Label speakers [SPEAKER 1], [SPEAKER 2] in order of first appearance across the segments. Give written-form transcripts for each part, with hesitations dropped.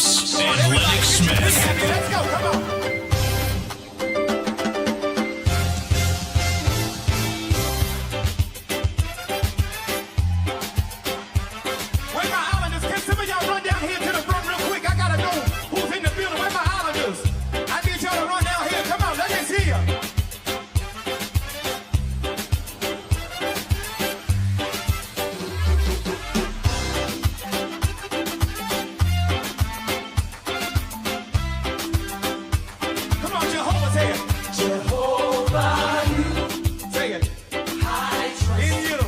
[SPEAKER 1] Lennox and Lennox Smith.
[SPEAKER 2] Let's go, come on. Where my islanders? Can some of y'all run down here to the front real quick? I gotta know who's in the building. Where my islanders? I need y'all to run down here. Come on, let me see ya. Come on, Jehovah's here.
[SPEAKER 3] Jehovah, you
[SPEAKER 2] Say it.
[SPEAKER 3] I trust
[SPEAKER 2] In you.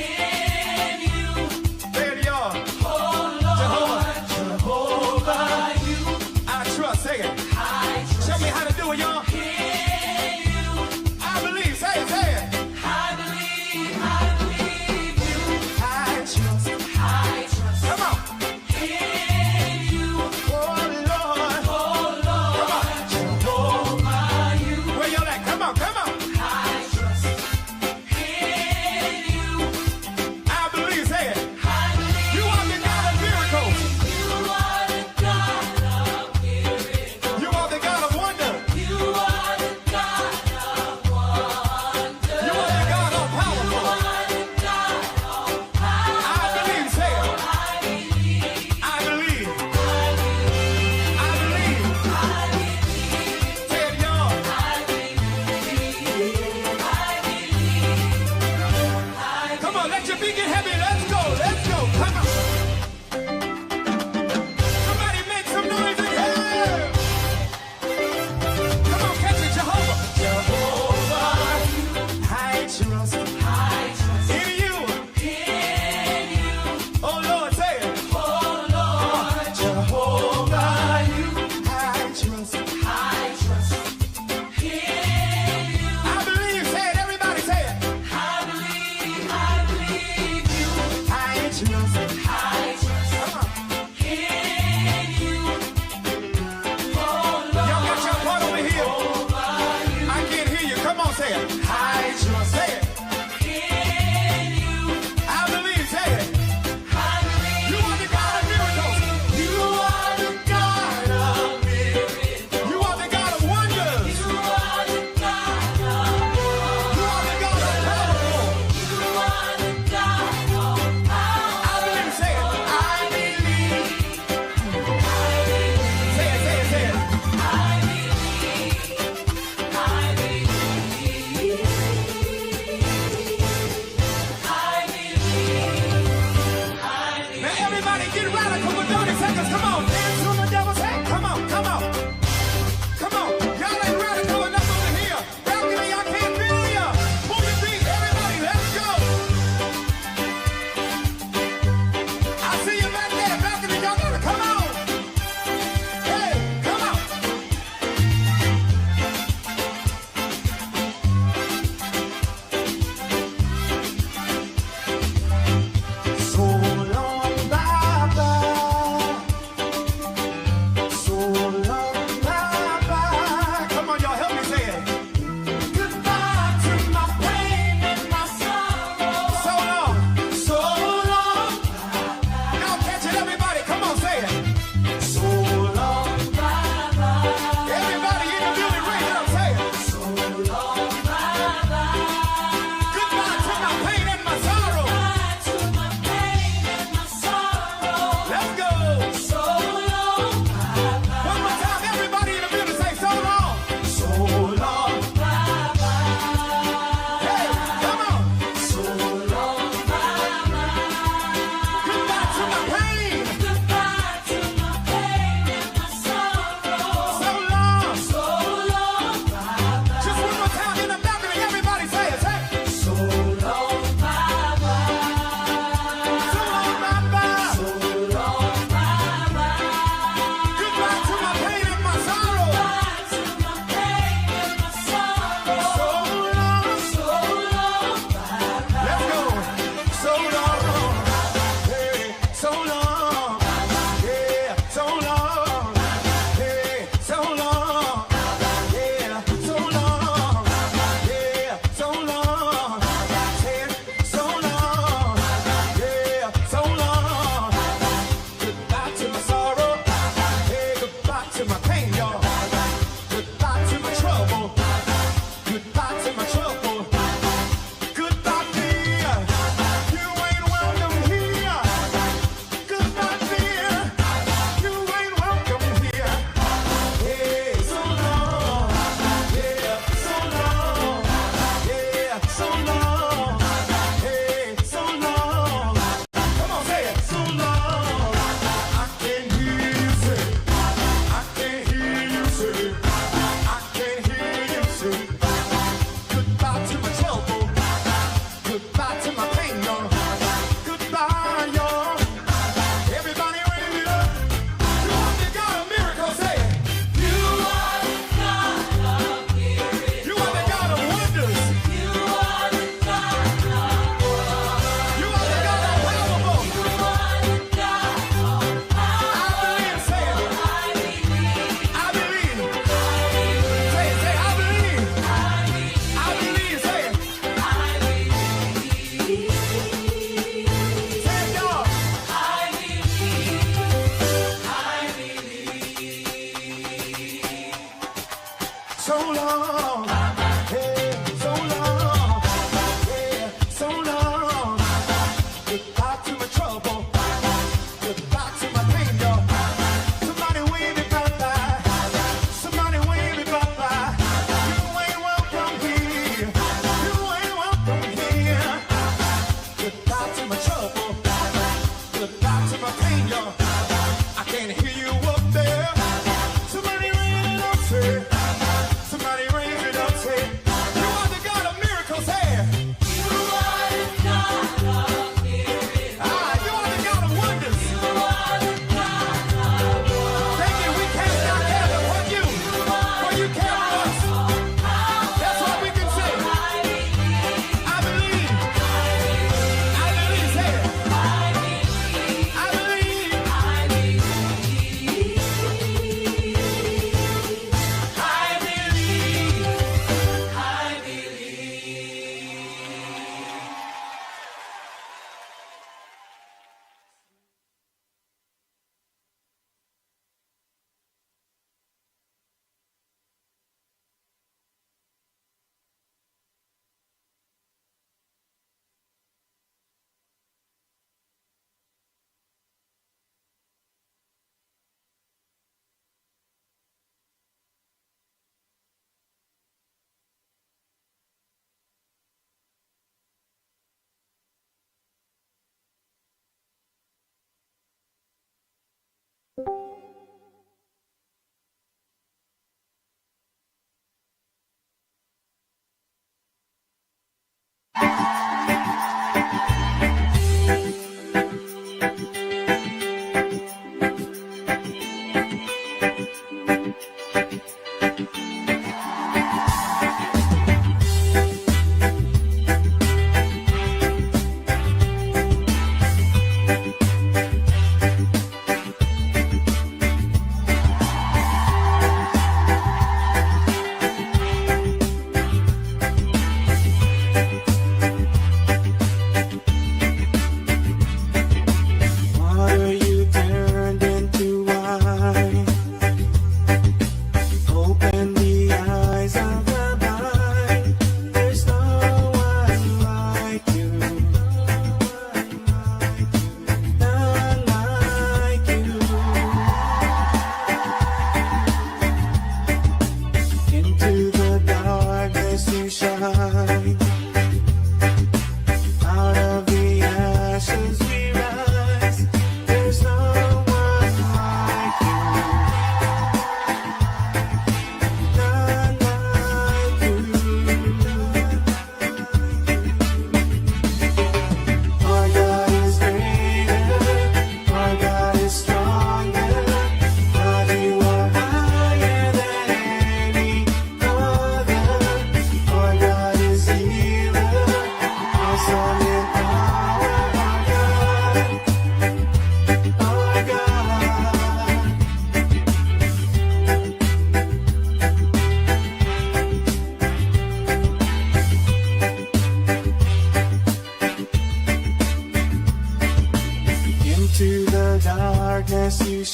[SPEAKER 3] in you.
[SPEAKER 2] There you are.
[SPEAKER 3] Oh Lord, Jehovah, you
[SPEAKER 2] I trust. Say it.
[SPEAKER 3] I trust
[SPEAKER 2] Show me how to do it, y'all.
[SPEAKER 3] in you.
[SPEAKER 2] I believe. Say it. Say it.
[SPEAKER 3] I believe you.
[SPEAKER 2] I trust.
[SPEAKER 3] I trust
[SPEAKER 2] Come on.
[SPEAKER 3] in you.
[SPEAKER 2] Oh, Lord.
[SPEAKER 3] Oh Lord, Jehovah, you
[SPEAKER 2] Where y'all at? Come on. Come on.
[SPEAKER 3] I trust in you.
[SPEAKER 2] I believe. Say it.
[SPEAKER 3] I believe
[SPEAKER 2] You are the God of miracles.
[SPEAKER 3] you are the God of miracles.
[SPEAKER 2] You are the God of wonder.
[SPEAKER 3] You are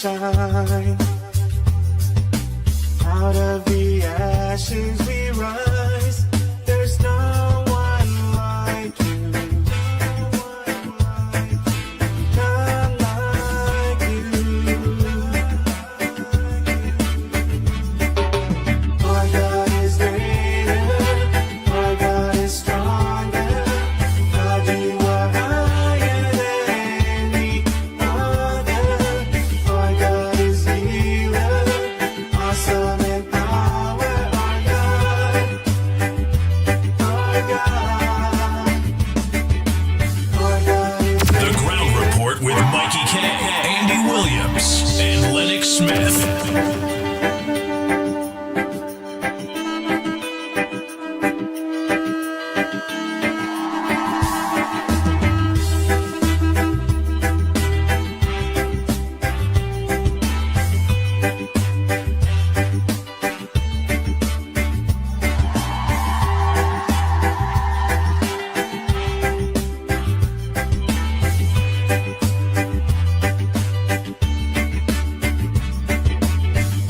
[SPEAKER 4] shine. Out of the ashes we rise. There's no one like you. None like you. Our God is greater. Our God is stronger. God, you are higher than any other. Our God is healer. Awesome in power. Our God. Our God. Our God is
[SPEAKER 1] The Ground Report with Mikey K, Andy Williams, and Lennox Smith.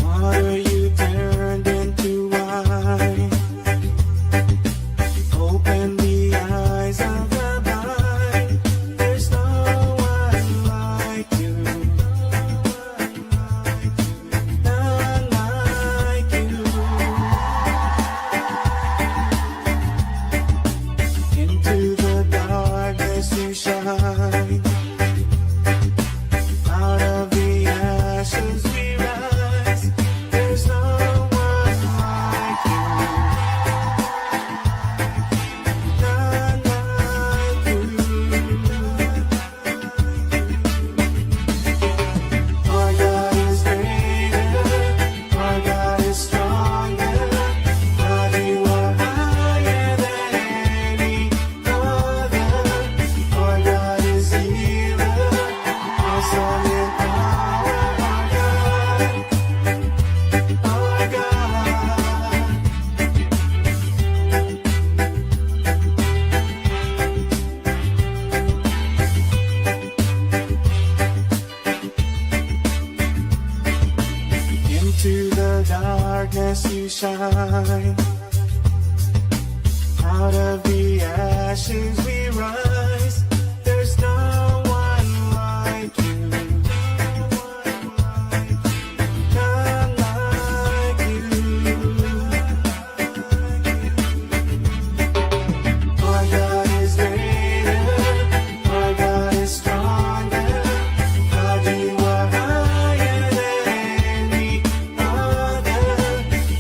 [SPEAKER 4] Water you turned into wine. Open the eyes of the blind. There's no one like you. None like you. Into the darkness you shine. Out of the ashes we rise. There's no one like you. None like you. Our God is greater. Our God is stronger. God, you are higher than any other. Our God is healer. Awesome in power. Our God. Our God. Into the darkness you shine. Out of the ashes we rise. There's no one like you. None like you. Our God is greater. Our God is stronger. God, you are higher than any other.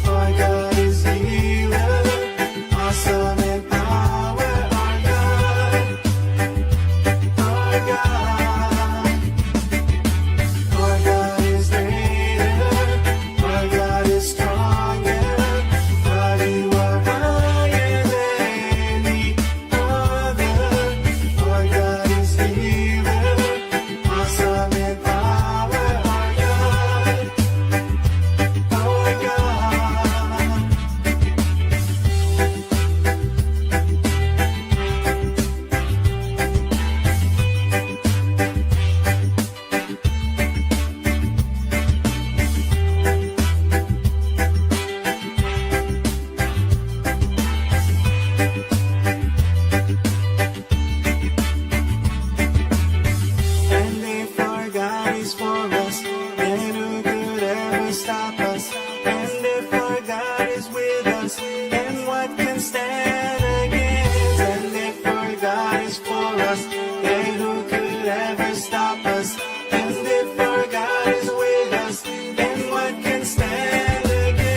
[SPEAKER 4] Our God is healer. Awesome in power. Our God. Our God. Our God is greater. Our God is stronger. God, you are higher than any other. Our God is healer. Awesome in power. Our God. Our God. And if our God is for us, then who could ever stop us? And if our God is with us, then what can stand against? And if our God is for us, then who could ever stop us? And if our God is with us, then what can stand against?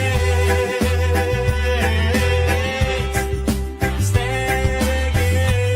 [SPEAKER 4] Stand against.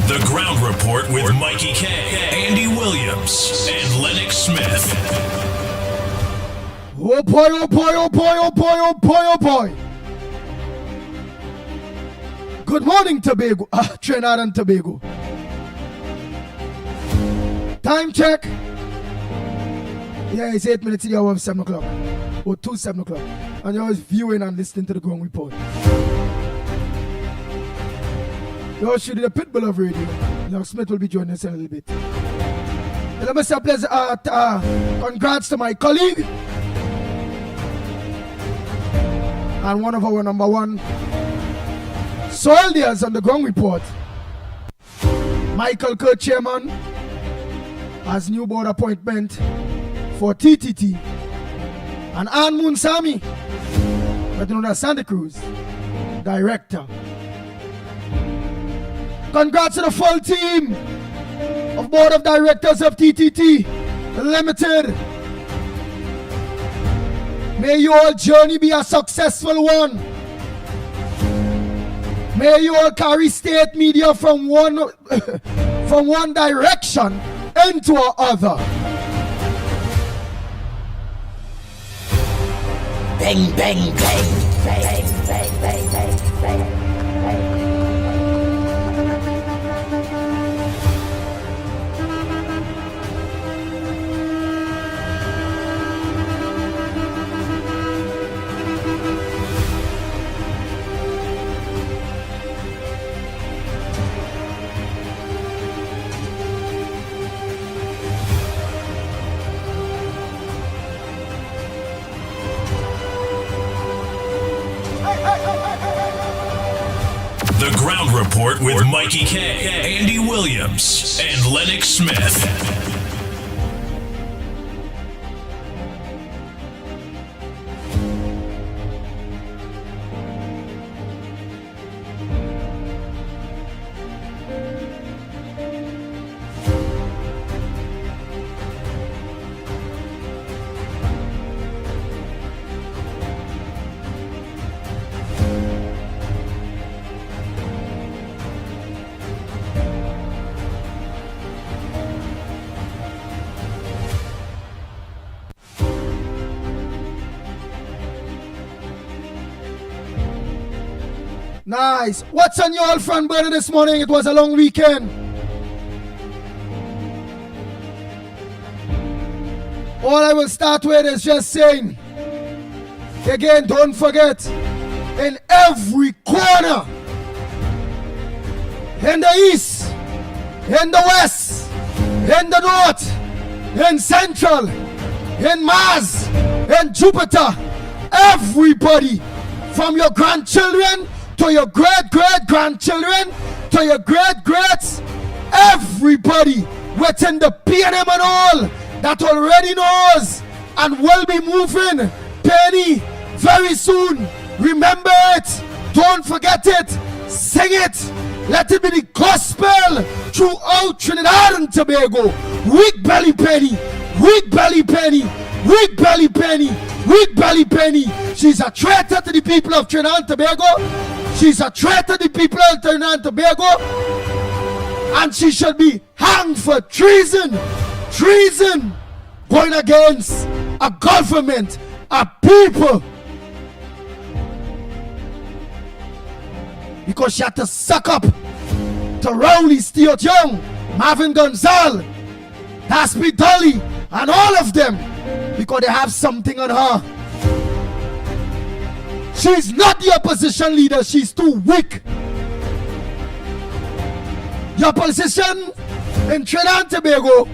[SPEAKER 1] The Ground Report with Mickie K, Andy Williams, and Lennox Smith.
[SPEAKER 5] Oh boy, oh boy, oh boy, oh boy, oh boy, oh boy. Good morning, Tobago. Trinidad and Tobago. Time check. Yeah, it's 8 minutes to the hour of 7 o'clock. Or 7 o'clock. And you're always viewing and listening to the Ground Report. You're shooting the Pitbull of radio. Lennox Smith will be joining us in a little bit. Let me say congrats to my colleague and one of our number one soldiers on the Ground Report, Michael Kerr, chairman, as new board appointment for TTT, and Ann Munsami, but known as Santa Cruz, director. Congrats to the full team of board of directors of TTT Limited. May your journey be a successful one. May you all carry state media from one direction into another.
[SPEAKER 6] Bang, bang, bang, bang, bang, bang, bang, bang.
[SPEAKER 1] The Ground Report with Mickie K, Andy Williams, and Lennox Smith.
[SPEAKER 5] Nice. What's on your front burner this morning? It was a long weekend. All I will start with is just saying, again, don't forget, in every corner, in the east, in the west, in the north, in central, in Mars, in Jupiter, everybody, from your grandchildren to your great-great-grandchildren, to your great-greats, everybody within the P&M and all that already knows and will be moving penny very soon. Remember it, don't forget it, sing it, let it be the gospel throughout Trinidad and Tobago. Weak belly penny, weak belly penny, weak belly penny, weak belly penny. She's a traitor to the people of Trinidad and Tobago. She's a traitor to the people of Trinidad and Tobago, and she should be hanged for treason. Treason going against a government, a people, because she had to suck up to Rowley, Stuart Young, Marvin Gonzalez, Tasby Dolly, and all of them, because they have something on her. She's not the opposition leader, she's too weak. The opposition in Trinidad and Tobago,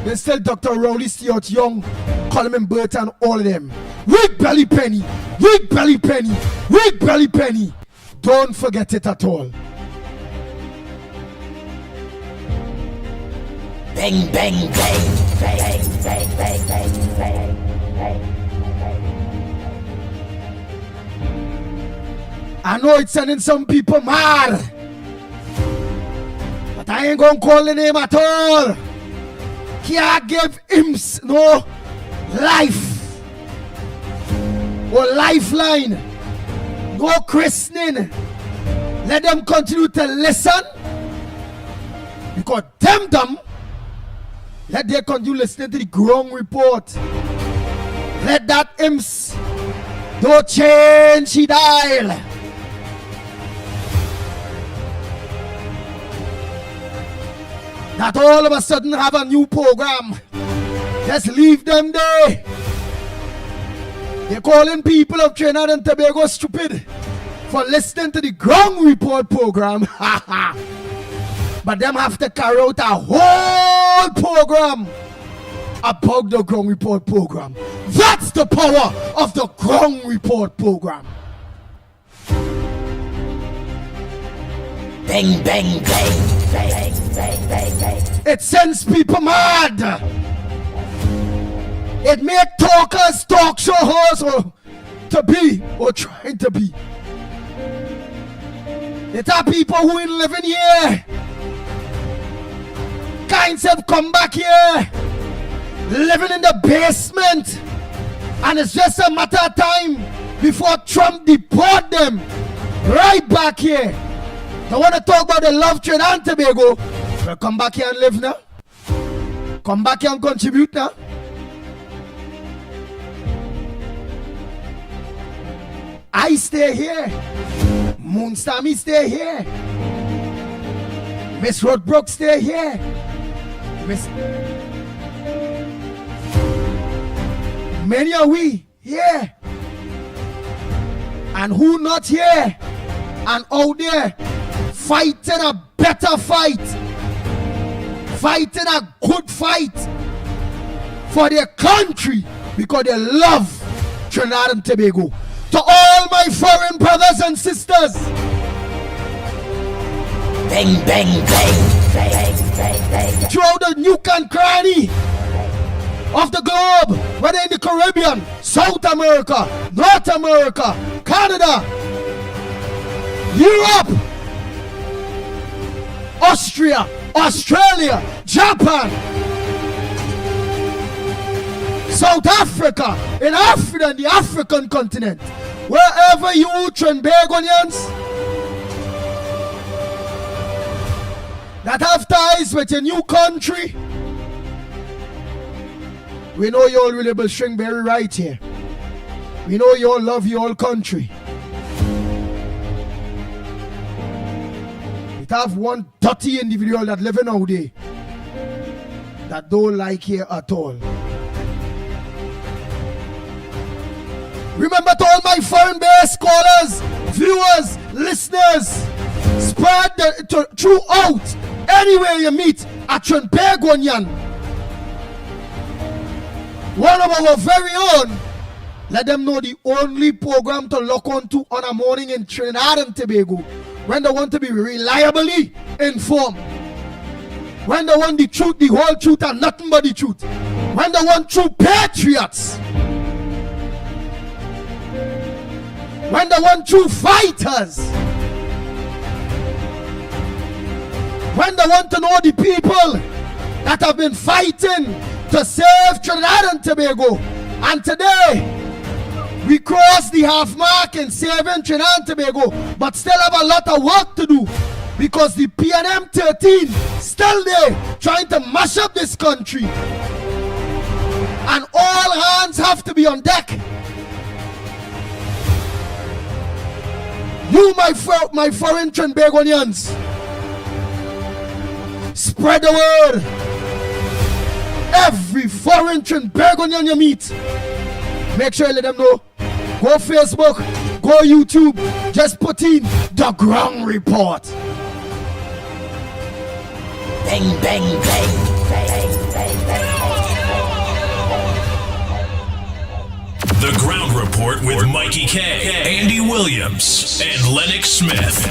[SPEAKER 5] there's still Dr. Rowley, Stuart Young, Coleman Burt, and all of them. Weak belly penny, weak belly penny, weak belly penny. Don't forget it at all.
[SPEAKER 6] Bang, bang, bang, bang, bang, bang, bang, bang, bang.
[SPEAKER 5] I know it's sending some people mad, but I ain't gonna call the name at all. Can't give him no life or lifeline, no christening. Let them continue to listen Because them, let they continue listening to the ground report. Let that imps don't change the dial. That all of a sudden have a new program. Just leave them there. They're calling people of Trinidad and Tobago stupid for listening to the ground report program. But them have to carry out a whole program about the ground report program. That's the power of the ground report program.
[SPEAKER 6] Bang, bang, bang, bang, bang, bang, bang.
[SPEAKER 5] It sends people mad. It make talkers talk show hosts or to be or trying to be. It are people who ain't living here. Kinds have come back here, living in the basement, and it's just a matter of time before Trump deport them right back here. They want to talk about the love Trinidad and Tobago. Well, come back here and live now. Come back here and contribute now. I stay here. Moonstammy stay here. Miss Roadbrook stay here. Many are we here. And who not here and out there fighting a better fight. Fighting a good fight for their country because they love Trinidad and Tobago. To all my foreign brothers and sisters,
[SPEAKER 6] Bang, bang, bang, bang, bang, bang.
[SPEAKER 5] throughout the nook and cranny of the globe, whether in the Caribbean, South America, North America, Canada, Europe, Austria, Australia, Japan, South Africa, in Africa, the African continent, wherever you Trinbagonians that have ties with your new country, we know you all really will string very right here. We know you all love your old country. It have one dirty individual that living out there that don't like here at all. Remember to all my foreign-based scholars, viewers, listeners, spread throughout anywhere you meet a Trinbagonian, one of our very own. Let them know the only program to lock onto on a morning in Trinidad and Tobago when they want to be reliably informed, when they want the truth, the whole truth and nothing but the truth, when they want true patriots, when they want true fighters, when they want to know the people that have been fighting to save Trinidad and Tobago. And today, we crossed the half mark in saving Trinidad and Tobago, but still have a lot of work to do because the PNM 13 still there trying to mash up this country. And all hands have to be on deck. You, my foreign Trinbagonians, spread the word. Every foreign Trinbagonian you meet, make sure you let them know. Go Facebook, go YouTube, just put in the ground report.
[SPEAKER 6] Bang, bang, bang, bang, bang, bang.
[SPEAKER 1] The Ground Report with Mickie K, Andy Williams, and Lennox Smith.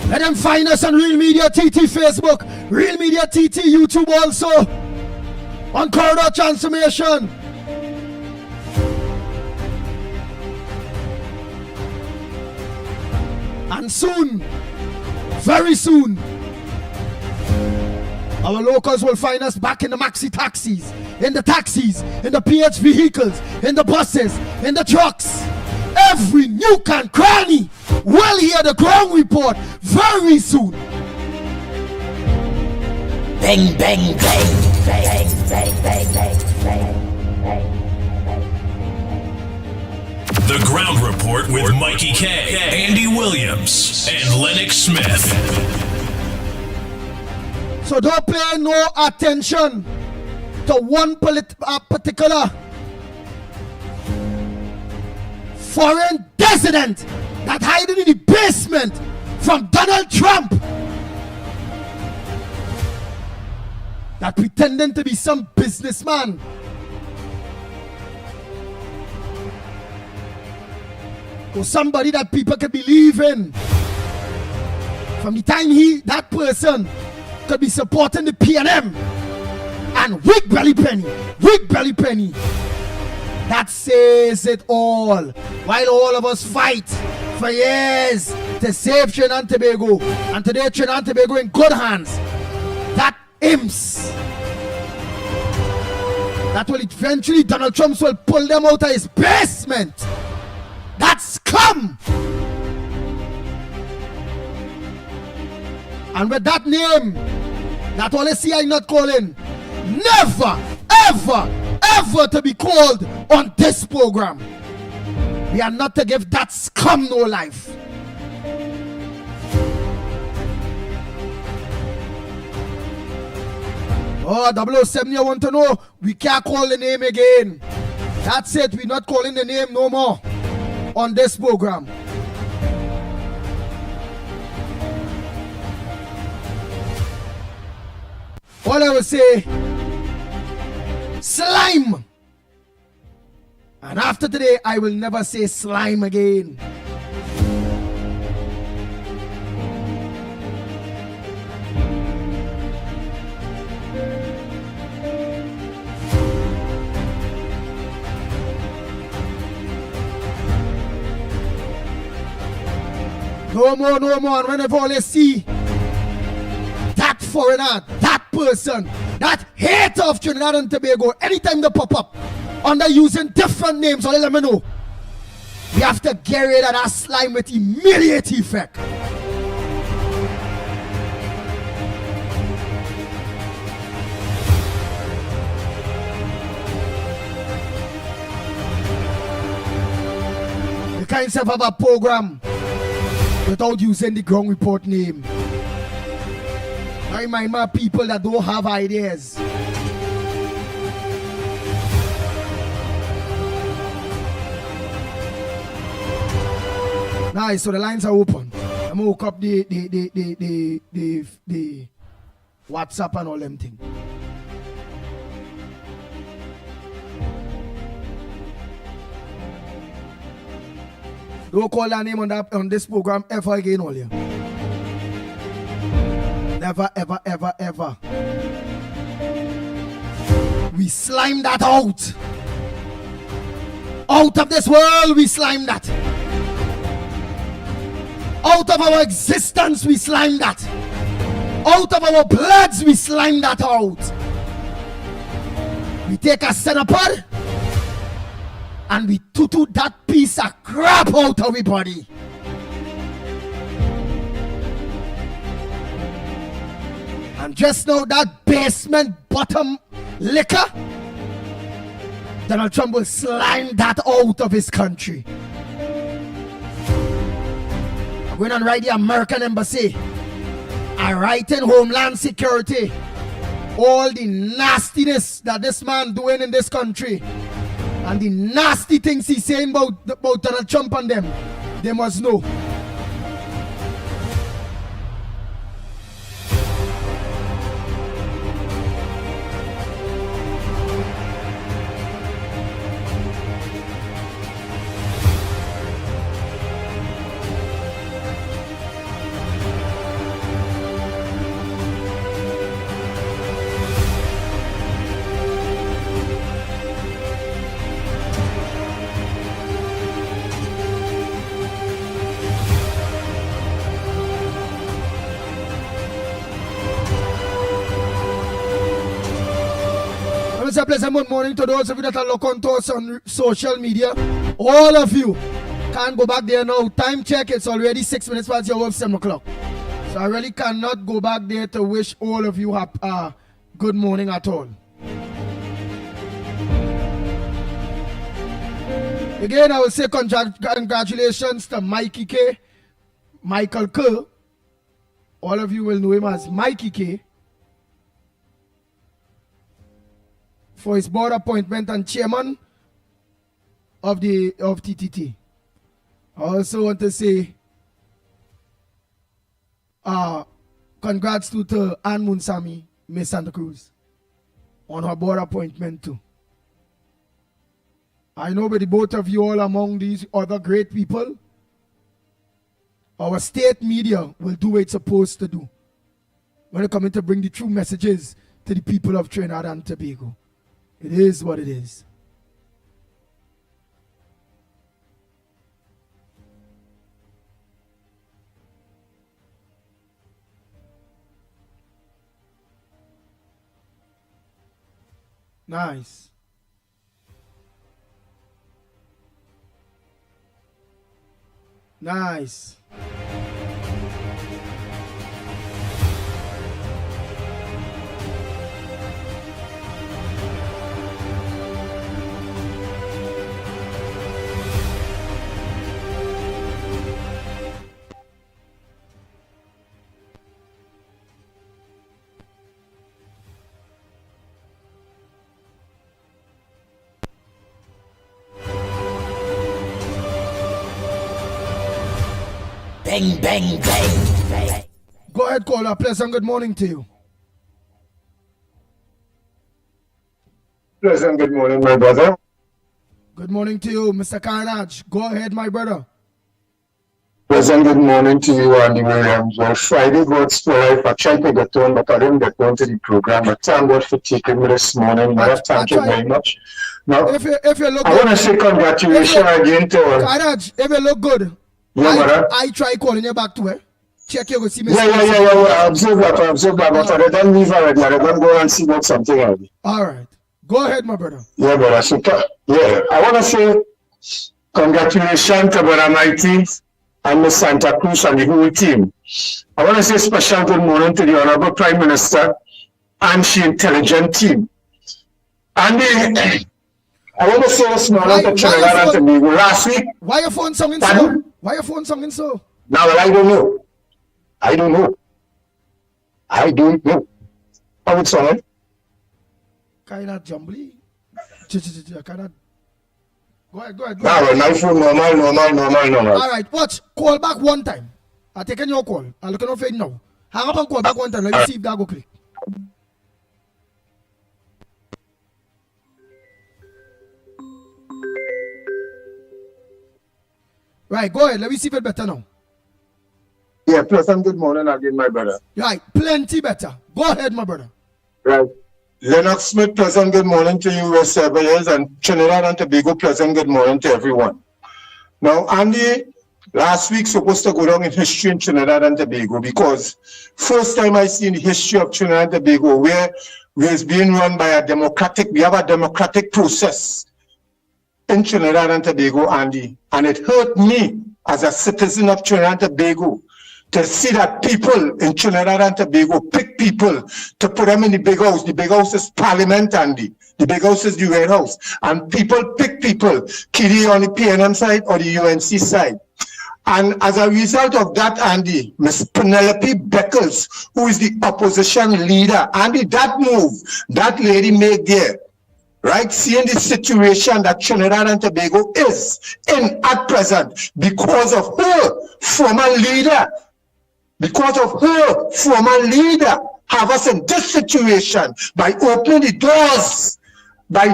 [SPEAKER 5] Let them find us on Real Media TT Facebook, Real Media TT YouTube also, on Corridor Transformation. And soon, very soon, our locals will find us back in the maxi taxis, in the PH vehicles, in the buses, in the trucks. Every nook and cranny will hear the ground report very soon.
[SPEAKER 6] Bang, bang, bang, bang, bang, bang, bang, bang, bang.
[SPEAKER 1] The Ground Report with Mikey K, Andy Williams, and Lennox Smith.
[SPEAKER 5] So don't pay no attention to one particular foreign dissident that hiding in the basement from Donald Trump, that pretending to be some businessman. Or somebody that people can believe in. From the time that person could be supporting the PNM and Wig Belly Penny. That says it all. While all of us fight for years to save Trinidad and Tobago, and today Trinidad and Tobago in good hands, that imps, that will eventually Donald Trump will pull them out of his basement. That scum. And with that name, that all see I not calling, never, ever to be called on this program. We are not to give that scum no life. Oh, 007, you want to know? We can't call the name again. That's it. We're not calling the name no more on this program. All I will say, slime. And after today, I will never say slime again. No more. And whenever all you see that foreigner, that person, that hater of Trinidad and Tobago, anytime they pop up under using different names, so let me know. We have to get rid of that slime with immediate effect. You can't have a program without using the ground report name. I remind my people that don't have ideas. Nice, so the lines are open. I'm gonna hook up the WhatsApp and all them things. Don't call that name on this program ever again, all you. Never, ever. We slime that out. Out of this world, we slime that. Out of our existence, we slime that. Out of our bloods, we slime that out. We take a centipede and we tutu that piece of crap out of our body. And just now that basement bottom liquor, Donald Trump will slime that out of his country. I'm going to write the American Embassy. I'm writing Homeland Security. All the nastiness that this man doing in this country and the nasty things he's saying about Donald Trump and them, they must know. A pleasant good morning to those of you that are look on to us on social media. All of you. can't go back there now. Time check, it's already 6 minutes past your 7 o'clock. So I really cannot go back there to wish all of you good morning at all. Again, I will say congratulations to Mickie K, Michael Kerr. All of you will know him as Mickie K, for his board appointment and chairman of TTT. I also want to say congrats to Ann Munsami, Miss Santa Cruz, on her board appointment too. I know with the both of you all among these other great people, our state media will do what it's supposed to do when it comes to bring the true messages to the people of Trinidad and Tobago. It is what it is. Nice. Nice.
[SPEAKER 6] Bang, bang, bang, bang.
[SPEAKER 5] Go ahead, caller. Pleasant good morning to you.
[SPEAKER 7] Pleasant good morning, my brother.
[SPEAKER 5] Good morning to you, Mr. Carnage. Go ahead, my brother.
[SPEAKER 7] Pleasant good morning to you, Andy Williams. Well, Friday got spoiled. I tried to get on, but I didn't get on to the program. But thank God for taking me this morning. Thank you very much. Now,
[SPEAKER 5] If you look
[SPEAKER 7] I want to say congratulations again to
[SPEAKER 5] Carnage, if you look good, I try calling you back to it. Check you, go see me.
[SPEAKER 7] Yeah. I observe that, but I don't leave already. I don't go and see about something already.
[SPEAKER 5] All right. Go ahead, my brother.
[SPEAKER 7] Yeah, brother. So, I want to say congratulations to Brother Mickie and Miss Santa Cruz and the whole team. I want to say special good morning to the Honorable Prime Minister and the intelligent team. And I want to say this morning to Trinidad and Tobago. Last week.
[SPEAKER 5] Why your phone singing so? Why your phone singing so?
[SPEAKER 7] Now, I don't know. I don't know. How it's singing?
[SPEAKER 5] Kind of jumbly. Kind of. Go ahead.
[SPEAKER 7] Now, my phone normal.
[SPEAKER 5] All right, watch. Call back one time. I'm taking your call. I'm looking for it now. Hang up and call back one time. Let me see if that go click. Right, go ahead. Let me see if it's better now.
[SPEAKER 7] Yeah, pleasant good morning again, my brother.
[SPEAKER 5] Right, plenty better. Go ahead, my brother.
[SPEAKER 7] Right. Lennox Smith, pleasant good morning to you, West Surveyors, and Trinidad and Tobago, pleasant good morning to everyone. Now, Andy, last week supposed to go down in history in Trinidad and Tobago because first time I see in the history of Trinidad and Tobago where it's being run by we have a democratic process in Trinidad and Tobago, Andy, and it hurt me as a citizen of Trinidad and Tobago to see that people in Trinidad and Tobago pick people to put them in the big house. The big house is Parliament, Andy. The big house is the Red House. And people pick people, Kitty on the PNM side or the UNC side. And as a result of that, Andy, Miss Penelope Beckles, who is the opposition leader, Andy, that move that lady made there, right? Seeing the situation that Trinidad and Tobago is in at present because of her former leader, have us in this situation by opening the doors, by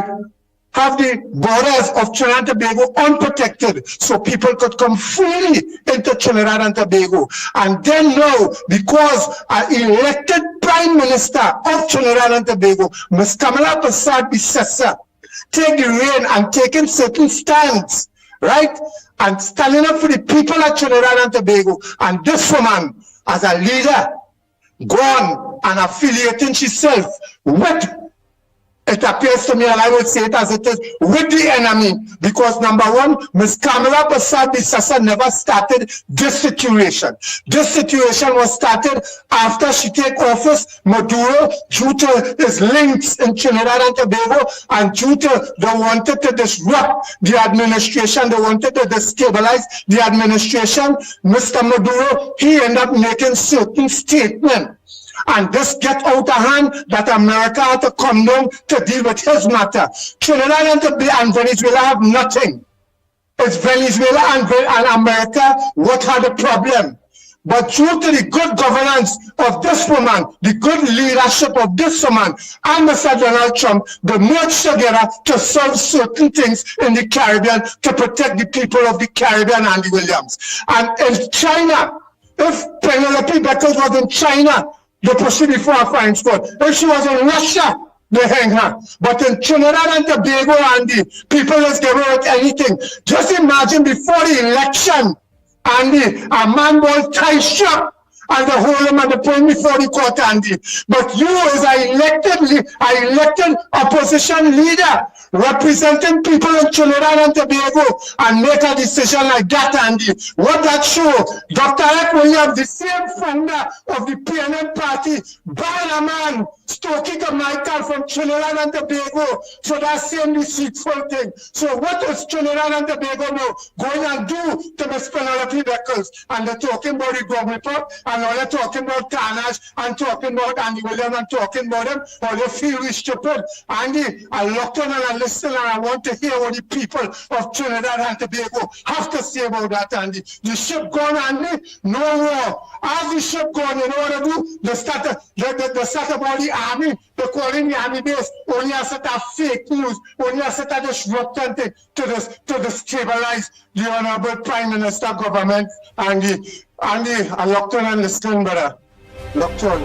[SPEAKER 7] have the borders of Trinidad and Tobago unprotected so people could come freely into Trinidad and Tobago. And then now, because an elected Prime Minister of Trinidad and Tobago, Ms. Kamala Persad-Bissessar, take the reign and taking certain stands, right? And standing up for the people of Trinidad and Tobago. And this woman, as a leader, gone and affiliating herself with it appears to me, and I will say it as it is, with the enemy. Because number one, Ms. Kamala Persad-Bissasa never started this situation. This situation was started after she took office. Maduro, due to his links in Trinidad and Tobago, and due to they wanted to disrupt the administration, they wanted to destabilize the administration, Mr. Maduro, he ended up making certain statements. And this get out of hand that America had to come down to deal with his matter. Trinidad and Venezuela have nothing. It's Venezuela and America what had a problem. But due to the good governance of this woman, the good leadership of this woman, and Mr. Donald Trump, they merged together to solve certain things in the Caribbean to protect the people of the Caribbean, Andy Williams. And in China, if Penelope Beckles was in China, they proceed before a fine court. If she was in Russia, they hang her. But in Trinidad and Tobago, Andy, people just give her anything. Just imagine before the election, Andy, a man was tie strap and they hold him and they put him before the court, Andy. But you as an elected opposition leader representing people in Trinidad and Tobago and make a decision like that, Andy. What that show? Dr. F. Williams, the same founder of the PNM party, banned a man, Stokey Michael from Trinidad and Tobago for that same deceitful thing. So what is Trinidad and Tobago now going and do to Miss Penelope Beckles? And they're talking about the government and all they're talking about carnage and talking about Andy Williams and talking about them, or they feel we stupid. Andy, I looked on and I listened and I want to hear what the people of Trinidad and Tobago have to say about that, Andy. The ship gone, Andy, no war. As the ship gone, you know what they do? They start about the army, they call in the army base, only a set of fake news, only a set of disrupting thing to destabilize the Honorable Prime Minister government. Andy, I looked on and listened, brother. Looked on.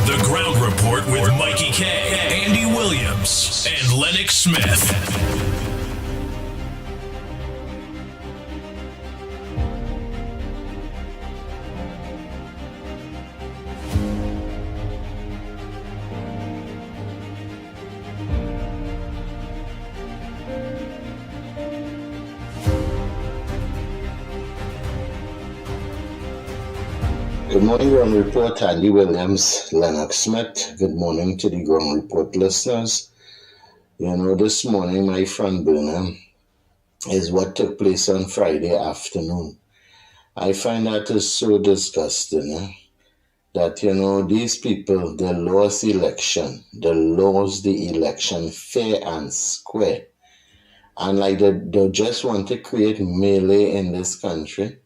[SPEAKER 1] The Ground Report with Mickie K, Andy Williams, and Lennox Smith.
[SPEAKER 6] Good morning, Ground Report. Andy Williams, Lennox Smith. Good morning to the Ground Report listeners. You know, this morning my front burner is what took place on Friday afternoon. I find that is so disgusting that, you know, these people, they lost the election. They lost the election fair and square. And like they just want to create melee in this country.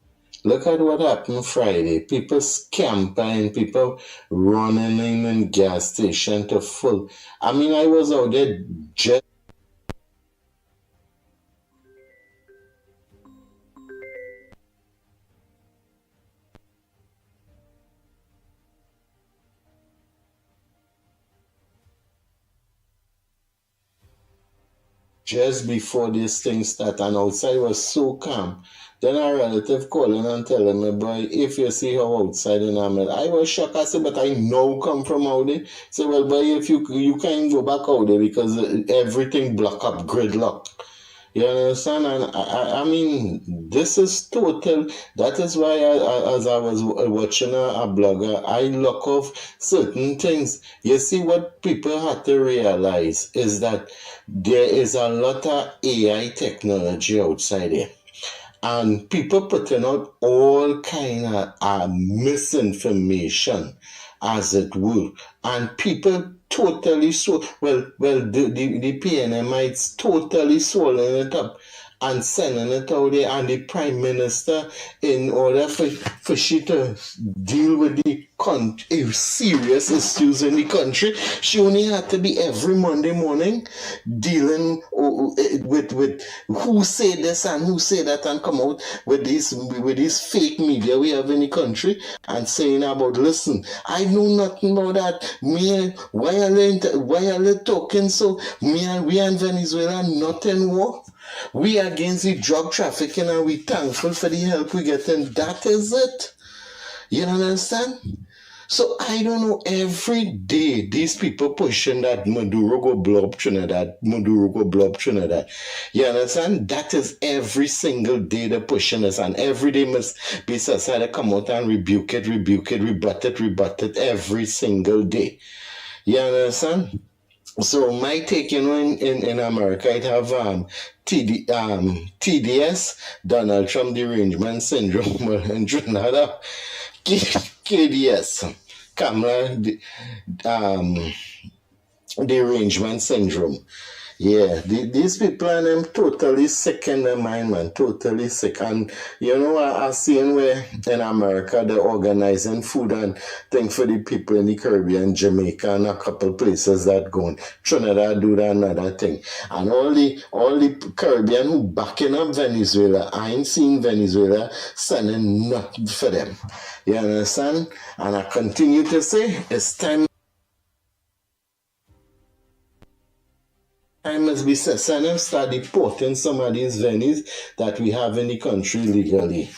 [SPEAKER 6] Look at what happened Friday. People scampering, people running in gas station to full. I mean, I was out there just before this thing started, and outside was so calm. Then a relative calling and telling me, boy, if you see how outside in Ahmed, I was shocked. I said, but I know come from out there. So, well, boy, if you can't go back out there because everything block up, gridlock. You understand? And I mean, this is total. That is why, as I was watching a blogger, I look off certain things. You see, what people have to realize is that there is a lot of AI technology outside there. And people putting out all kind of misinformation, as it were. And people totally the PNMites totally swallowing it up and sending it out there. And the Prime Minister, in order for she to deal with the serious issues in the country, she only had to be every Monday morning dealing with who say this and who say that, and come out with these fake media we have in the country and saying about, listen, I know nothing about that. Why are they talking so? We and Venezuela not in war. We against the drug trafficking and we thankful for the help we getting. That is it. You understand? So I don't know, every day these people pushing that Maduro go blow up Trinidad, Maduro go blow up Trinidad. You understand? That is every single day they're pushing us, and every day must be society come out and rebuke it, rebut it every single day. You understand? So my take, in America, it have TDS, Donald Trump derangement syndrome, in Trinidad, KDS, Kamala derangement syndrome. Yeah, these people are them totally sick in their mind, man. Totally sick. And I seen where in America they're organizing food and things for the people in the Caribbean, Jamaica, and a couple places that going. Trinidad do that another thing. And all the Caribbean who backing up Venezuela, I ain't seen Venezuela sending nothing for them. You understand? And I continue to say it's time. I must be sending start deporting some of these venues that we have in the country legally.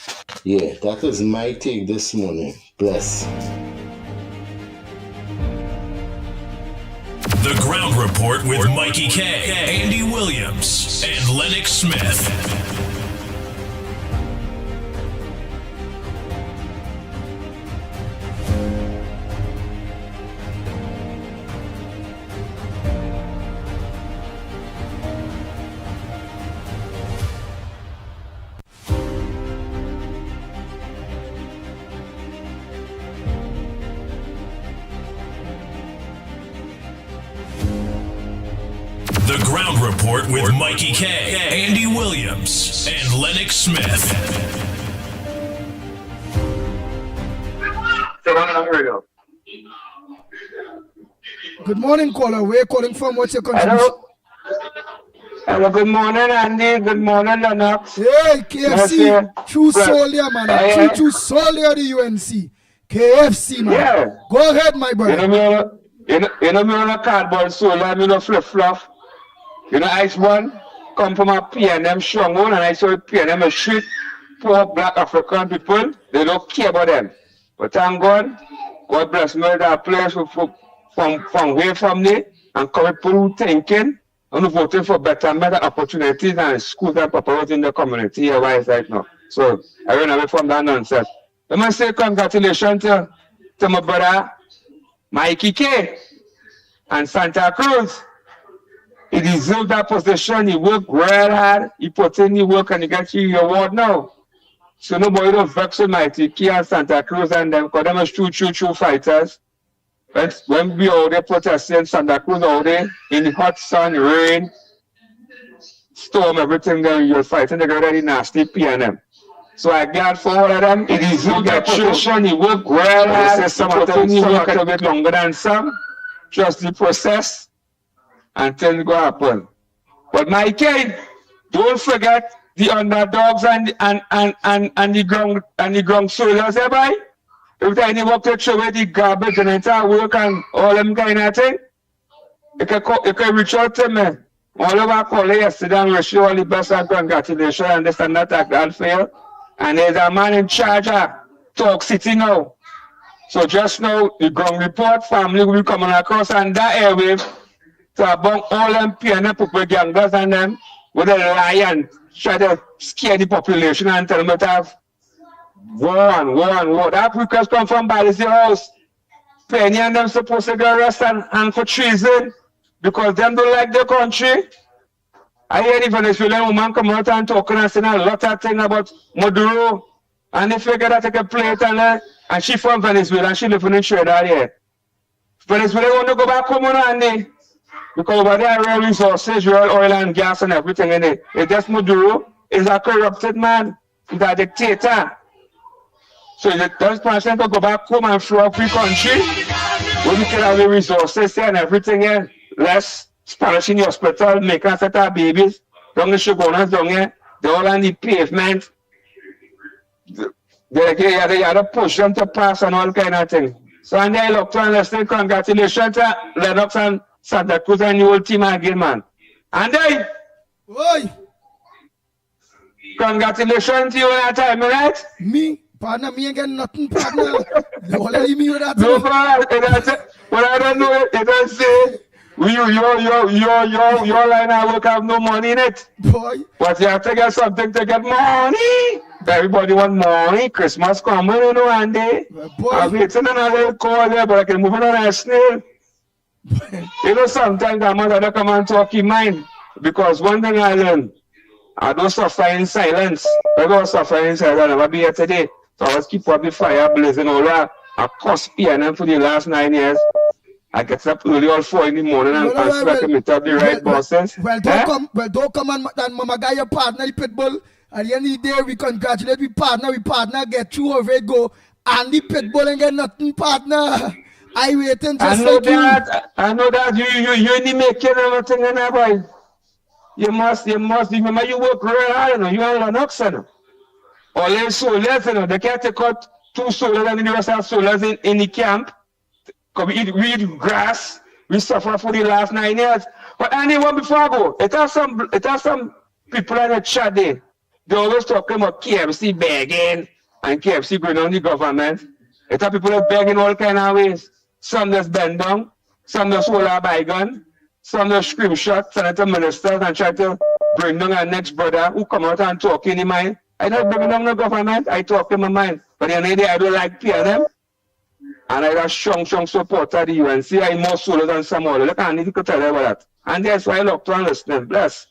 [SPEAKER 6] Yeah, that is my take this morning. Bless.
[SPEAKER 1] The Ground Report with Mickie K, Andy Williams, and Lennox Smith. The Ground Report with Mickie K, Andy Williams, and Lennox Smith.
[SPEAKER 5] Good morning, caller. Where you calling from? What's your contribution?
[SPEAKER 8] Hello, good morning, Andy. Good morning, Lennox.
[SPEAKER 5] Hey, KFC. True soldier, man. True soldier of the UNC. KFC, man.
[SPEAKER 8] Yeah.
[SPEAKER 5] Go ahead, my brother.
[SPEAKER 8] Me on a cardboard solar, me no flip-flop. Ice one come from a PNM stronghold, and I saw PNM a street poor black African people. They don't care about them. But thank God bless me that place from way from me, and come people who thinking and voting for better opportunities and schools and properties in the community here right now. So I run away from that nonsense. I must say congratulations to my brother Mickie K and Santa Cruz. He deserved that position. He worked real hard. He put in the work and he got your award now. So nobody don't vex with Mickie K and Santa Cruz and them, because them are true fighters. When we out there protesting, Santa Cruz out there in the hot sun, rain, storm, everything there, you're fighting the really nasty PNM. So I glad for all of them. He deserved that position. He worked real hard. Some of them work a bit longer than some. Trust the process. And things go happen. But Mickie, don't forget the underdogs and the ground soldiers, boy. Every time you walk to show where the garbage and entire work and all them kind of thing, you can reach out to me. All of our colleagues yesterday and wish you all the best and congratulations and this and that I can't fail. And there's a man in charge of Talk City now. So just now the ground report family will be coming across on that airwave to about all them PNM propagandas and them with a lie and try to scare the population and tell them to have war. That request come from Bally's House. Penny and them supposed to get arrested and for treason because them don't like the country. I hear the Venezuelan woman come out and talking and saying a lot of things about Maduro. And they figure that take a plate and she from Venezuela and she living in Trinidad here. Venezuela want to go back home on Andy. Because over there are real resources, real oil and gas and everything in it. It's just Maduro is a corrupted man. He's a dictator. So those person to go back home and throw up the country. When you can have the resources here and everything here. Less Spanish in the hospital, making a set of babies. Down the Shogunas down here. They're all on the pavement. They had to push them to pass and all kind of thing. So and they look to and listen, congratulations to Lennox and Santa Cruz and the whole team again, man. And they,
[SPEAKER 5] Oi!
[SPEAKER 8] Congratulations to you on that time, right?
[SPEAKER 5] Me, partner, me ain't getting nothing, partner. You only leave me with that.
[SPEAKER 8] No, but I don't know it. It does say your line of work have no money in it.
[SPEAKER 5] Boy,
[SPEAKER 8] But you have to get something to get money. Everybody want money. Christmas coming, you know, Andy.
[SPEAKER 5] boy.
[SPEAKER 8] I'm waiting another call there, but I can move on a snail. You know, sometimes I mother come and talk in mind. Because one thing I learned, I don't suffer in silence. I don't suffer in silence. I'll never be here today. So I always keep up the fire blazing all that. I cost PNM for the last 9 years. I get up early all 4 in the morning and try to meet up the right bosses.
[SPEAKER 5] Well, don't come and mama guy your partner, the Pitbull. At the end of the day, we congratulate we partner get through over it go. And the Pitbull ain't get nothing, partner. I waiting just like you.
[SPEAKER 8] I know that you need making everything in there, boy. You must remember you work real hard, you know. You are Lennox, you know. All them soldiers, you know, they can't take out 2 soldiers and the rest of soldiers in the camp. Because we eat grass, we suffer for the last 9 years. But anyway, before I go, it has some people in the chat there. They always talking about KFC begging and KFC going on the government. It has people that begging all kind of ways. Some just bend down, some just hold a bygone, some just scream shot, senator ministers and try to bring down our next brother who come out and talk in the mind. I don't bring down the government, I talk in my mind. But in the day, I don't like PNM. And I got strong supporter of the UNC. I'm more solo than some other. Look, I need to tell you about that. And that's why I love to understand. Bless.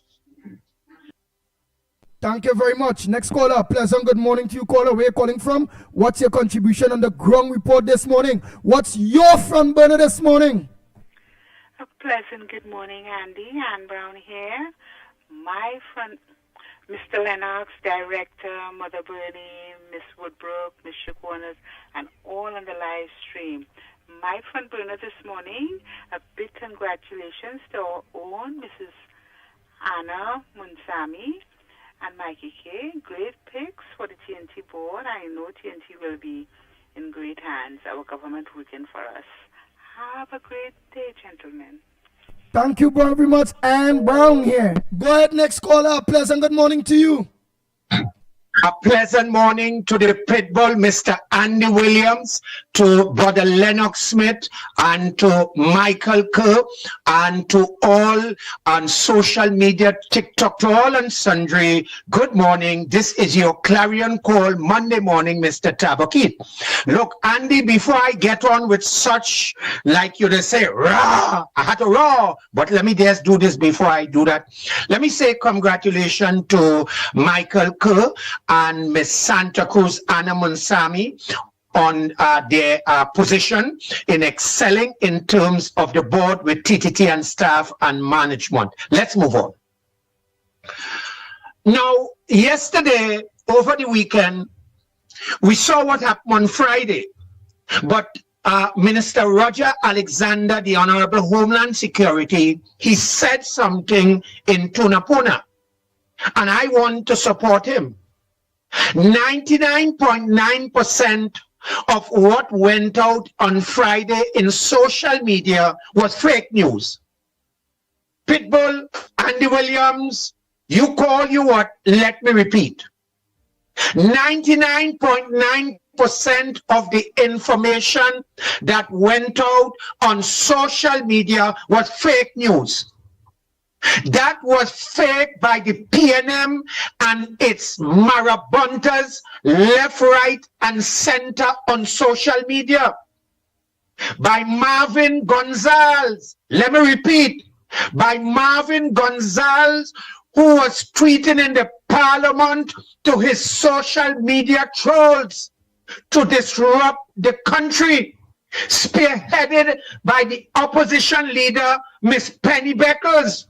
[SPEAKER 5] Thank you very much. Next caller, pleasant good morning to you, caller. Where you calling from? What's your contribution on the ground report this morning? What's your front burner this morning?
[SPEAKER 9] A pleasant good morning, Andy. Ann Brown here. My front, Mr. Lennox, Director, Mother Bernie, Miss Woodbrook, Miss Shaquanas, and all on the live stream. My front burner this morning, a big congratulations to our own Mrs. Anna Munsami and Mickie K. Great picks for the TNT board. I know TNT will be in great hands. Our government working for us. Have a great day, gentlemen.
[SPEAKER 5] Thank you very much, Ann Brown here. Go ahead, next caller. Pleasant good morning to you.
[SPEAKER 10] A pleasant morning to the Pitbull, Mr. Andy Williams, to Brother Lennox Smith, and to Michael Kerr, and to all on social media, TikTok, to all and sundry. Good morning. This is your clarion call Monday morning, Mr. Tabaki. Look, Andy, before I get on with such, like you just say, raw, I had to raw, but let me just do this before I do that. Let me say congratulations to Michael Kerr and Miss Santa Cruz Anna Munsami on their position in excelling in terms of the board with TTT and staff and management. Let's move on. Now, yesterday, over the weekend, we saw what happened on Friday, but Minister Roger Alexander, the Honorable Homeland Security, he said something in Tunapuna, and I want to support him. 99.9% of what went out on Friday in social media was fake news. Pitbull, Andy Williams, you call you what? Let me repeat. 99.9% of the information that went out on social media was fake news. That was fake by the PNM and its marabuntas left, right, and center on social media. By Marvin Gonzalez, let me repeat, by Marvin Gonzalez, who was tweeting in the parliament to his social media trolls to disrupt the country, spearheaded by the opposition leader, Miss Penny Beckers.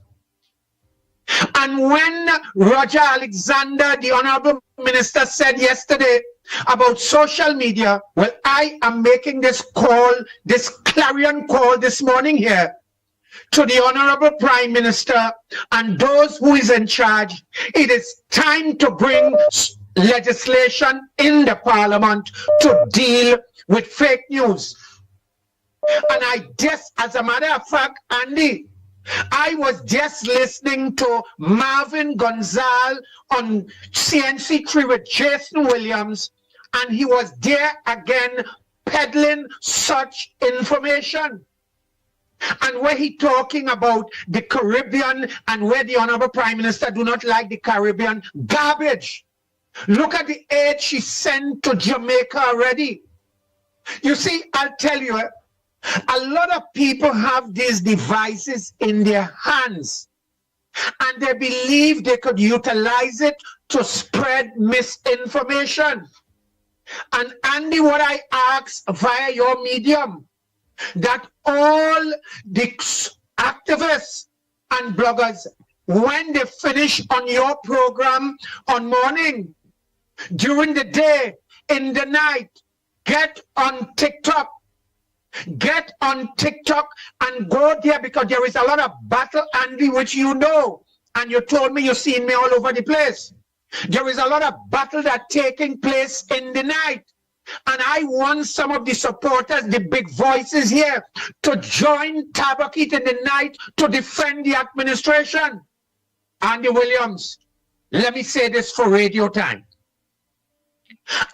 [SPEAKER 10] And when Roger Alexander, the Honorable Minister, said yesterday about social media, well, I am making this call, this clarion call this morning here to the Honorable Prime Minister and those who is in charge. It is time to bring legislation in the Parliament to deal with fake news. And I guess, as a matter of fact, Andy, I was just listening to Marvin Gonzalez on CNC3 with Jason Williams, and he was there again peddling such information. And where he talking about the Caribbean and where the Honorable Prime Minister do not like the Caribbean, garbage. Look at the aid she sent to Jamaica already. You see, I'll tell you, a lot of people have these devices in their hands and they believe they could utilize it to spread misinformation. And Andy, what I ask via your medium, that all the activists and bloggers, when they finish on your program on morning, during the day, in the night, get on TikTok. Get on TikTok and go there, because there is a lot of battle, Andy, which you know. And you told me you've seen me all over the place. There is a lot of battle that taking place in the night. And I want some of the supporters, the big voices here, to join Tabakit in the night to defend the administration. Andy Williams, let me say this for radio time.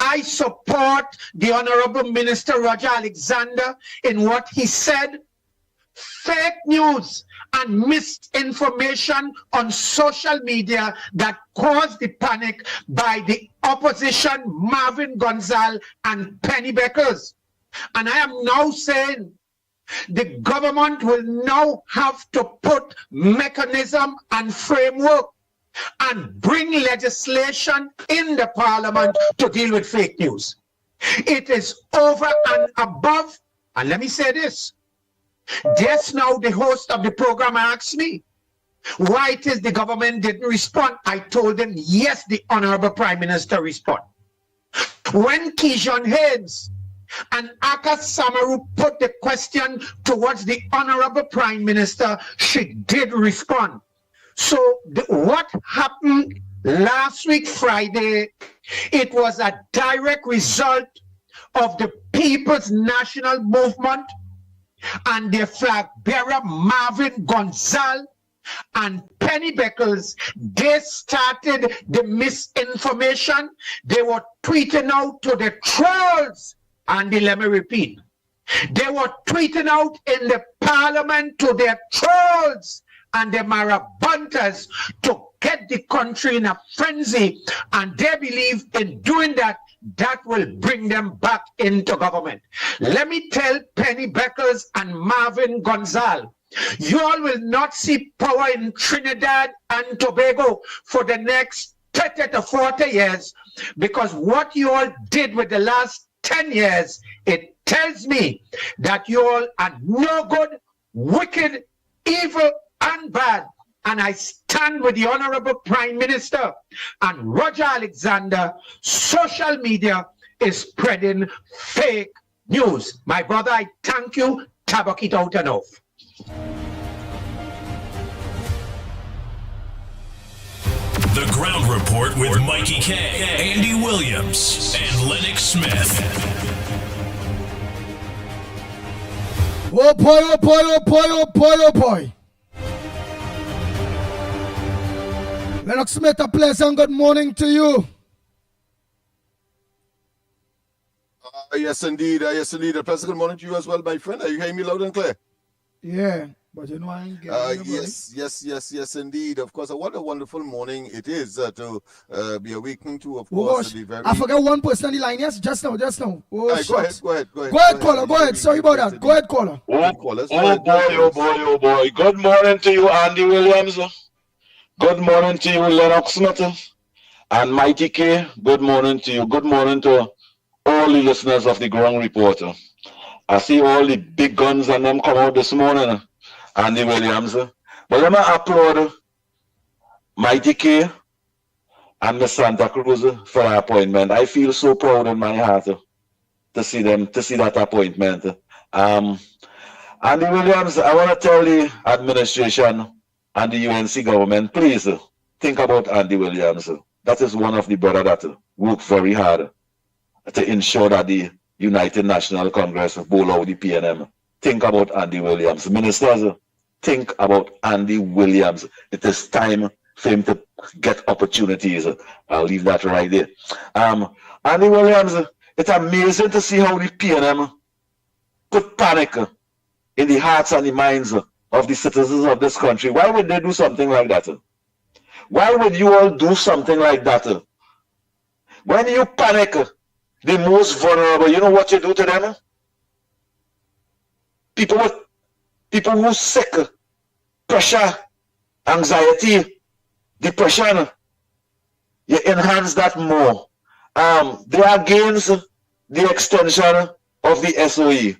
[SPEAKER 10] I support the Honorable Minister Roger Alexander in what he said. Fake news and misinformation on social media that caused the panic by the opposition, Marvin Gonzalez and Penny Beckers. And I am now saying the government will now have to put mechanism and framework and bring legislation in the parliament to deal with fake news. It is over and above. And let me say this. Just now, the host of the program asked me why it is the government didn't respond. I told them, yes, the Honorable Prime Minister responded. When Kijon Hayes and Aka Samaru put the question towards the Honorable Prime Minister, she did respond. So what happened last week, Friday, it was a direct result of the People's National Movement and their flag bearer, Marvin Gonzalez and Penny Beckles. They started the misinformation. They were tweeting out to the trolls. And let me repeat, they were tweeting out in the parliament to their trolls and the marabuntas to get the country in a frenzy, and they believe in doing that, that will bring them back into government. Let me tell Penny Beckles and Marvin Gonzalez, you all will not see power in Trinidad and Tobago for the next 30 to 40 years, because what you all did with the last 10 years, it tells me that you all are no good, wicked, evil, and bad. And I stand with the Honorable Prime Minister and Roger Alexander. Social media is spreading fake news. My brother, I thank you. Tabak it out and off.
[SPEAKER 1] The Ground Report with Mikey K, Andy Williams, and Lennox Smith.
[SPEAKER 5] Oh boy, oh boy, oh boy, oh boy, oh boy. Lennox Smith, a pleasant good morning to you.
[SPEAKER 11] Yes, indeed. Yes, indeed. A pleasant good morning to you as well, my friend. Are you hearing me loud and clear?
[SPEAKER 5] Yeah, but you know I ain't getting
[SPEAKER 11] yes, indeed. Of course, what a wonderful morning it is to be awakened to, of course.
[SPEAKER 5] Gosh, I forgot one person on the line. Yes, just now. Oh,
[SPEAKER 11] right, go ahead.
[SPEAKER 5] Go ahead, caller. Go ahead. Sorry about that. Go ahead, caller.
[SPEAKER 12] Oh boy. Good morning to you, Andy Williams. Good morning to you, Lennox Smith. And Mikey K, good morning to you. Good morning to all the listeners of the Ground Reporter. I see all the big guns and them come out this morning, Andy Williams. But let me applaud Mikey K and Miss Santa Cruz for the appointment. I feel so proud in my heart to see that appointment. Andy Williams, I want to tell the administration and the UNC government, please think about Andy Williams. That is one of the brothers that work very hard to ensure that the United National Congress bowl out the PNM. Think about Andy Williams. Ministers, think about Andy Williams. It is time for him to get opportunities. I'll leave that right there. Andy Williams, it's amazing to see how the PNM put panic in the hearts and the minds of the citizens of this country. Why would they do something like that? Why would you all do something like that? When you panic, the most vulnerable, you know what you do to them? People who are sick, pressure, anxiety, depression, you enhance that more. They are against the extension of the SOE.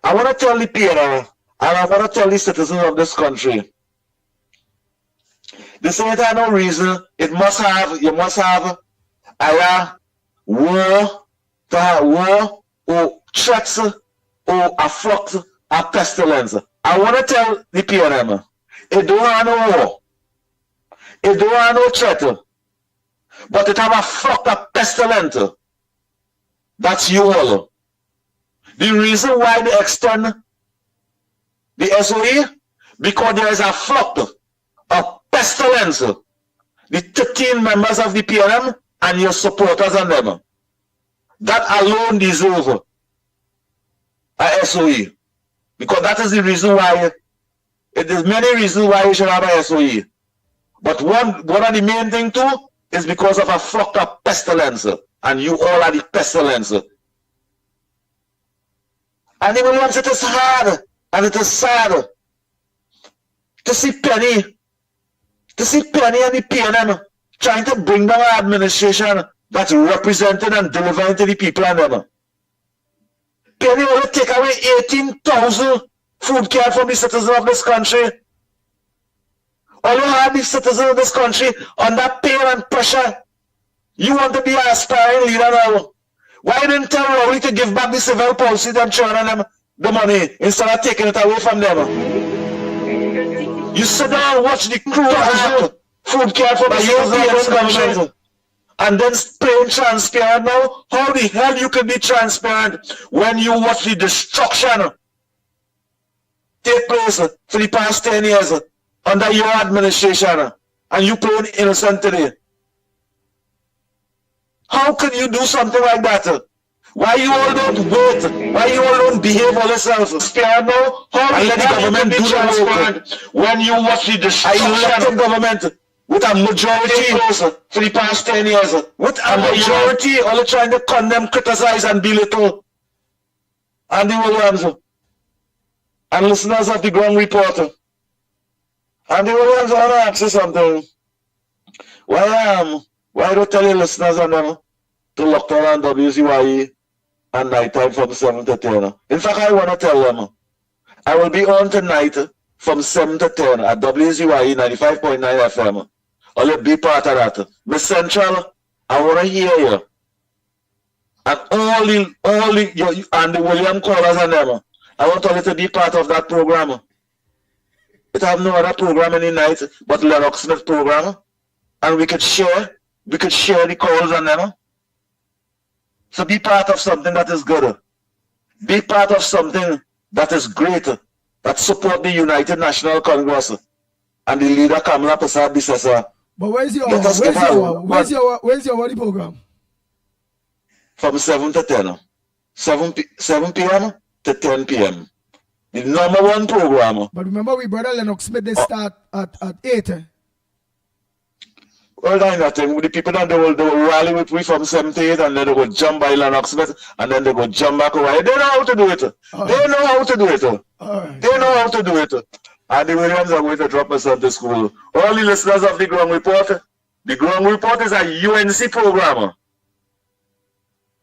[SPEAKER 12] I want to tell the PNR, and I want to tell the citizens of this country, this ain't no reason. You must have either war, to have war, or threats, or a flux, a pestilence. I want to tell the PNM, it don't have no war, it don't have no threat, but it have a flux, a pestilence. That's you all. The reason why they extend the SOE, because there is a flux, a pestilence. The 13 members of the PNM and your supporters and them. That alone deserve a SOE. Because that is the reason why, it is many reasons why you should have a SOE. But one of the main thing too is because of a flux of pestilence. And you all are the pestilence. And even once it is hard and it is sad to see Penny and the PNM trying to bring down an administration that's represented and delivering to the people and them. Penny will take away 18,000 food care from the citizens of this country. All you have the citizens of this country under pain and pressure. You want to be an aspiring leader now. Why didn't tell Rowley to give back the civil policy and churn them the money instead of taking it away from them? You sit down and watch the crew act food care for the European government and then playing transparent now? How the hell you can be transparent when you watch the destruction take place for the past 10 years under your administration and you playing innocent today? How can you do something like that? Why you all don't wait? Why you all don't behave on yourselves? Scared now? And let the government do the work. When you watch the destruction government with a majority for the past 10 years, with a majority all trying to condemn, criticize and belittle Andy Williams and listeners of the Ground Report. Andy Williams, I want to ask you something. Why don't tell your listeners and them to lock down on WCYE and night time from 7 to 10? In fact, I want to tell them, I will be on tonight from 7 to 10 at WCYE 95.9 FM. I'll be part of that. Miss Central, I want to hear you. And all the Andy William callers and them, I want you to be part of that program. It have no other program any night but Lennox Smith program. And we could share the calls on them. So be part of something that is good. Be part of something that is great, that support the United National Congress and the leader Kamala Prasad Bisesa.
[SPEAKER 5] But where's your body program?
[SPEAKER 12] From 7 to 10. 7 p.m. to 10 p.m. The number one program.
[SPEAKER 5] But remember, we brother Lennox Smith, they start at 8.
[SPEAKER 12] Well, I nothing. With the people that they will rally with me from 7 to 8 and then they will jump by Lennox Smith and then they will jump back away. They know how to do it. They know how to do it. They know how to do it. And the Williams are going to drop my son to school. All the listeners of the Ground Report is a UNC program.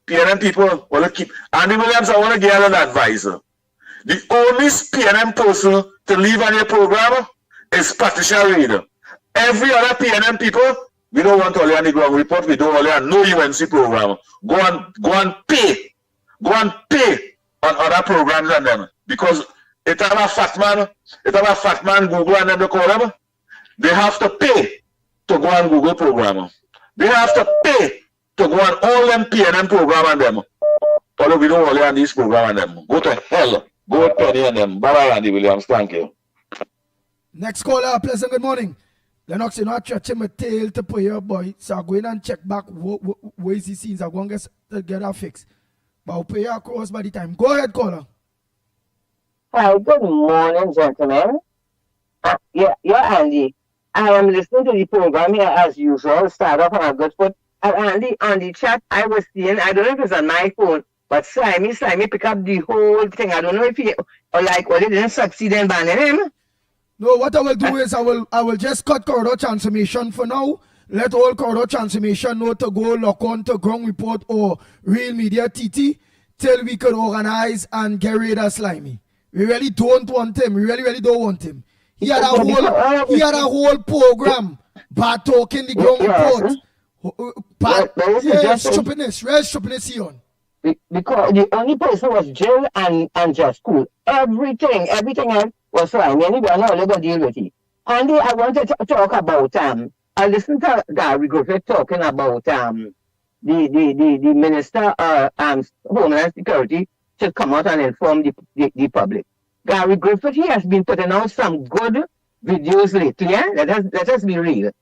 [SPEAKER 12] PNM people want to keep. Andy Williams, I want to give you an advice. The only PNM person to leave on your program is Patricia Reid. Every other PNM people, we don't want only on the Ground Report, we don't only on no UNC program. Go and pay. Go and pay on other programs and them. Because it have a fat man Google and them they call them. They have to pay to go on Google program. They have to pay to go on all them PNM program and them. Although we don't only on these program and them. Go to hell. Go with Penny and them. Bye bye, Andy Williams. Thank you.
[SPEAKER 5] Next caller, pleasant good morning. Lennox, you know, stretching my tail to put your boy. So I go in and check back where is the scenes. I go and get that fixed. But I'll pay you across by the time. Go ahead, caller.
[SPEAKER 13] Hi, good morning, gentlemen. Yeah, Andy. I am listening to the program here as usual. Start off on a good foot. And Andy, on the chat, I was seeing, I don't know if it's on my phone, but Slimy pick up the whole thing. I don't know if he, or they didn't succeed in banning him.
[SPEAKER 5] No, what I will do is I will just cut corridor transformation for now. Let all corridor transformation know to go lock on to Ground Report or Real Media TT till we could organize and get rid of Slimy. We really don't want him. We really don't want him. He had a whole program by talking the Ground Report. Real stupidness he on.
[SPEAKER 13] Because the only person was Jill and just cool. Everything else was fine. Anyway, I know they're going to deal with it. Andy, I wanted to talk about I listened to Gary Griffith talking about the Minister of Homeland Security should come out and inform the public. Gary Griffith, he has been putting out some good videos lately, yeah? Let us be real.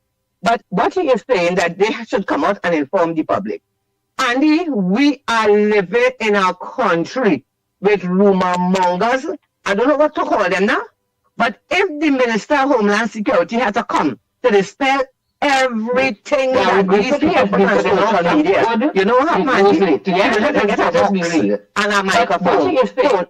[SPEAKER 13] But what he is saying that they should come out and inform the public. Andy, we are living in a country with rumor mongers. I don't know what to call them now. But if the Minister of Homeland Security had to come to dispel everything that these people put on social media, you know how man and a microphone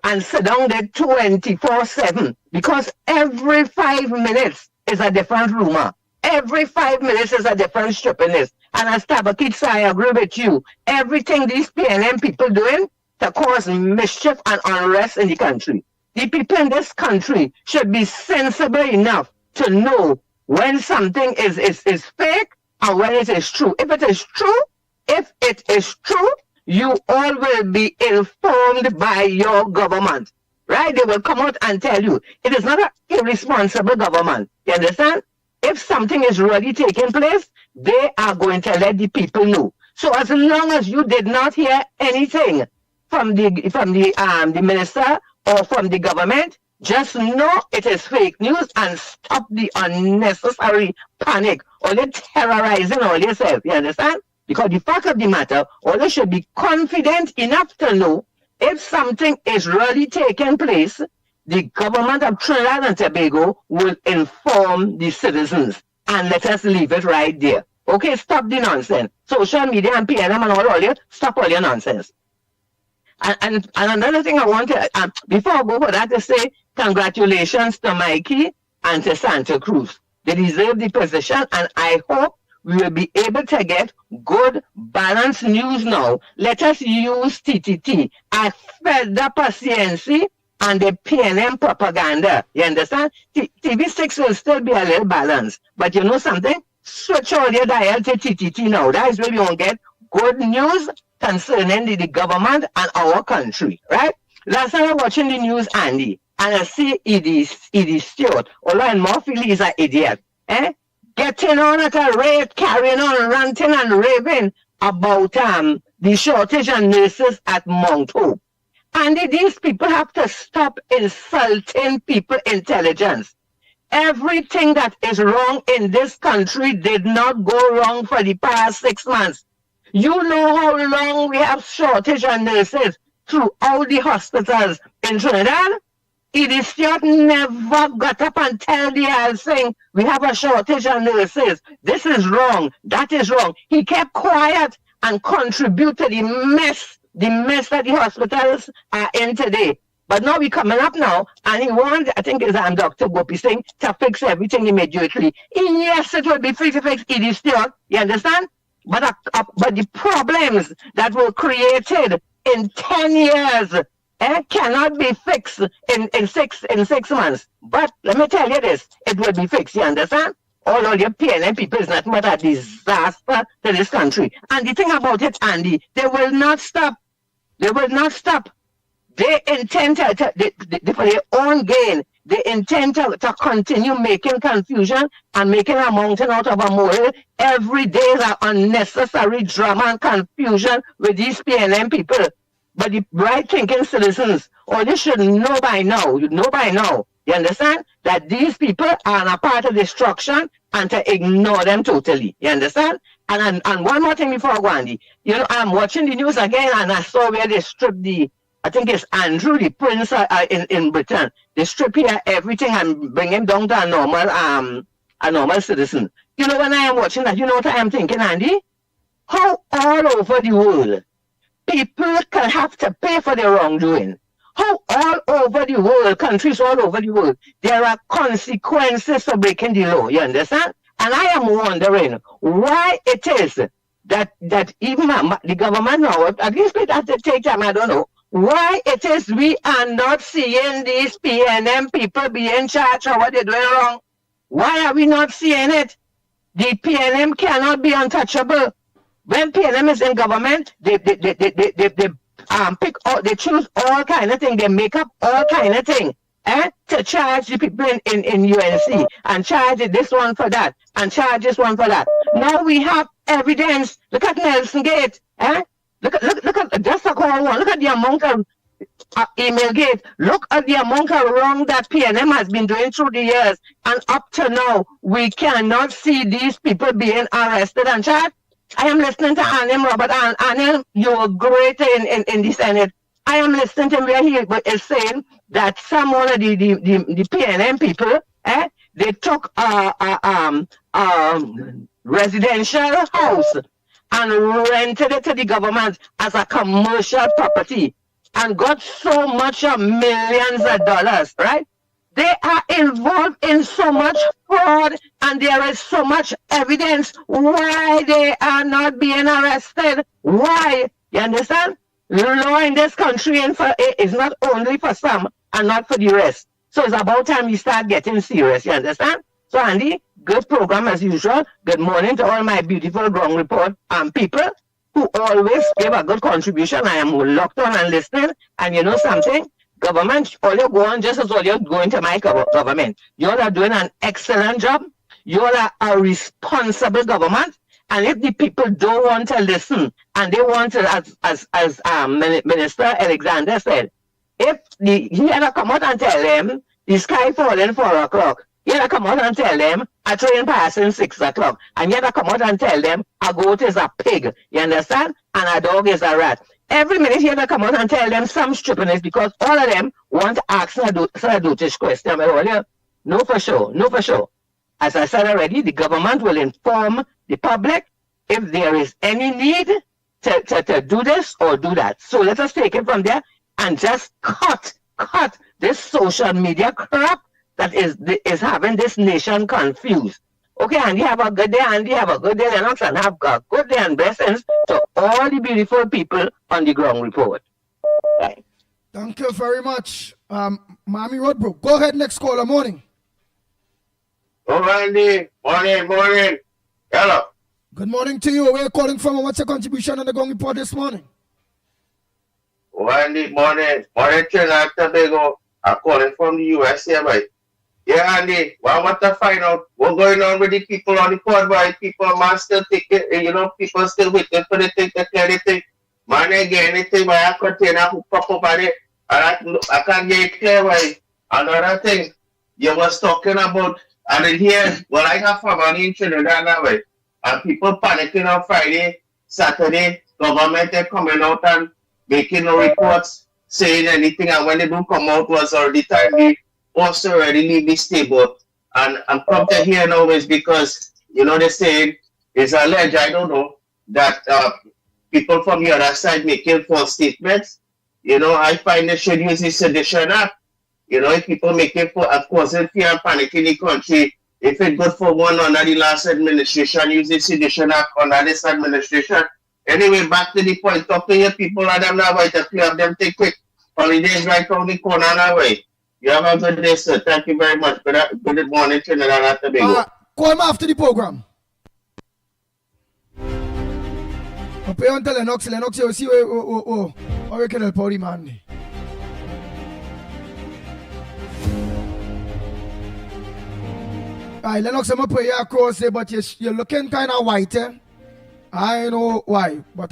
[SPEAKER 13] and sit down there 24/7 because every 5 minutes is a different rumor. Every 5 minutes is a different stupidness. And as Tabakit, I agree with you. Everything these PNM people doing to cause mischief and unrest in the country. The people in this country should be sensible enough to know when something is fake and when it is true. If it is true, you all will be informed by your government. Right? They will come out and tell you. It is not an irresponsible government. You understand? If something is really taking place, they are going to let the people know. So as long as you did not hear anything from the minister or from the government, just know it is fake news and stop the unnecessary panic or the terrorizing all yourself. You understand? Because the fact of the matter, all you should be confident enough to know if something is really taking place, the government of Trinidad and Tobago will inform the citizens. And let us leave it right there. Okay, stop the nonsense. Social media and PNM and all your, stop all your nonsense. And another thing I want to, before I go for that, to say congratulations to Mickie and to Santa Cruz. They deserve the position, and I hope we will be able to get good, balanced news now. Let us use TTT as further paciency and the PNM propaganda. You understand? TV6 will still be a little balanced. But you know something? Switch all your dial to TTT now. That is where we will get good news concerning the government and our country. Right? Last time I was watching the news, Andy, and I see Edie Stewart. Although Murphy is an idiot. Getting on at a rate, carrying on, ranting and raving about the shortage of nurses at Mount Hope. And these people have to stop insulting people's intelligence. Everything that is wrong in this country did not go wrong for the past 6 months. You know how long we have shortage of nurses throughout the hospitals in Trinidad? Edie Stewart never got up and tell the whole thing, we have a shortage of nurses. This is wrong. That is wrong. He kept quiet and contributed to the mess that the hospitals are in today. But now we're coming up now, and he wants, I think it's Dr. Gopi Singh, to fix everything immediately. Yes, it will be free to fix Edie Stewart, you understand? But the problems that were created in 10 years cannot be fixed in six months. But let me tell you this, it will be fixed, you understand? All your PNM people is nothing but a disaster to this country. And the thing about it, Andy, they will not stop. They will not stop. They intend for their own gain, they intend to continue making confusion and making a mountain out of a molehill. Every day is an unnecessary drama and confusion with these PNM people. But the right thinking citizens, or they should know by now, You understand? That these people are a part of destruction and to ignore them totally. You understand? And one more thing before I go, Andy. You know, I'm watching the news again and I saw where they stripped I think it's Andrew, the prince in Britain. They strip here everything and bring him down to a normal citizen. You know, when I am watching that, you know what I am thinking, Andy? How all over the world, people can have to pay for their wrongdoing. How all over the world, countries all over the world, there are consequences for breaking the law. You understand? And I am wondering why it is that even the government now, at least it has to take time, I don't know, why it is we are not seeing these PNM people being charged or what they're doing wrong. Why are we not seeing it? The PNM cannot be untouchable. When PNM is in government, they pick all, they choose all kind of thing. They make up all kind of thing, to charge the people in UNC and charge this one for that and charge this one for that. Now we have evidence. Look at Nelson Gate, Look at just a call one. Look at the amount of email gate. Look at the amount of wrong that PNM has been doing through the years, and up to now we cannot see these people being arrested and charged. I am listening to Anil Robert, and Anil, you were great in the Senate. I am listening to where he is saying that some of the PNM people, they took a residential house and rented it to the government as a commercial property and got so much of millions of dollars, right? They are involved in so much fraud and there is so much evidence why they are not being arrested. Why? You understand? Law in this country is not only for some and not for the rest. So it's about time you start getting serious. You understand? So Andy, good program as usual. Good morning to all my beautiful ground report people who always give a good contribution. I am locked on and listening. And you know something? Government, all you go on just as all you're going to my government. You all are doing an excellent job. You all are a responsible government. And if the people don't want to listen, and they want to, as Minister Alexander said, if he had to come out and tell them the sky falling 4 o'clock, he had to come out and tell them a train passing 6 o'clock, and he had to come out and tell them a goat is a pig, you understand, and a dog is a rat. Every minute he had to come out and tell them some stupidness because all of them want to ask a dotish question. No, for sure, no, for sure. As I said already, the government will inform the public if there is any need to do this or do that. So let us take it from there and just cut this social media crap that is having this nation confused. Okay, Andy, have a good day, Andy. Have a good day, Lennox, and have a good day and blessings to all the beautiful people on the ground report. Right.
[SPEAKER 5] Thank you very much, Mommy Rodbrook. Go ahead, next caller, morning.
[SPEAKER 8] Oh, Andy. Morning. Hello.
[SPEAKER 5] Good morning to you. Where are you calling from and what's your contribution on the ground report this morning?
[SPEAKER 8] Oh, Andy, morning. Morning, Trinidad Tobago. I'm calling from the US here, boy. Yeah, Andy, well, I want to find out what's going on with the people on the court, boy. People, man, still taking, people still waiting for the thing to clear the thing. Man, I get anything by a container who pop up on it, and I can't get it clear, boy. Another thing, you was talking about, and in here, well, I have family in Trinidad now, boy. And people panicking on Friday, Saturday, government are coming out and making no reports, saying anything, and when they do come out was already time the post already leave the stable. And I'm come to here now is because, they say it's alleged, I don't know, that people from the other side making false statements. I find they should use the Sedition Act. If people making causing fear and panic in the country, if it's good for one under the last administration, use the Sedition Act under this administration. Anyway, back to the point. Talk to your people and them now, to clear up them take quick. Holidays right on the corner now, way. You have a good day, sir. Thank you very much. Good morning, Trinidad and Tobago.
[SPEAKER 5] Call me after the program. I'll pay on to Lennox. Lennox, you see where we can help out the man. Alright, Lennox, I'm going to put you across there, but you're looking kind of white, eh? I know why, but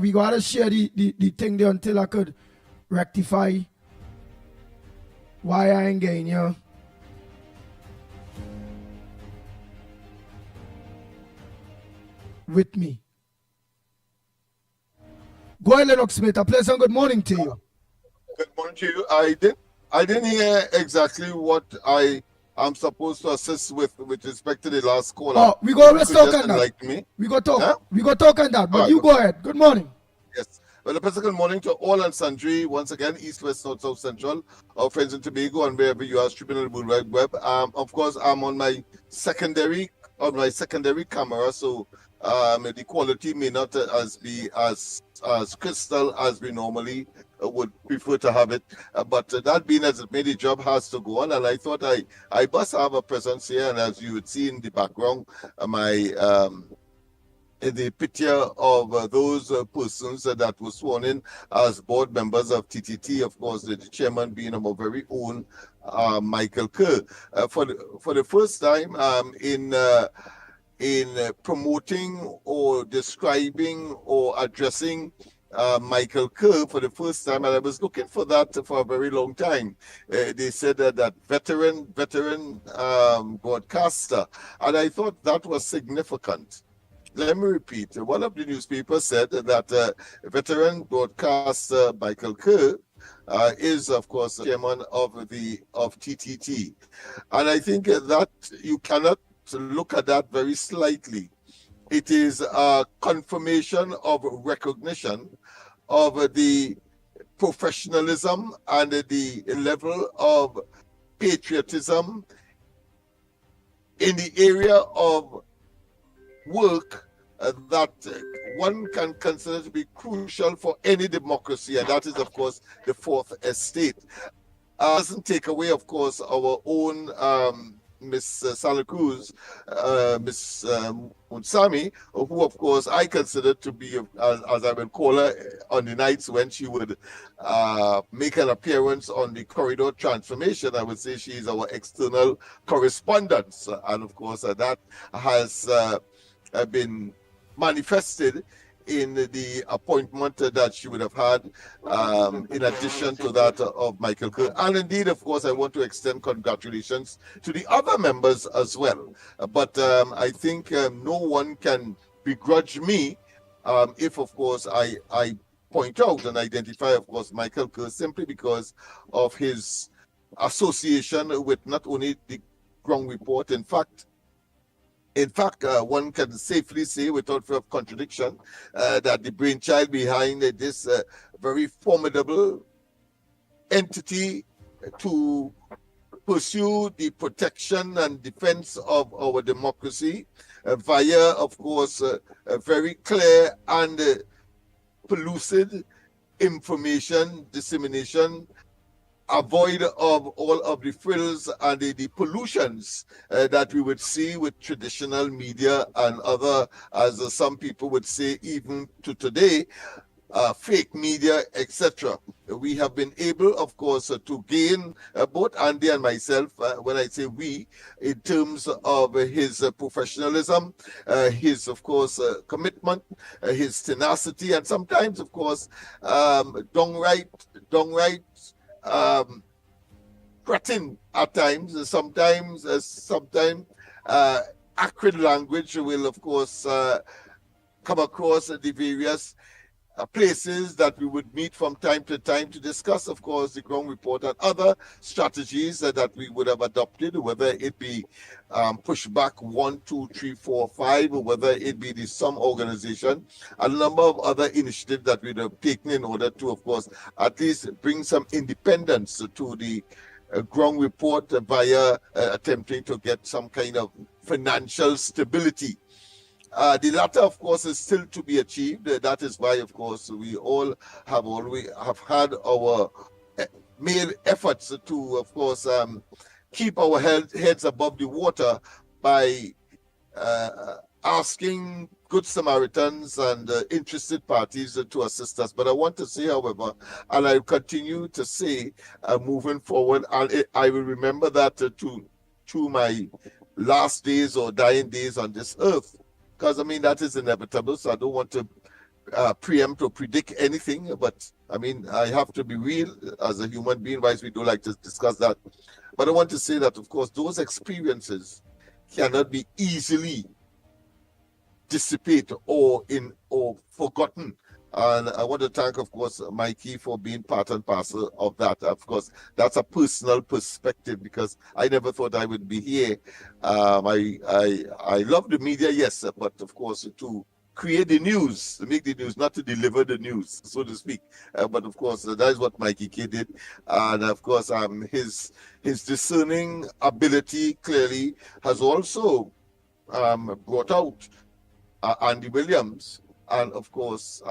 [SPEAKER 5] we got to share the thing there until I could rectify Why I ain't getting you? With me. Go ahead, Lennox Smith. A pleasant good morning to you.
[SPEAKER 11] Good morning to you. I didn't hear exactly what I am supposed to assist with respect to the last caller.
[SPEAKER 5] Oh, we go
[SPEAKER 11] You
[SPEAKER 5] let's
[SPEAKER 11] could
[SPEAKER 5] talk
[SPEAKER 11] just
[SPEAKER 5] on that.
[SPEAKER 11] enlighten me.
[SPEAKER 5] We go talk.
[SPEAKER 11] Huh?
[SPEAKER 5] We go talk on that. But
[SPEAKER 11] All right,
[SPEAKER 5] you go ahead. Good morning.
[SPEAKER 11] Yes. Well, a pleasant good morning to all and sundry. Once again, East, West, North, South, Central, our friends in Tobago, and wherever you are streaming on the World Wide Web. Of course, I'm on my secondary camera, so the quality may not be as crystal as we normally would prefer to have it. But that being as it may, the job has to go on, and I thought I must have a presence here. And as you would see in the background, the picture of those persons that were sworn in as board members of TTT, of course, the chairman being our very own Michael Kerr. For the first time in promoting or describing or addressing Michael Kerr for the first time, and I was looking for that for a very long time. They said that veteran broadcaster, and I thought that was significant. Let me repeat. One of the newspapers said that veteran broadcaster Michael Kerr is, of course, chairman of TTT, and I think that you cannot look at that very slightly. It is a confirmation of recognition of the professionalism and the level of patriotism in the area of work that one can consider to be crucial for any democracy, and that is, of course, the fourth estate. Doesn't take away, of course, our own Miss Sally Cruz, Miss Mutsami, who, of course, I consider to be, as I will call her, on the nights when she would make an appearance on the corridor transformation. I would say she is our external correspondent, and of course, that has been manifested in the appointment that she would have had, in addition to that of Michael Kerr. And indeed, of course, I want to extend congratulations to the other members as well. But I think no one can begrudge me if, of course, I point out and identify, of course, Michael Kerr simply because of his association with not only the Ground Report. In fact, one can safely say, without fear of contradiction, that the brainchild behind this very formidable entity to pursue the protection and defense of our democracy via, of course, a very clear and pellucid information dissemination, avoid of all of the frills and the pollutions that we would see with traditional media and other, as some people would say, even to today, fake media, etc. We have been able, of course, to gain, both Andy and myself, when I say we, in terms of his professionalism, his, of course, commitment, his tenacity, and sometimes, of course, downright threatening at times. Sometimes acrid language will, of course, come across the various places that we would meet from time to time to discuss, of course, the Ground Report and other strategies that we would have adopted, whether it be pushback 1, 2, 3, 4, 5, or whether it be the SUM organization, a number of other initiatives that we'd have taken in order to, of course, at least bring some independence to the Ground Report via attempting to get some kind of financial stability. The latter, of course, is still to be achieved. That is why, of course, we all have had our male efforts to, of course, keep our heads above the water by asking good Samaritans and interested parties to assist us. But I want to say, however, and I'll continue to say, moving forward, and I will remember that to my last days or dying days on this earth. Because, I mean, that is inevitable, so I don't want to preempt or predict anything, but I mean, I have to be real as a human being, wise we do like to discuss that. But I want to say that, of course, those experiences cannot be easily dissipated or forgotten. And I want to thank, of course, Mickie for being part and parcel of that. Of course, that's a personal perspective because I never thought I would be here. I love the media, yes, but of course, to create the news, to make the news, not to deliver the news, so to speak. But of course, that is what Mickie K did. And of course, his discerning ability clearly has also brought out Andy Williams. And of course,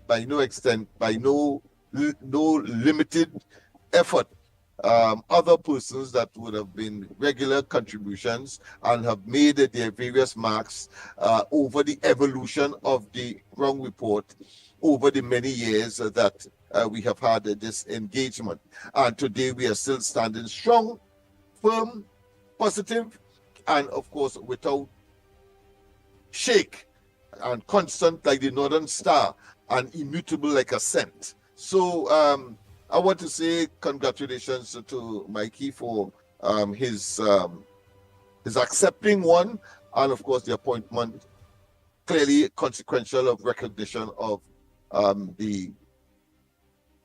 [SPEAKER 11] by no extent, by no limited effort, other persons that would have been regular contributions and have made their various marks over the evolution of the ground report over the many years that we have had this engagement. And today we are still standing strong, firm, positive, and of course without shake, and constant like the Northern Star, and immutable like a scent. So I want to say congratulations to Mickie for his accepting one, and of course the appointment, clearly consequential of recognition of the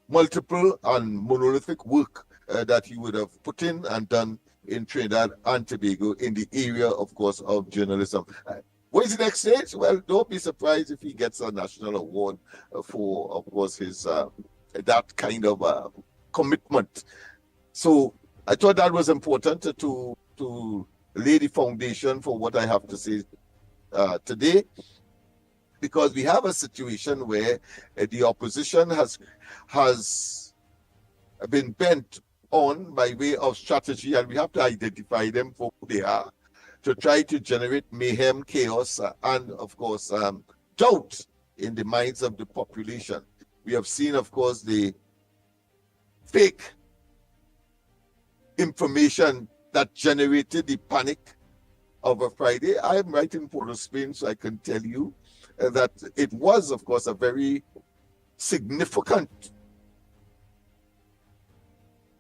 [SPEAKER 11] multiple and monolithic work that he would have put in and done in Trinidad and Tobago in the area, of course, of journalism. What is the next stage? Well, don't be surprised if he gets a national award for, of course, his that kind of commitment. So I thought that was important to lay the foundation for what I have to say today, because we have a situation where the opposition has been bent on by way of strategy, and we have to identify them for who they are, to try to generate mayhem, chaos, and of course, doubt in the minds of the population. We have seen, of course, the fake information that generated the panic of a Friday. I am right in Port of Spain, so I can tell you that it was, of course, a very significant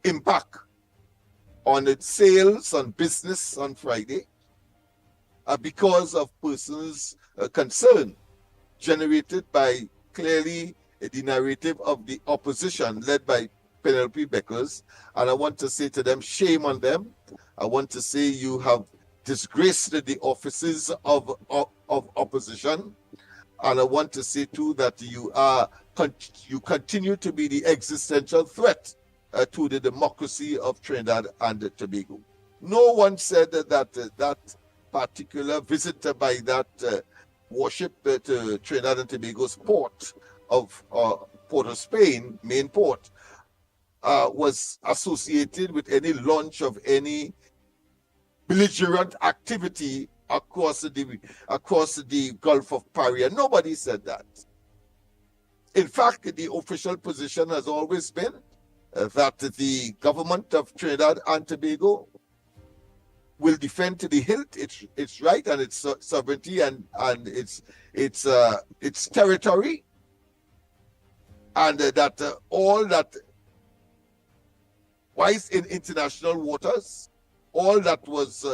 [SPEAKER 11] impact on its sales, on business on Friday, because of persons' concern generated by clearly the narrative of the opposition led by Penelope Beckers. And I want to say to them, shame on them. I want to say you have disgraced the offices of opposition. And I want to say too that you continue to be the existential threat to the democracy of Trinidad and Tobago. No one said that particular visit by that warship to Trinidad and Tobago's port of Port of Spain, main port, was associated with any launch of any belligerent activity across the Gulf of Paria. Nobody said that. In fact, the official position has always been that the government of Trinidad and Tobago will defend to the hilt its right and its sovereignty and its territory, and that all that was in international waters, all that was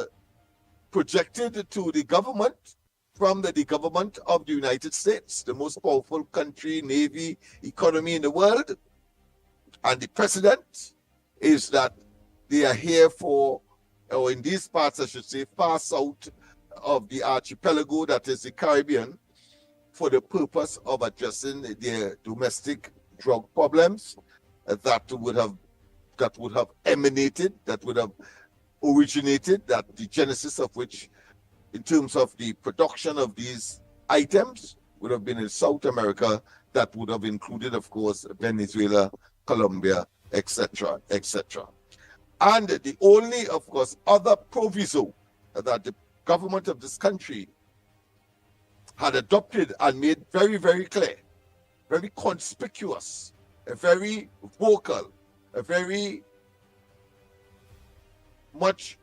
[SPEAKER 11] projected to the government from the government of the United States, the most powerful country, navy, economy in the world, and the president, is that they are here for, or in these parts, I should say, far south of the archipelago, that is the Caribbean, for the purpose of addressing their domestic drug problems that would have emanated, that would have originated, that the genesis of which, in terms of the production of these items, would have been in South America, that would have included, of course, Venezuela, Colombia, etc., etc. And the only, of course, other proviso that the government of this country had adopted and made very, very clear, very conspicuous, very vocal, very much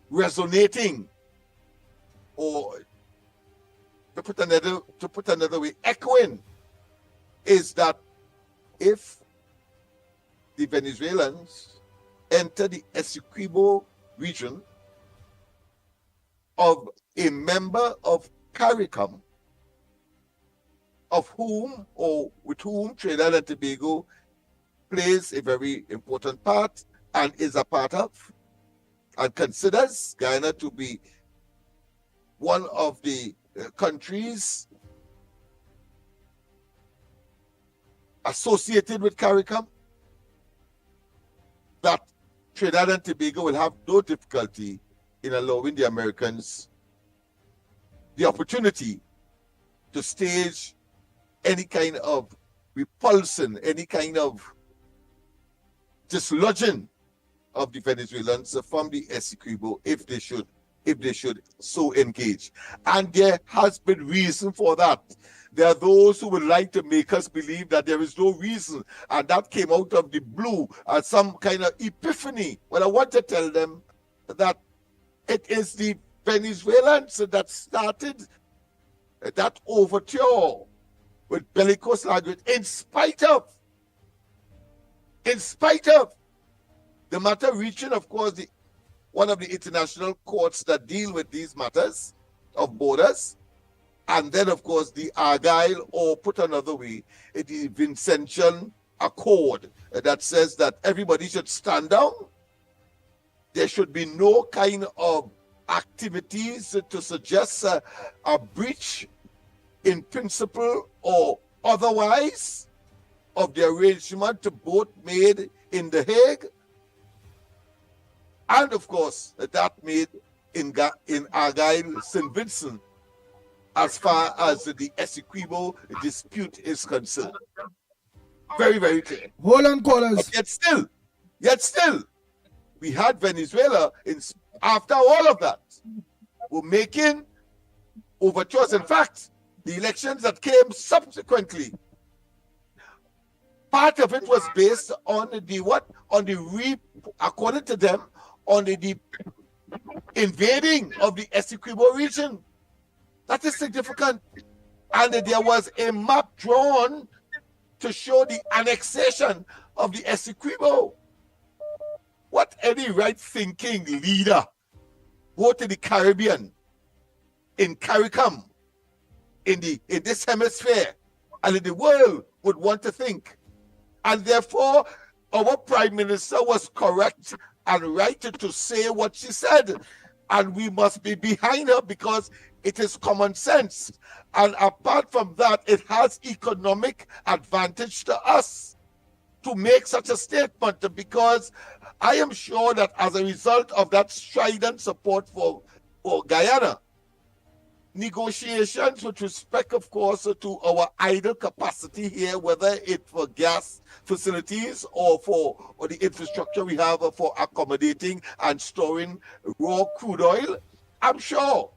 [SPEAKER 11] resonating or to put another way, echoing, is that if the Venezuelans enter the Essequibo region of a member of CARICOM, of whom or with whom Trinidad and Tobago plays a very important part and is a part of, and considers Guyana to be one of the countries associated with CARICOM, that Trinidad and Tobago will have no difficulty in allowing the Americans the opportunity to stage any kind of repulsion, any kind of dislodging of the Venezuelans from the Essequibo if they should so engage. And there has been reason for that. There are those who would like to make us believe that there is no reason, and that came out of the blue as some kind of epiphany. Well, I want to tell them that it is the Venezuelans that started that overture with bellicose language in spite of the matter reaching, of course, one of the international courts that deal with these matters of borders. And then, of course, the Argyle, or put another way, the Vincentian Accord that says that everybody should stand down. There should be no kind of activities to suggest a breach in principle or otherwise of the arrangement both made in The Hague, and of course that made in Argyle, St. Vincent, as far as the Essequibo dispute is concerned. Very, very clear.
[SPEAKER 5] Hold on, callers.
[SPEAKER 11] But yet still, we had Venezuela after all of that were making overtures. In fact, the elections that came subsequently, part of it was based on according to them, on the invading of the Essequibo region. That is significant. And there was a map drawn to show the annexation of the Essequibo. What any right-thinking leader, both in the Caribbean, in CARICOM, in this hemisphere, and in the world would want to think. And therefore, our Prime Minister was correct and right to say what she said. And we must be behind her because it is common sense. And apart from that, it has economic advantage to us to make such a statement, because I am sure that as a result of that strident support for Guyana, negotiations with respect, of course, to our idle capacity here, whether it's for gas facilities or the infrastructure we have for accommodating and storing raw crude oil, I'm sure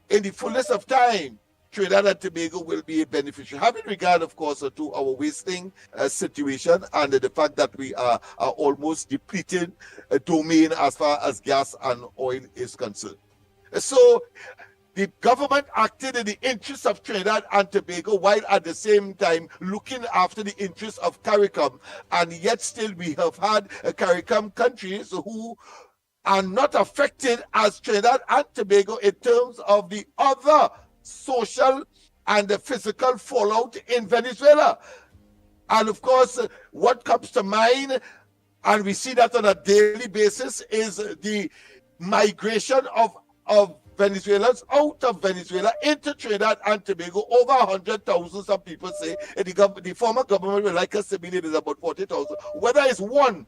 [SPEAKER 11] in the fullness of time, Trinidad and Tobago will be a beneficiary, having regard, of course, to our wasting situation and the fact that we are almost depleted domain as far as gas and oil is concerned. So the government acted in the interests of Trinidad and Tobago while at the same time looking after the interests of CARICOM. And yet still we have had CARICOM countries who are not affected as Trinidad and Tobago in terms of the other social and the physical fallout in Venezuela. And of course, what comes to mind, and we see that on a daily basis, is the migration of Venezuelans out of Venezuela into Trinidad and Tobago. Over 100,000, some people say. The former government would like us to believe it is about 40,000. Whether it's one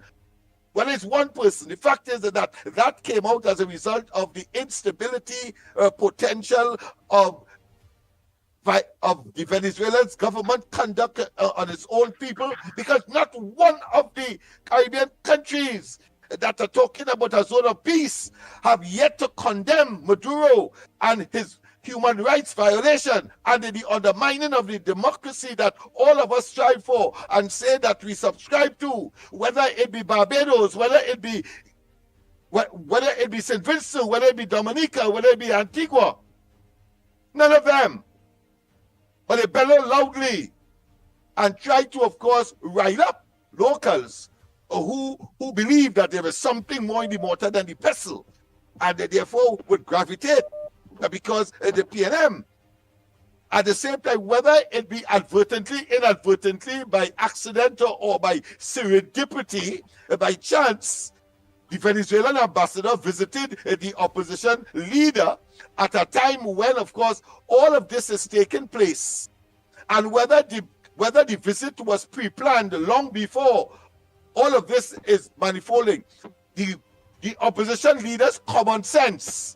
[SPEAKER 11] person, the fact is that came out as a result of the instability potential of the Venezuelan government conduct on its own people, because not one of the Caribbean countries that are talking about a zone of peace have yet to condemn Maduro and his human rights violation and the undermining of the democracy that all of us strive for and say that we subscribe to, whether it be Barbados, whether it be St. Vincent, whether it be Dominica, whether it be Antigua. None of them but they bellow loudly and try to, of course, rile up locals who believe that there is something more in the mortar than the pestle, and they therefore would gravitate because the PNM. At the same time, whether it be advertently, inadvertently, by accident or by serendipity, by chance, the Venezuelan ambassador visited the opposition leader at a time when, of course, all of this is taking place. And whether the visit was pre-planned long before all of this is manifolding, the opposition leader's common sense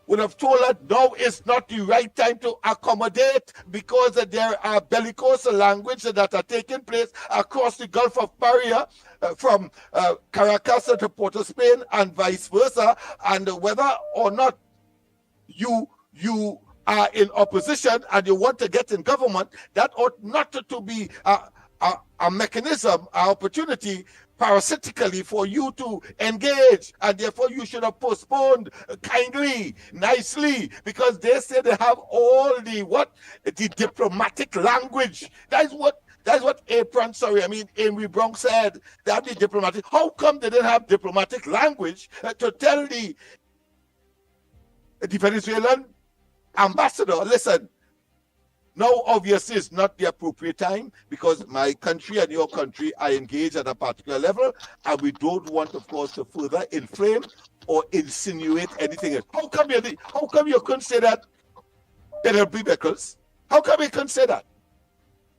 [SPEAKER 11] would have told her now is not the right time to accommodate because there are bellicose language that are taking place across the Gulf of Paria from Caracas to Port of Spain and vice versa, and whether or not you are in opposition and you want to get in government, that ought not to be a mechanism, an opportunity parasitically for you to engage, and therefore you should have postponed kindly, nicely, because they say they have all the diplomatic language. That's what Amy Brown said. They have the diplomatic. How come they didn't have diplomatic language to tell the Venezuelan ambassador, listen, now obviously it's not the appropriate time because my country and your country are engaged at a particular level, and we don't want, of course, to further inflame or insinuate anything else. How come you couldn't say that there'll be Beckles? How come you couldn't say that?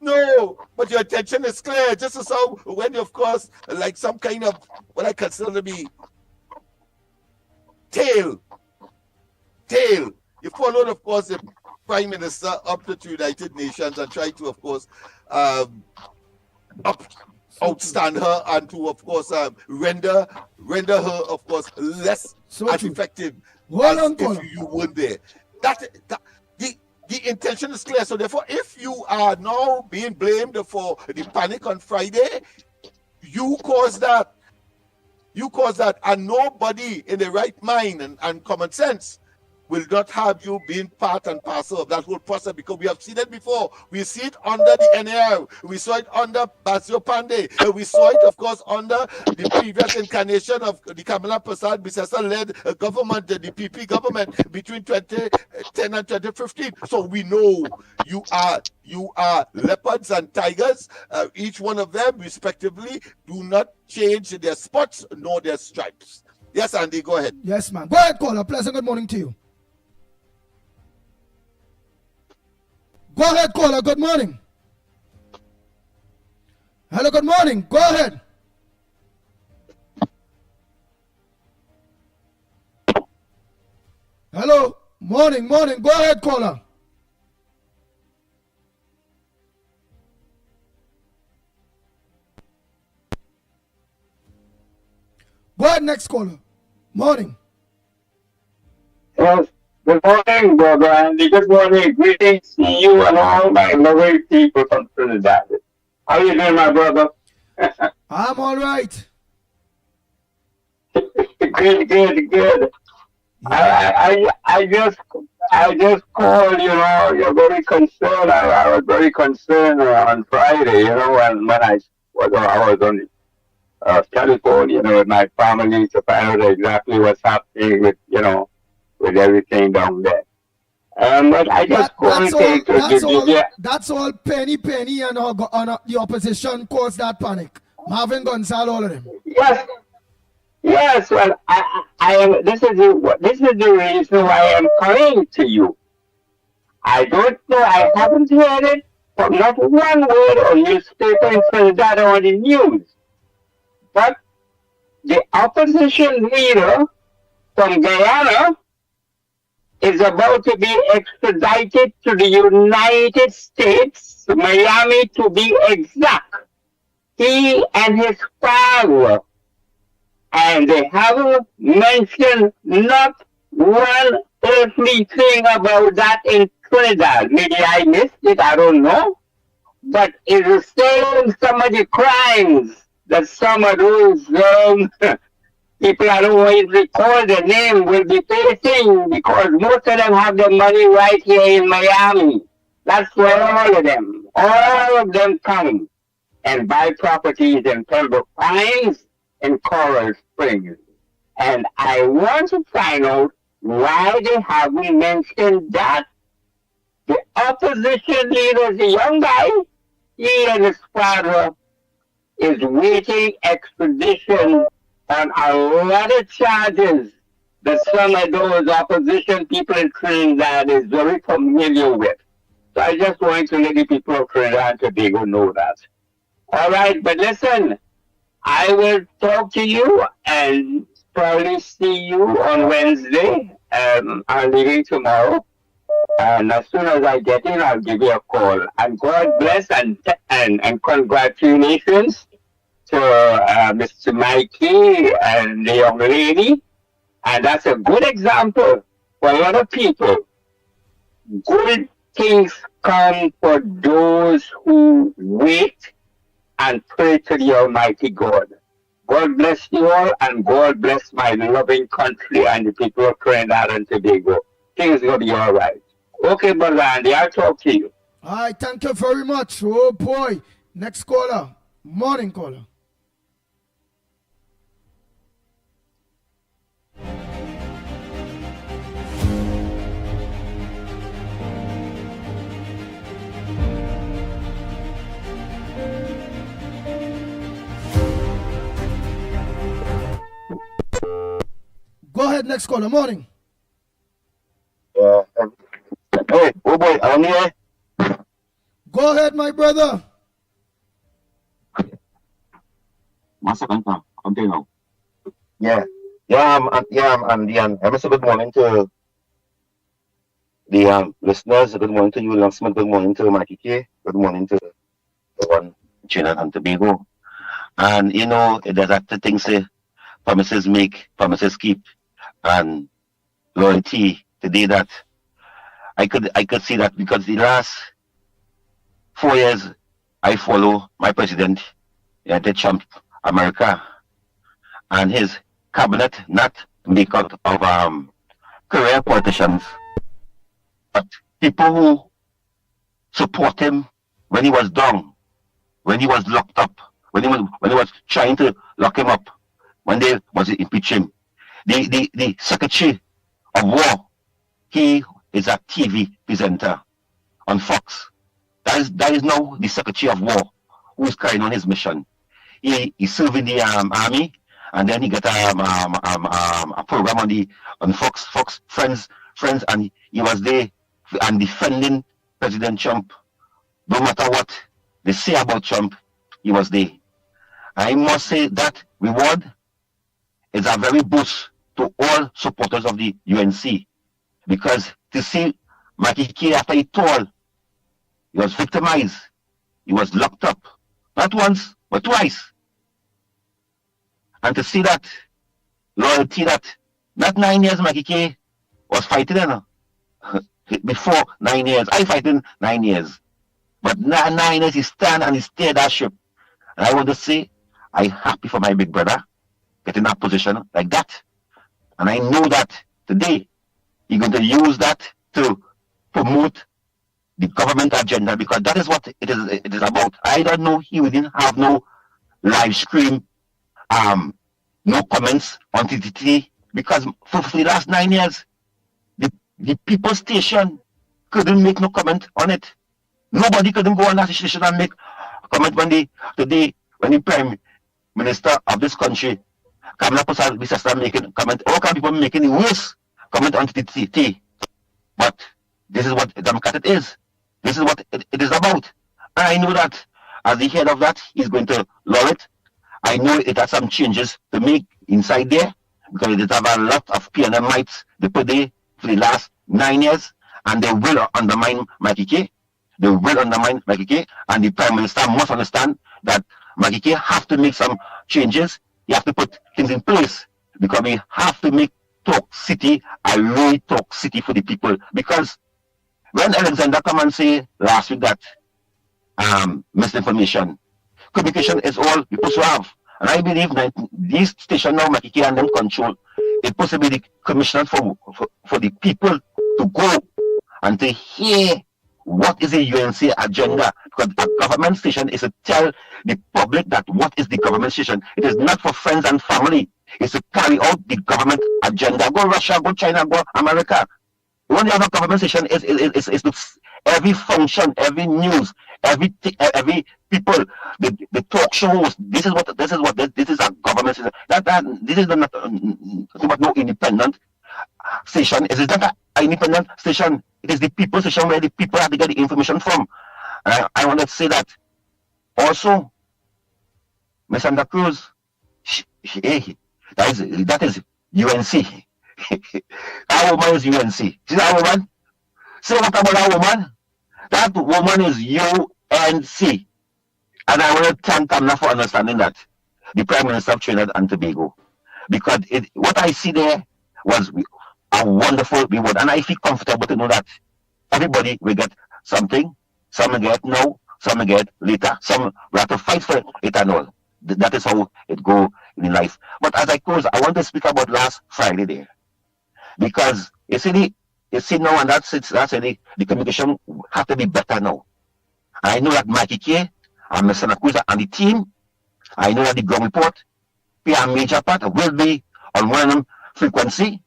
[SPEAKER 11] No, but your intention is clear. Just as how when you, of course, like some kind of what I consider to be tail. You followed, of course, the Prime Minister up to the United Nations and tried to, of course, outstand her and to, of course, render her, of course, less as effective as if you weren't there. The intention is clear. So therefore, if you are now being blamed for the panic on Friday, you caused that. And nobody in the right mind and common sense will not have you being part and parcel of that whole process, because we have seen it before. We see it under the NAR. We saw it under Basio Pandey. We saw it, of course, under the previous incarnation of the Kamala Prasad Bisesa-led government, the PP government between 2010 and 2015. So we know you are leopards and tigers. Each one of them, respectively, do not change their spots nor their stripes. Yes, Andy, go ahead.
[SPEAKER 5] Yes, man. Go ahead, caller. Pleasant good morning to you. Go ahead, caller. Good morning. Hello, good morning. Go ahead. Hello. Morning. Go ahead, caller. Go ahead, next caller. Morning.
[SPEAKER 8] Yes. Good morning, brother Andy. Good morning. Greetings to you and all my lovely people from Trinidad. How you doing, my brother?
[SPEAKER 5] I'm all right.
[SPEAKER 8] Good. I just called, you're very concerned. I was very concerned on Friday, when I was on the telephone, with my family to find out exactly what's happening with everything down there. But I just
[SPEAKER 5] that's all Penny and the opposition caused that panic. Marvin Gonzalo, all of them.
[SPEAKER 8] Yes. Well, I am. This is the reason why I'm calling to you. I don't know. I haven't heard it from not one word on newspaper in Trinidad or on the news. But the opposition leader from Guyana is about to be extradited to the United States, Miami to be exact. He and his father. And they haven't mentioned not one earthly thing about that in Trinidad. Maybe I missed it, I don't know. But it is saying some of the crimes that some of those people I don't want to recall their name will be facing, because most of them have their money right here in Miami. That's where all of them come and buy properties in Pembroke Pines and Coral Springs. And I want to find out why they haven't mentioned that. The opposition leader, the young guy, he and his father is waiting extradition on a lot of charges that some of those opposition people in Trinidad is very familiar with. So I just want to let the people of Trinidad and Tobago know that. All right, but listen, I will talk to you and probably see you on Wednesday. I'm leaving tomorrow. And as soon as I get in, I'll give you a call. And God bless and congratulations to Mr. Mickie and the young lady. And that's a good example for a lot of people. Good things come for those who wait and pray to the Almighty God. God bless you all, and God bless my loving country and the people of Trinidad and Tobago. Things will be all right. Okay, brother Andy, I'll talk to you.
[SPEAKER 5] All right, thank you very much. Oh boy. Next caller. Morning caller. Go ahead, next caller. Morning.
[SPEAKER 12] Hey, oh boy, I'm here.
[SPEAKER 5] Go ahead, my brother.
[SPEAKER 12] 1 second, I'm there now. I'm Andy, and I say good morning to the listeners. Good morning to you, Lennox. Good morning to Mickie K. Good morning to everyone, Trinidad and Tobago. And you know, there's that thing say, promises make, promises keep, and loyalty. Today that I could see that because the last 4 years I follow my president, United Trump, America, and his cabinet not make out of career politicians, but people who support him when he was down, when he was locked up, when he was trying to lock him up, when they was impeach him. The Secretary of War, he is a TV presenter on Fox. That is now the Secretary of War who is carrying on his mission. He served in the army, and then he got a program on Fox Friends, and he was there and defending President Trump. No matter what they say about Trump, he was there. I must say that reward is a very boost to all supporters of the UNC, because to see Mickie K after he told, he was victimized, he was locked up, not once, but twice. And to see that loyalty that not 9 years Mickie K was fighting, before 9 years, I fighting 9 years. But 9 years he stand and he steer that ship. And I want to say, I'm happy for my big brother getting that position like that. And I know that today he's going to use that to promote the government agenda, because that is what it is about. I don't know, he didn't have no live stream, no comments on TTT, because for the last 9 years, the People Station couldn't make no comment on it. Nobody couldn't go on that station and make a comment when the Prime Minister of this country, Kamala Prasad, making comment. All kind of people making the worst comment on TTT. But this is what Democrat is. This is what it is about. And I know that as the head of that, he's going to lower it. I know it has some changes to make inside there, because it have a lot of PNM mites they put there for the last 9 years, and they will undermine Mickie K. They will undermine Mickie K, and the Prime Minister must understand that Mickie K have to make some changes. He have to put things in place, because we have to make Talk City a real Talk City for the people. Because when Alexander come and say last week that misinformation, communication is all we're supposed to have. And I believe that this station now, Mickie K and them control, it's supposed to be the commissioner for the people to go and to hear what is the UNC agenda, because a government station is to tell the public that what is the government station. It is not for friends and family. It's to carry out the government agenda. Go Russia, go China, go America. When you have a government station, is to every function, every news, every people, the talk shows. This is a government station. This is not no independent station. It is not an independent station. It is the people station where the people have to get the information from. And I want to say that also, Miss Santa Cruz, that is UNC. Our woman is UNC. She's our woman. Say what about our woman? That woman is UNC. And I want to thank Kamala for understanding that. The Prime Minister of Trinidad and Tobago. Because what I see there was a wonderful reward. And I feel comfortable to know that everybody will get something. Some will get now, some will get later. Some will have to fight for it and all. That is how it go in life. But as I close, I want to speak about last Friday there. Because you see now, and the communication have to be better now. I know that Mickie Kerr and Mr. Nakuza and the team, I know that the ground report play a major part will be on one of them frequency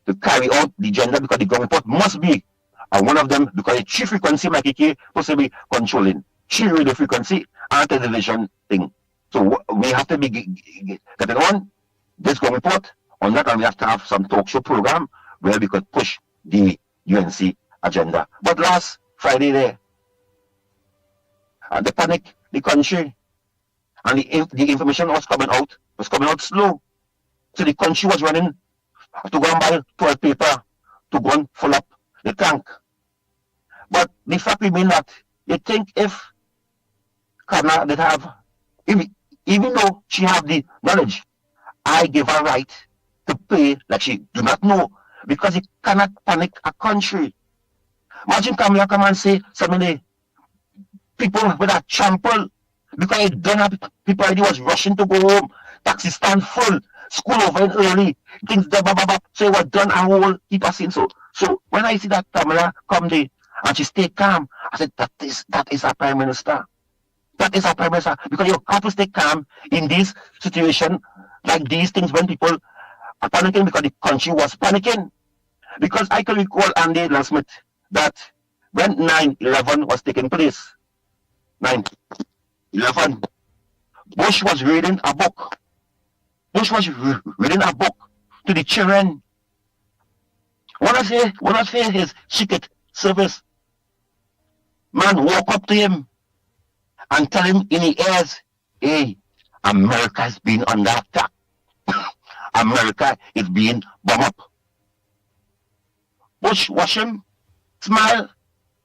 [SPEAKER 12] to carry out the agenda, because the ground report must be on one of them, because the chief frequency Mickie Kerr possibly controlling. She radio frequency and television thing. So we have to be getting on this ground report on that, and we have to have some talk show program where we could push the UNC agenda. But last Friday there, the panic, the country, and the information was coming out slow. So the country was running to go and buy toilet paper to go and fill up the tank. But the fact remains that you think if Kamala did have, even though she have the knowledge, I give her right to pay like she do not know, because you cannot panic a country. Imagine Kamala come and say suddenly people with a trample because it done have people already was rushing to go home, taxi stand full, school over early, things so it was done a whole heap of things. So when I see that Kamala come there and she stay calm, I said that is a prime minister. That is a prime minister, because you have to stay calm in this situation like these things when people are panicking, because the country was panicking. Because I can recall Andy last Smith that when 9/11 was taking place, 9/11, Bush was reading a book. Bush was reading a book to the children. One of his Secret Service man walk up to him and tell him in the ears, hey, America's been under attack. America is being bombed up. Bush watch him, smile,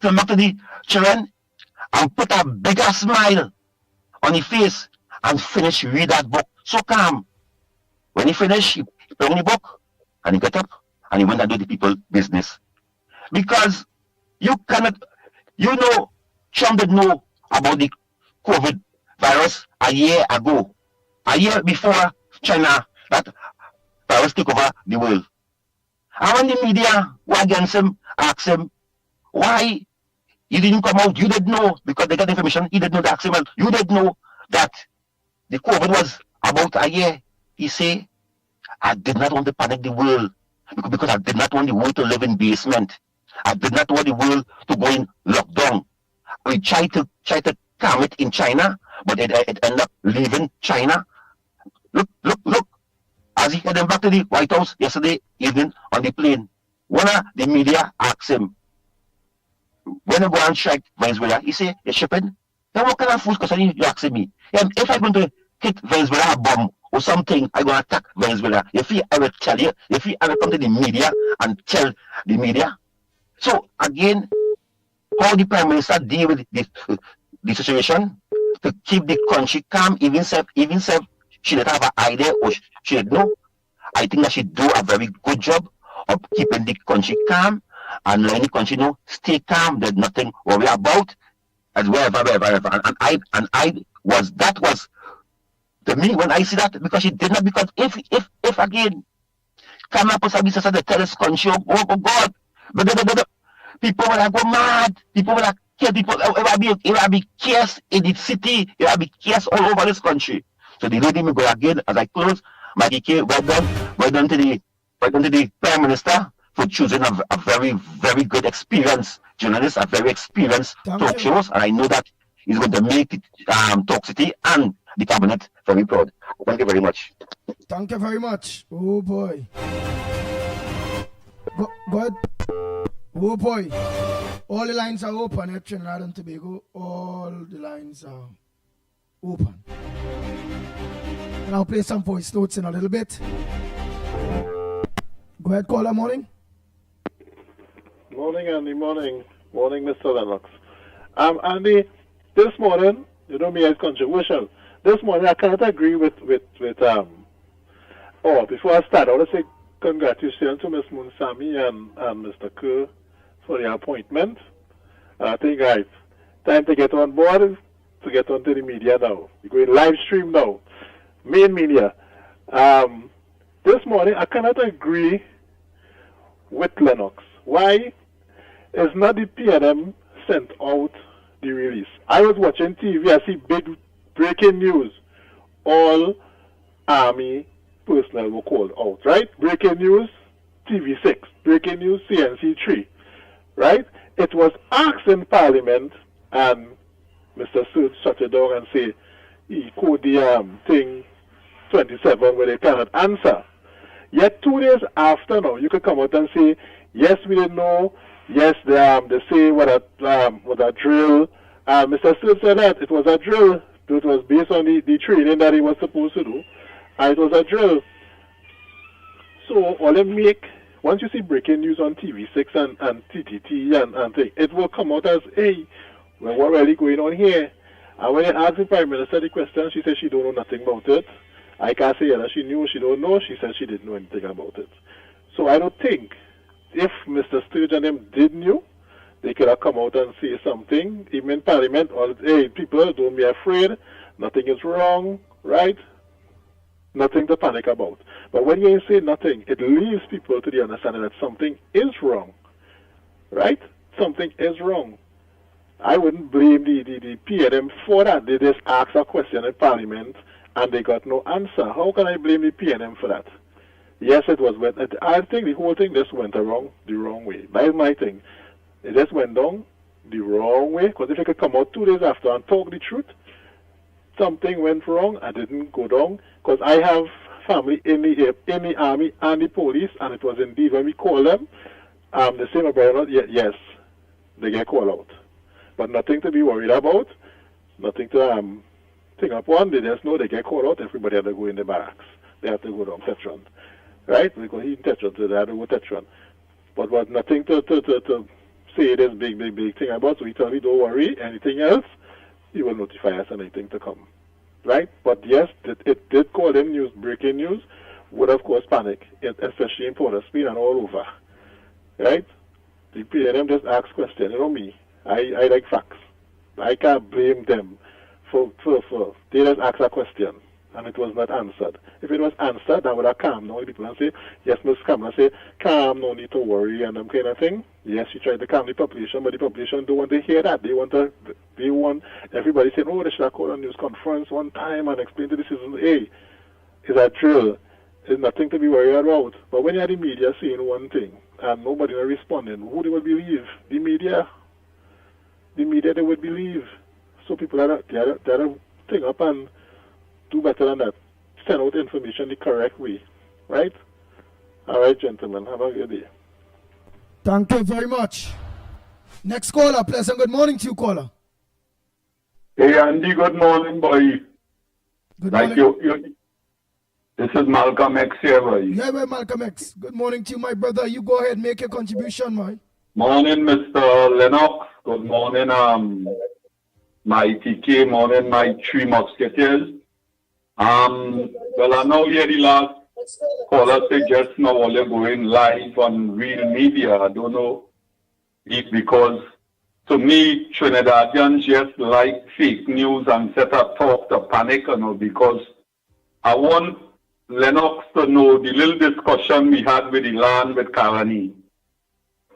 [SPEAKER 12] turn back to the children, and put a bigger smile on his face and finish read that book. So calm. When he finished, he put on the book and he got up and he went and do the people business. Because you cannot, Trump did know about the COVID virus a year ago. A year before China, that virus took over the world. And when the media were against him, asked him, why you didn't come out? You didn't know, because they got information. He didn't know that. Well, you didn't know that the COVID was about a year. He say, I did not want to panic the world, because I did not want the world to live in basement. I did not want the world to go in lockdown. We tried to calm it in China, but it ended up leaving China. Look. As he heading back to the White House yesterday evening on the plane, one of the media asked him, when you go and strike Venezuela, he say, you're shipping? Then what kind of fool question you asking me? If I'm going to hit Venezuela a bomb or something, I'm going to attack Venezuela. I will tell you, I will come to the media and tell the media. So again, how the Prime Minister deal with the situation to keep the country calm, even if she didn't have an idea or she didn't know. I think that she do a very good job of keeping the country calm and letting the country know, stay calm, there's nothing to worry about, and wherever. That was to me when I see that, because she did not, because if again Kamala possibly says they tell this country, oh God, people will go mad, people will kill people, it will be chaos in the city, it will be chaos all over this country. So the lady me go again as I close, Mickie K, well done to the Prime Minister for choosing a very, very good experienced journalist, a very experienced talk shows, and I know that he's going to make the Talk City and the cabinet very proud. Thank you very much.
[SPEAKER 5] Thank you very much. Oh boy. Go ahead. Oh boy. All the lines are open at Trinidad and Tobago. All the lines are open. And I'll play some voice notes in a little bit. Go ahead, caller. Morning.
[SPEAKER 14] Morning, Andy. Morning, Mr. Lennox. Andy, this morning, you know me as controversial. This morning, I cannot agree with oh, before I start, I want to say congratulations to Ms. Munsami and Mr. Kerr for the appointment. I think, right, time to get on board, to get onto the media now. You're going live stream now. Main media. This morning, I cannot agree with Lennox. Why? It's not the PNM sent out the release. I was watching TV, I see big breaking news. All Army personnel were called out, right? Breaking news, TV6. Breaking news, CNC3. Right? It was asked in Parliament, and Mr. Sir shut it down and say he called the thing 27 where they cannot answer. Yet 2 days after now, you could come out and say, yes, we didn't know. Yes, they say what a drill. Mr. Sir said that it was a drill. It was based on the training that he was supposed to do. And it was a drill. So all they make, once you see breaking news on TV6 and TTT and things, it will come out as, hey, well, what really going on here? And when they asked the Prime Minister the question, she said she don't know nothing about it. I can't say that she knew, she don't know. She said she didn't know anything about it. So I don't think if Mr. Sturge and them did knew, they could have come out and say something, even in Parliament, or, hey, people, don't be afraid. Nothing is wrong, right? Nothing to panic about. But when you say nothing, it leaves people to the understanding that something is wrong, right? Something is wrong. I wouldn't blame the PNM for that. They just asked a question in Parliament and they got no answer. How can I blame the PNM for that? Yes, it was. I think the whole thing just went the wrong way. That is my thing. It just went down the wrong way. Because if they could come out 2 days after and talk the truth, something went wrong. I didn't go down. Because I have family in the army and the police, and it was indeed when we call them, the same brother, yes, they get called out. But nothing to be worried about. Nothing to think upon. They just know they get called out. Everybody had to go in the barracks. They have to go down Tetron. Right? Because he's in Tetron, so they have to go Tetron. But nothing to say this big thing about. So he told me, don't worry, anything else, he will notify us anything to come. Right? But yes, it did call them news, breaking news, would of course panic, especially in Port of Spain and all over. Right? The PNM just ask questions. You know me, I like facts. I can't blame them for they just ask a question and it was not answered. If it was answered, I would have calmed down people and say, yes, Ms. Kamala, say, calm, no need to worry and them kind of thing. Yes, she tried to calm the population, but the population don't want to hear that. They want everybody saying, oh, they should have called a news conference one time and explain to the citizens, hey, it's a drill. There's nothing to be worried about. But when you have the media saying one thing and nobody is responding, who they will believe? The media. The media they would believe. So people are thing up and do better than that. Send out information the correct way. Right? All right, gentlemen. Have a good day.
[SPEAKER 5] Thank you very much. Next caller, pleasant good morning to you, caller.
[SPEAKER 15] Hey, Andy, good morning, boy.
[SPEAKER 5] Good
[SPEAKER 15] morning. You, this is Malcolm X here, boy.
[SPEAKER 5] Yeah, well, Malcolm X. Good morning to you, my brother. You go ahead, make your contribution, man.
[SPEAKER 15] Morning, Mr. Lennox. Good morning, Mickie K. Morning, my three musketeers. Well, I know here the last caller said just now while you're going live on real media. I don't know if because to me, Trinidadians just like fake news and set up talk to panic, you know, because I want Lennox to know the little discussion we had with the land with Carani.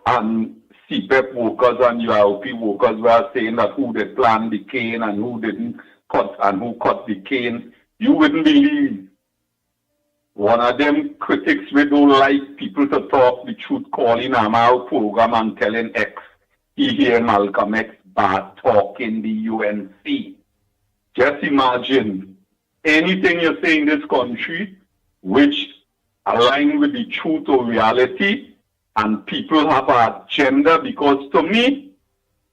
[SPEAKER 15] And CPEP workers and URP workers were saying that who did plant the cane and who didn't cut and who cut the cane. You wouldn't believe. One of them critics we don't like people to talk the truth, calling our program and telling X. He hear Malcolm X bad talk in the UNC. Just imagine anything you say in this country which align with the truth or reality, and people have an agenda, because to me,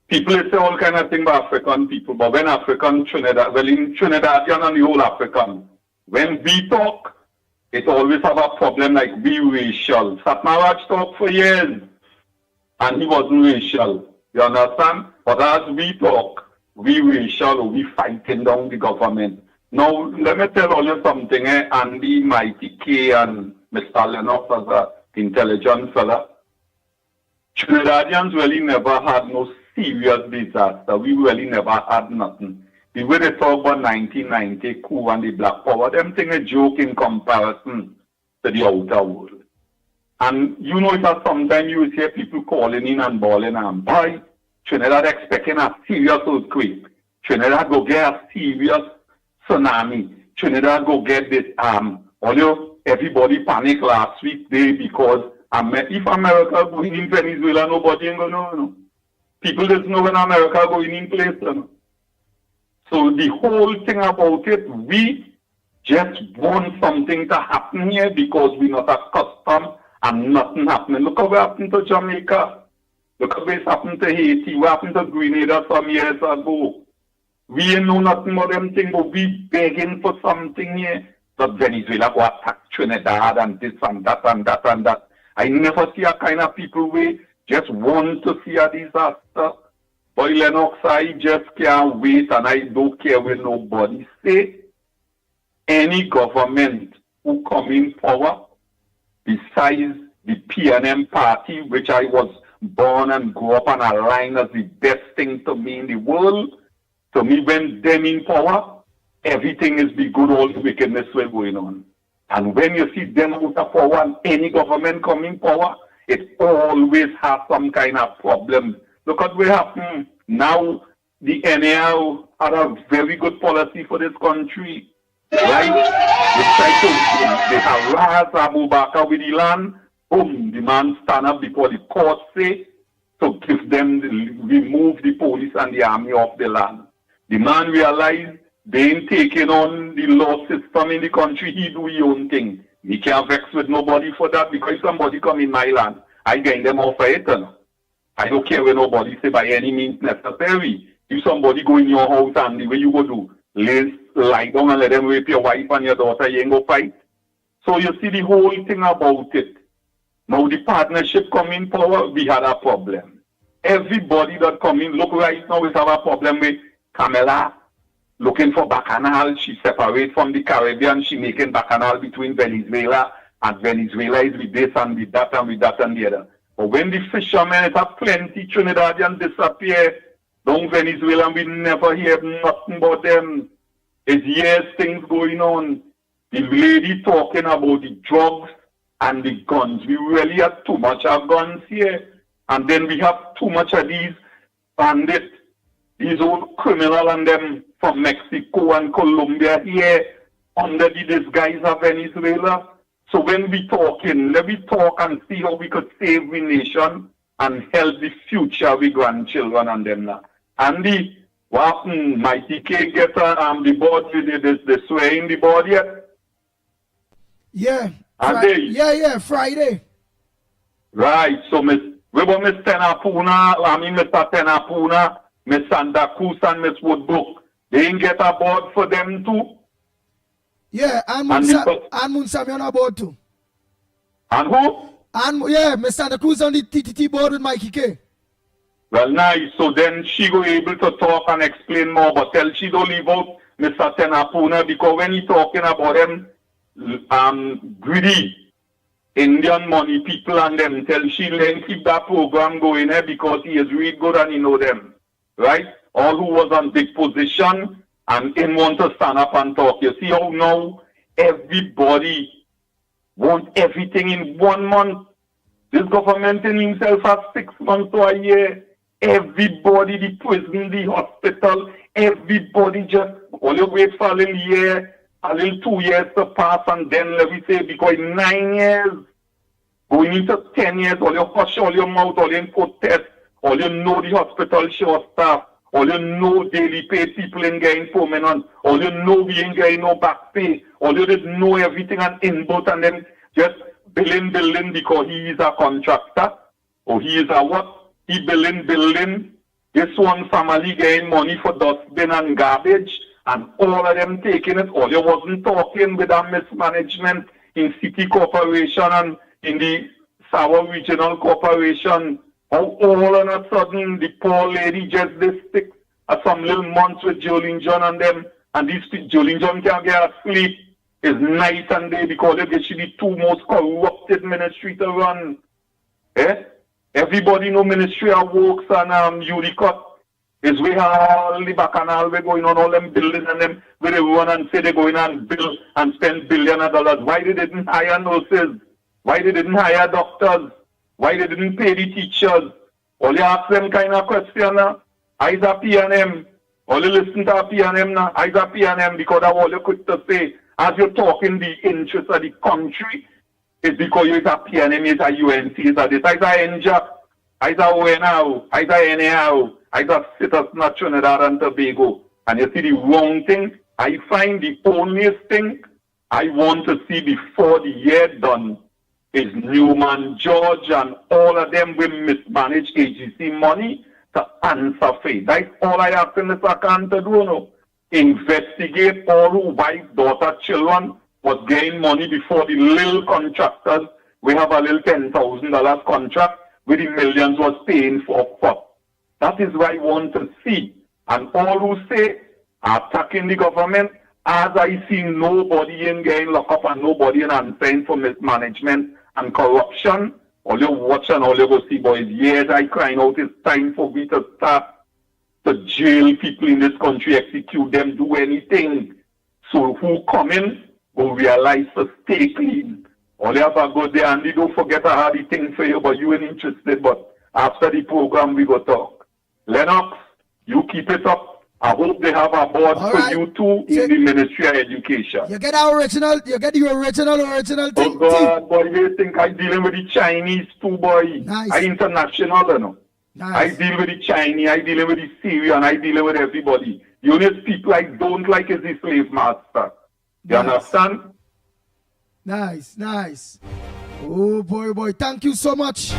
[SPEAKER 15] people say all kind of things about African people, but when African Trinidad, well in Trinidadian and the whole African, when we talk, it always have a problem like we racial. Satmaraj talked for years and he wasn't racial. You understand? But as we talk, we racial or we fighting down the government. Now, let me tell all you something, Andy, Mickie K and Mr. Lennox as an intelligent fella. Trinidadians really never had no serious disaster. We really never had nothing. The way they talk about 1990 coup and the Black Power, them thing a joke in comparison to the outer world. And you know that sometimes you hear people calling in and bawling and boy, Trinidad expecting a serious earthquake. Trinidad go get a serious tsunami. Trinidad go get this although everybody panicked last week day because if America going in Venezuela, nobody ain't gonna know. People just know when America going in place. So the whole thing about it, we just want something to happen here because we're not accustomed and nothing happening. Look at what happened to Jamaica. Look at what happened to Haiti. What happened to Grenada some years ago. We ain't know nothing about them things, but we begging for something here. That Venezuela go attack Trinidad and this and that and that and that. I never see a kind of people who just want to see a disaster. Boy, Lennox, I just can't wait and I don't care what nobody say. Any government who come in power, besides the PNM party, which I was born and grew up and aligned as the best thing to me in the world, to me, when them in power, everything is the good old wickedness way going on. And when you see them out of power and any government come in power, it always has some kind of problem. Look at what happened. Now, the NAL had a very good policy for this country. Right? They harass Abu Bakr with the land. Boom, the man stand up before the court say to give them, remove the police and the army off the land. The man realized they ain't taking on the law system in the country. He do his own thing. He can't vex with nobody for that because somebody come in my land, I get them off for it. I don't care what nobody say by any means necessary. If somebody go in your house and the way you go do, lie down and let them rape your wife and your daughter, you ain't go fight. So you see the whole thing about it. Now the partnership come in power, we had a problem. Everybody that come in, look right now, we have a problem with Camilla looking for bacchanal. She separate from the Caribbean. She making bacchanal between Venezuela, and Venezuela is with this and with that and with that and the other. But when the fishermen have plenty Trinidadian disappear down Venezuela, we never hear nothing about them. It's years things going on. The lady talking about the drugs and the guns. We really have too much of guns here. And then we have too much of these bandits, these old criminals and them from Mexico and Colombia here under the disguise of Venezuela. So when we talking, let me talk and see how we could save the nation and help the future of the grandchildren and them now. Andy, what happened? Mickie K get the board, the swearing the board yet?
[SPEAKER 5] Yeah.
[SPEAKER 15] Yeah,
[SPEAKER 5] Friday.
[SPEAKER 15] Right, so we want Miss Tenapuna, Mr. Tenapuna, Miss Santa Cruz and Miss Woodbrook. They ain't get a board for them too?
[SPEAKER 5] Yeah, and Munsami on a board too.
[SPEAKER 15] And who?
[SPEAKER 5] And yeah, Miss Santa Cruz on the TTT board with Mickie K.
[SPEAKER 15] Well, nice. So then she go able to talk and explain more, but tell she don't leave out Mr. Tenapuna because when he talking about them greedy Indian money people and them, tell she let keep that program going there because he is really good and he know them. Right? All who was on big position and in want to stand up and talk. You see how now everybody want everything in 1 month. This government in himself has 6 months to a year. Everybody, the prison, the hospital, everybody just, all you wait for a little year, a little 2 years to pass, and then let me say, because 9 years, going into 10 years, all you hush all your mouth, all you protest, all you know the hospital short staff, all you know daily pay people ain't getting permanent, all you know we ain't getting no back pay, all you didn't know everything and input and then just billing because he is a contractor, or he is a what? He billing. This one family getting money for dustbin and garbage, and all of them taking it. All you wasn't talking with a mismanagement in City Corporation and in the Sour Regional Corporation. How all of a sudden the poor lady just this stick at some little months with Jolene John and them, and these Jolene John can't get a sleep. It's night and day because they get the 2 most corrupted ministry to run. Eh? Everybody know Ministry of Works and Unicot is where all the bacchanal we going on, all them buildings and them where they run and say they're going and build and spend billions of dollars. Why they didn't hire nurses? Why they didn't hire doctors? Why they didn't pay the teachers? All you ask them kind of question now. Is a P&M. All you listen to a P&M now. Is a P&M because that's all you quick to say. As you're talking the interest of the country, it's because you're a P&M, it's a UNC, it's a this, it's a NJAP, it's a ONAO, it's a NAO, it's a Citizen of Trinidad and Tobago. And you see the wrong thing. I find the only thing I want to see before the year done is Newman, George, and all of them will mismanage AGC money to answer for it. That's all I ask in this account to do now. Investigate all who wife, daughter, children was getting money before the little contractors. We have a little $10,000 contract with the millions was paying for. That is what I want to see. And all who say attacking the government, as I see nobody in getting locked up and nobody in answering for mismanagement and corruption, all you watch and all you go see, boys, years I crying out, it's time for me to start to jail people in this country, execute them, do anything. So who come in will realize to stay clean. All you have a good day, Andy, don't forget I had the thing for you, but you ain't interested. But after the program, we go talk. Lennox, you keep it up. I hope they have a board
[SPEAKER 5] All
[SPEAKER 15] for
[SPEAKER 5] right.
[SPEAKER 15] you too in the Ministry of Education.
[SPEAKER 5] You get our original, you get the original
[SPEAKER 15] Oh
[SPEAKER 5] thing.
[SPEAKER 15] God, boy, you think I dealing with the Chinese too, boy.
[SPEAKER 5] Nice.
[SPEAKER 15] I international, you know.
[SPEAKER 5] Nice.
[SPEAKER 15] I deal with the Chinese, I deal with the Syrian, I deal with everybody. The only people I don't like is the slave master. You understand?
[SPEAKER 5] Nice. Oh boy. Thank you so much,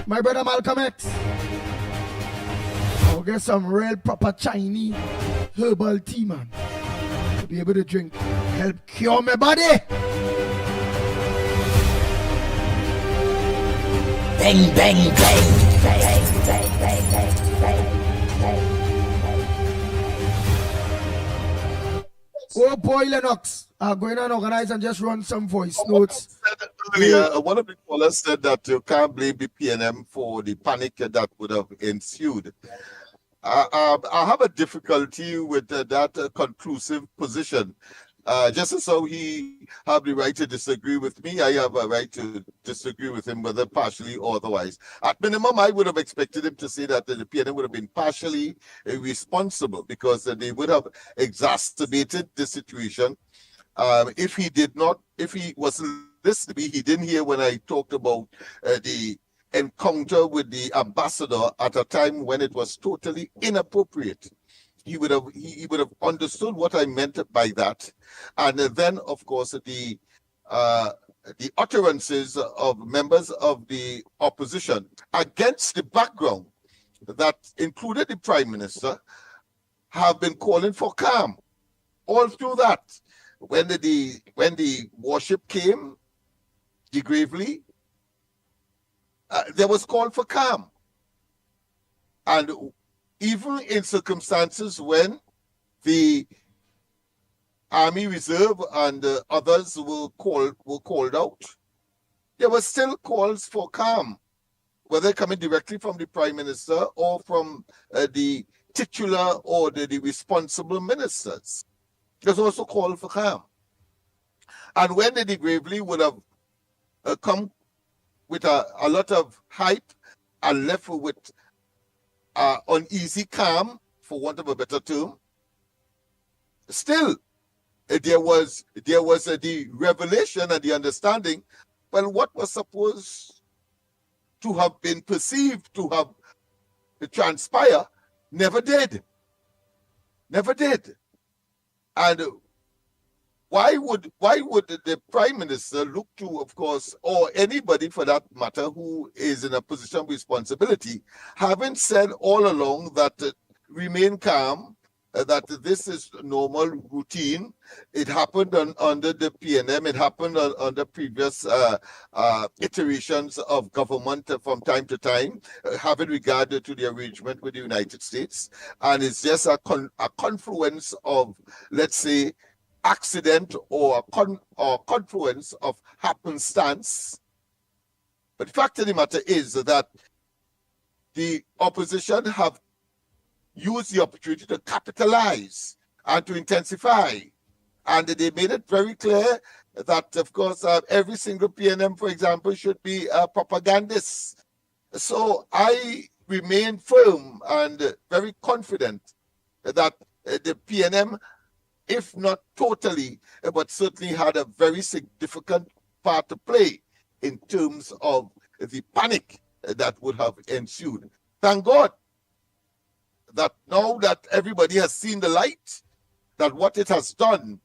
[SPEAKER 5] my brother Malcolm X. I'll get some real proper Chinese herbal tea, man, to be able to drink. Help cure my body. Bang, bang, bang. Oh boy, Lennox, going and organize and just run some voice notes.
[SPEAKER 11] Earlier, one of the callers said that you can't blame the PNM for the panic that would have ensued. I have a difficulty with that conclusive position. Just as how he have the right to disagree with me, I have a right to disagree with him, whether partially or otherwise. At minimum, I would have expected him to say that the PNM would have been partially responsible because they would have exacerbated the situation. If he wasn't listening to me, he didn't hear when I talked about the encounter with the ambassador at a time when it was totally inappropriate. He would have understood what I meant by that, and then of course the utterances of members of the opposition against the background that included the Prime Minister have been calling for calm all through that. When the warship came, the Gravely, there was call for calm, and even in circumstances when the Army Reserve and others were called out, there were still calls for calm, whether coming directly from the Prime Minister or from the titular or the responsible ministers. There's also call for calm. And when the Gravely would have come with a lot of hype and left with uneasy calm, for want of a better term. Still, there was the revelation and the understanding. Well, what was supposed to have been perceived to have transpire never did. Never did. And why would the Prime Minister look to, of course, or anybody for that matter who is in a position of responsibility, having said all along that remain calm, that this is normal routine. It happened under the PNM. It happened under previous iterations of government from time to time, having regard to the arrangement with the United States. And it's just a confluence of, let's say, accident or confluence of happenstance. But the fact of the matter is that the opposition have used the opportunity to capitalize and to intensify. And they made it very clear that, of course, every single PNM, for example, should be a propagandist. So I remain firm and very confident that the PNM, if not totally, but certainly had a very significant part to play in terms of the panic that would have ensued. Thank God that now that everybody has seen the light, that what it has done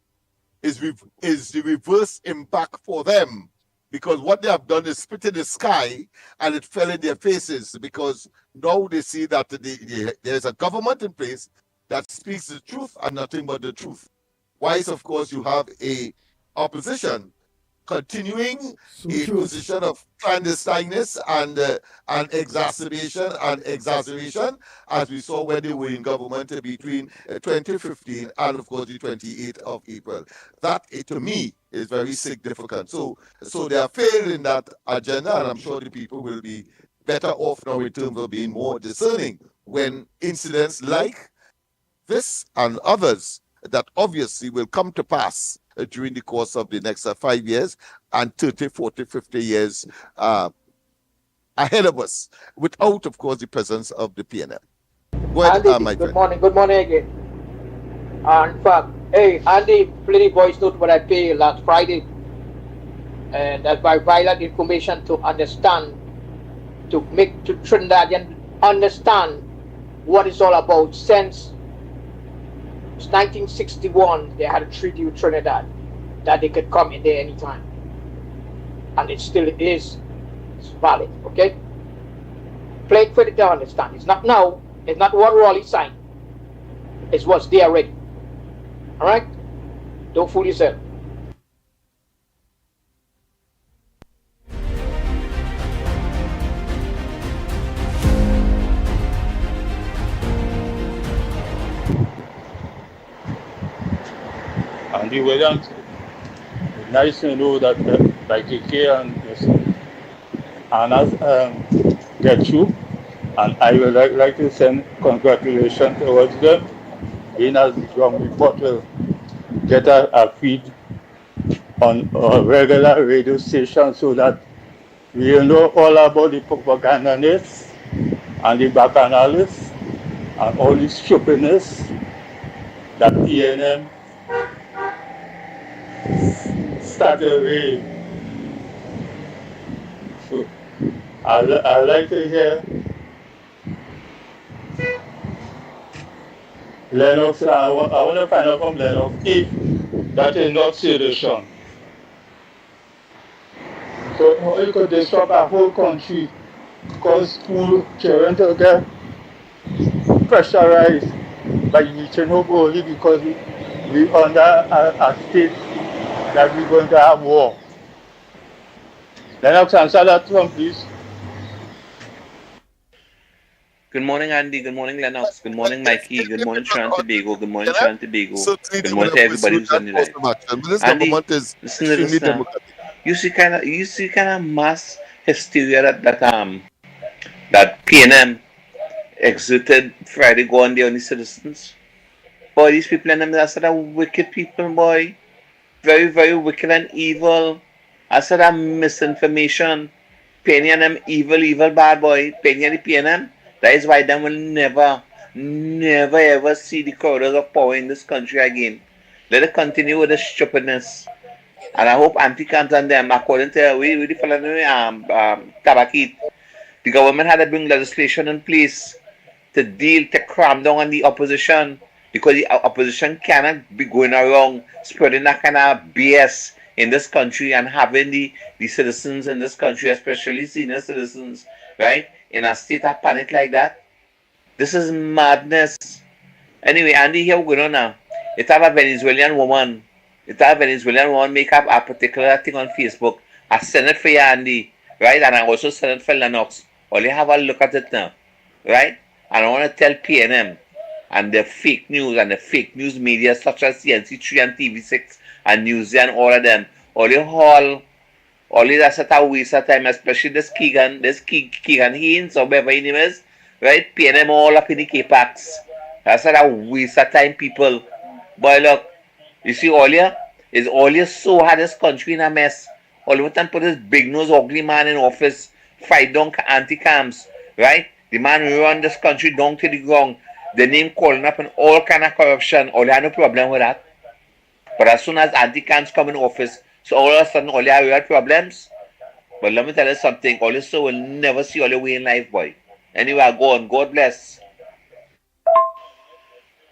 [SPEAKER 11] is the reverse impact for them, because what they have done is spit in the sky and it fell in their faces, because now they see that there's a government in place that speaks the truth and nothing but the truth. Whilst, of course, you have a opposition continuing a position of clandestineness and exacerbation and exaggeration, as we saw when they were in government between 2015 and, of course, the 28th of April. That, to me, is very significant. So they are failing that agenda, and I'm sure the people will be better off now in terms of being more discerning when incidents like this and others that obviously will come to pass during the course of the next 5 years and 30, 40, 50 years ahead of us, without, of course, the presence of the PNL. Go ahead,
[SPEAKER 16] Andy,
[SPEAKER 11] my
[SPEAKER 16] good
[SPEAKER 11] friend.
[SPEAKER 16] morning again. In fact, hey, Andy, plenty voice note what I paid last Friday, and that by violent information to understand, to Trinidadian understand what it's all about. Since 1961, they had a treaty with Trinidad that they could come in there anytime, and it still is valid. Okay, play it for it to understand. It's not now. It's not what Raleigh signed. It's what's there already. All right, don't fool yourself.
[SPEAKER 17] Andy Williams, it's nice to know that Mickie and Anna's get through, and I would like to send congratulations towards them. Being as the drum report will get a feed on a regular radio station so that we know all about the propagandists and the bacchanalists and all the stupidness that PNM started with. So I like to hear Lennox. I want to find out from Lennox if that is not sedition. So how you could disrupt a whole country, cause school children to get pressurized by reaching hope only because we under a state that we're going to have war. Lennox, answer that one, please.
[SPEAKER 18] Good morning, Andy. Good morning, Lennox. Good morning, Mickie. Good morning, Trinidad and Tobago. Good morning, Trinidad and Tobago. Good morning to everybody who's on the line.
[SPEAKER 11] This
[SPEAKER 18] Andy,
[SPEAKER 11] government is extremely democratic.
[SPEAKER 18] You see kind of mass hysteria that PNM exerted Friday go on there on the citizens. Boy, these people in them, I said, are wicked people, boy. Very, very wicked and evil. I said, I'm misinformation. Penny and them evil bad boy, Penny and the PNM. That is why them will never ever see the corridors of power in this country again. Let it continue with the stupidness. And I hope anti-cams and them, according to we the fellow Tabakit, the government had to bring legislation in place to cram down on the opposition, because the opposition cannot be going around spreading that kind of BS in this country and having the citizens in this country, especially senior citizens, right, in a state of panic like that. This is madness. Anyway, Andy, here we go now. It have a Venezuelan woman. Make up a particular thing on Facebook. I send it for you, Andy, right? And I also send it for Lennox. Only have a look at it now, right? And I want to tell PNM and the fake news and the fake news media such as CNC3 and TV6 and News and all of them. Only that's such a waste of time, especially this Keegan Haynes or whatever his name is, right? PNM all up in the K-Packs. That's such a waste of time, people. Boy, look, you see, Olia so had this country in a mess. All of them put this big nose ugly man in office, fight down anti-cams, right? The man run this country down to the ground. The name calling up and all kind of corruption. Olia had no problem with that. But as soon as anti-cams come in office, so all of a sudden Olia had problems. But let me tell you something, Olia so will never see Olia way in life, boy. Anyway, go on. God bless.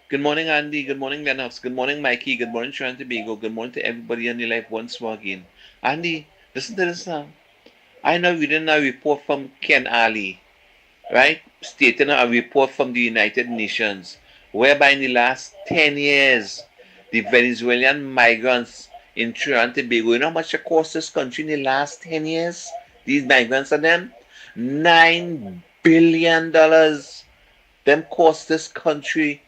[SPEAKER 18] Good morning, Andy. Good morning, Lennox. Good morning, Mikey. Good morning, Trinidad and Tobago. Good morning to everybody in your life once more again. Andy, listen to this now. I know we didn't have a report from Ken Ali, right? Stating a report from the United Nations, whereby in the last 10 years, the Venezuelan migrants in Trinidad and Tobago, you know how much it cost this country in the last 10 years? These migrants and them? $9 billion. Them cost this country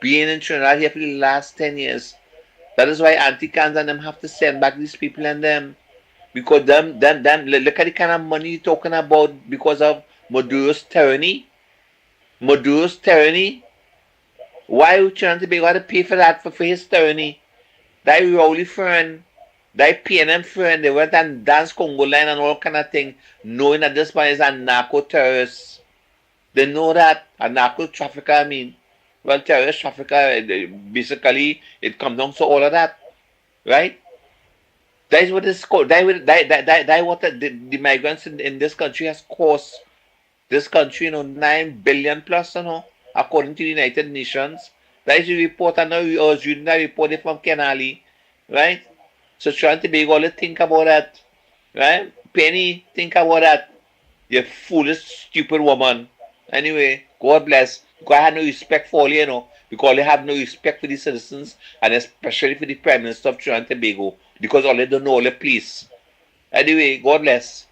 [SPEAKER 18] being in Trinidad here for the last 10 years. That is why anti-cans and them have to send back these people and them. Because them, look at the kind of money you're talking about because of Maduro's tyranny. Maduro's tyranny. Why would Trinidad and Tobago have to pay for that, for his tyranny? That Rowley friend, that PNM friend, they went and danced Congo line and all kind of thing, knowing that this man is a narco-terrorist. They know that, a narco-trafficker, I mean. Well, terrorist trafficker, basically, it comes down to all of that, right? That is what is called. That what the migrants in this country has cost this country, $9 billion plus, according to the United Nations. That is the report, and now we are reading that report from Ken Ali, right? So trying to be able to think about that, right? Penny, think about that. You foolish, stupid woman. Anyway, God bless. Because I have no respect for all, because they have no respect for the citizens, and especially for the Prime Minister of Trinidad and Tobago, because all they don't know all the police. Anyway, God bless.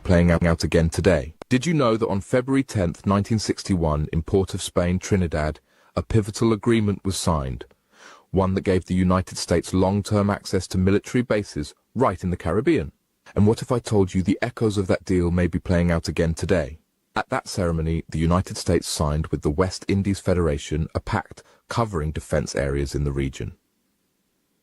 [SPEAKER 19] Playing out again today. Did you know that on February 10th, 1961, in Port of Spain, Trinidad, a pivotal agreement was signed, one that gave the United States long-term access to military bases right in the Caribbean? And what if I told you the echoes of that deal may be playing out again today? At that ceremony, the United States signed with the West Indies Federation a pact covering defense areas in the region.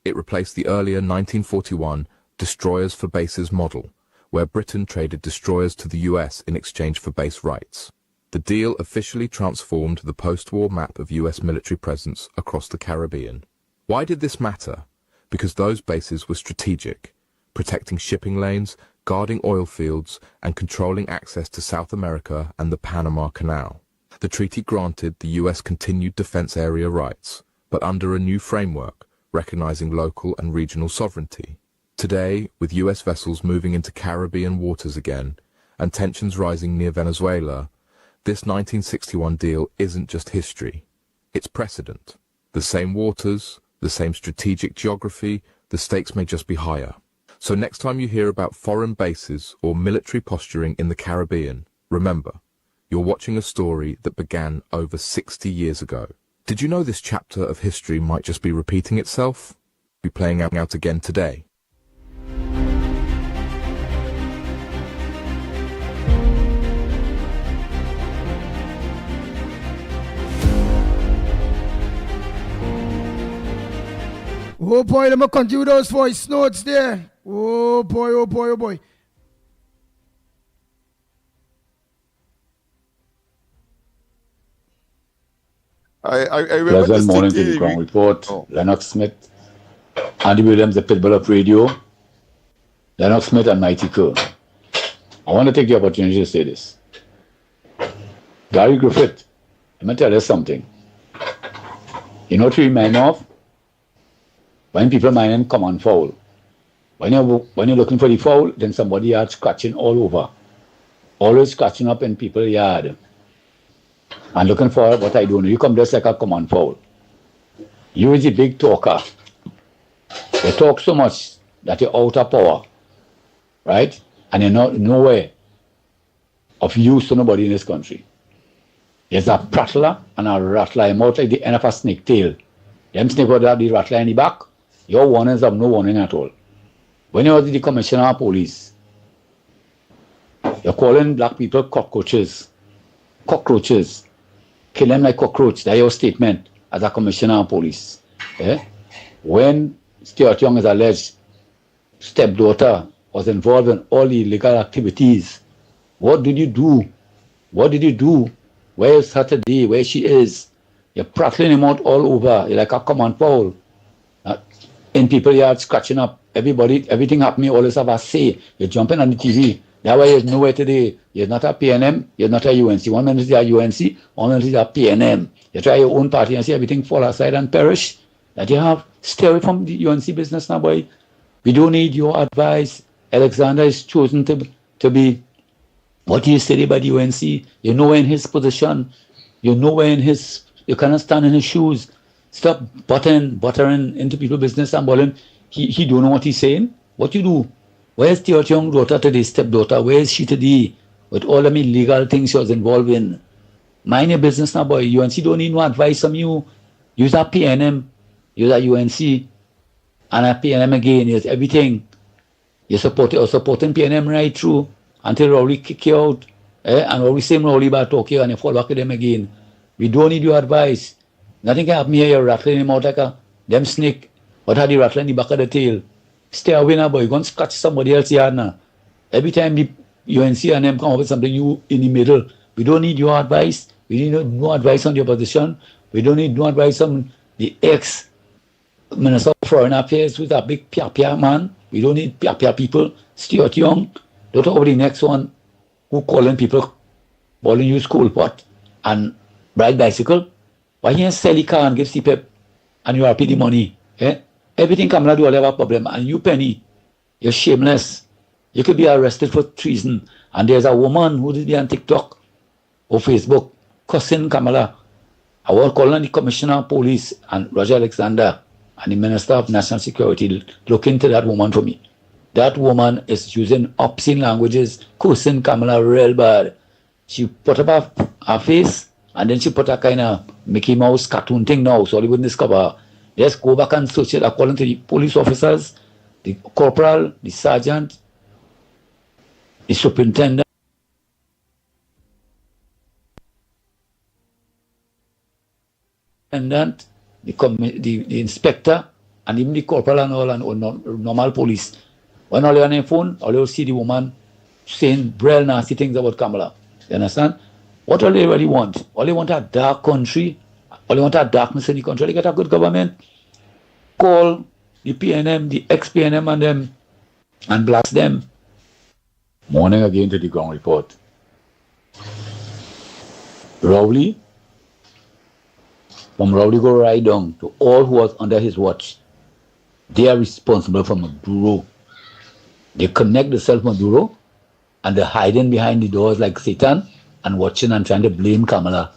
[SPEAKER 19] It replaced the earlier 1941 Destroyers for Bases model, where Britain traded destroyers to the US in exchange for base rights. The deal officially transformed the post-war map of US military presence across the Caribbean. Why did this matter? Because those bases were strategic, protecting shipping lanes, guarding oil fields, and controlling access to South America and the Panama Canal. The treaty granted the US continued defense area rights, but under a new framework, recognizing local and regional sovereignty. Today, with US vessels moving into Caribbean waters again, and tensions rising near Venezuela, this 1961 deal isn't just history, it's precedent. The same waters, the same strategic geography, the stakes may just be higher. So next time you hear about foreign bases or military posturing in the Caribbean, remember, you're watching a story that began over 60 years ago. Did you know this chapter of history might just be repeating itself? Be playing out again today.
[SPEAKER 5] Oh boy, let me continue those voice notes there. Oh boy, oh boy, oh boy.
[SPEAKER 11] I remember
[SPEAKER 20] Pleasant morning to the
[SPEAKER 11] distinctly.
[SPEAKER 20] Ground Report. Lennox Smith, Andy Williams, the Pitbull of Radio, Lennox Smith and Mickie Kerr. I want to take the opportunity to say this. Gary Griffith, let me tell you something. You know what you remind me of? When people mining come on foul. When you're looking for the foul, then somebody yard scratching all over. Always scratching up in people's yard. And looking for what I do. You come just like a common foul. You is the big talker. You talk so much that you're out of power. Right? And you're not nowhere of use to nobody in this country. There's a prattler and a rattler. I'm out like the end of a snake tail. Them snake would have the rattler in the back. Your warnings have no warning at all. When you're the commissioner of police, you're calling black people cockroaches. Cockroaches. Kill them like cockroach. That's your statement as a commissioner of police. Eh? When Stuart Young is alleged stepdaughter was involved in all the illegal activities, what did you do? What did you do? Where is her today? Where she is? You're prattling him out all over. You're like a common foul. In people's yards, scratching up. Everybody, everything happening, always have a say. You're jumping on the TV. That's why you're nowhere today. You're not a PNM, you're not a UNC. 1 minute you're a UNC, 1 minute you're a PNM. You try your own party and see everything fall aside and perish. That you have. Stay away from the UNC business now, boy. We don't need your advice. Alexander is chosen to be what you say about the UNC. You're nowhere in his position. You're nowhere in his, you cannot stand in his shoes. Stop buttering into people's business and balling. He don't know what he's saying. What you do? Where's Stuart Young's daughter today, stepdaughter? Where is she today? With all the illegal things she was involved in. Mind your business now, boy. UNC don't need no advice from you. Use a PNM. Use a UNC. And a PNM again. Use everything. You're supporting PNM right through until Rowley kick you out. And Rowley same Rowley back talk you and you fall back with them again. We don't need your advice. Nothing can happen here. You're rattling him out like a them snake. What had you rattling the back of the tail? Stay away now, boy. You're going to scratch somebody else's yard now. Every time the UNC and them come up with something, you in the middle. We don't need your advice. We need no advice on your position. We don't need no advice on the ex-Minister of Foreign Affairs with a big pia man. We don't need pia people. Stuart Young. Don't talk about the next one who calling people, calling you school pot and ride bicycle. Why you sell the car and give CPEP and you are pay the money? Eh? Everything Kamala do, all have a problem. And you, Penny, you're shameless. You could be arrested for treason. And there's a woman who did be on TikTok or Facebook cussing Kamala. I was calling the Commissioner of Police and Roger Alexander and the Minister of National Security. Look into that woman for me. That woman is using obscene languages, cursing Kamala real bad. She put up her face and then she put a kind of Mickey Mouse cartoon thing now, so they wouldn't discover her. Just go back and search it according to the police officers, the corporal, the sergeant, the superintendent, the inspector, and even the corporal and all, and normal police. When all they're on their phone, all they'll see the woman saying real nasty things about Kamala. You understand? What all they really want? All they want a dark country. All they want a darkness in the country. They get a good government. Call the PNM, the ex-PNM and them, and blast them. Morning again to the Ground Report. Rowley, from Rowley go right down to all who was under his watch. They are responsible for Maduro. They connect themselves to Maduro and they're hiding behind the doors like Satan and watching and trying to blame Kamala.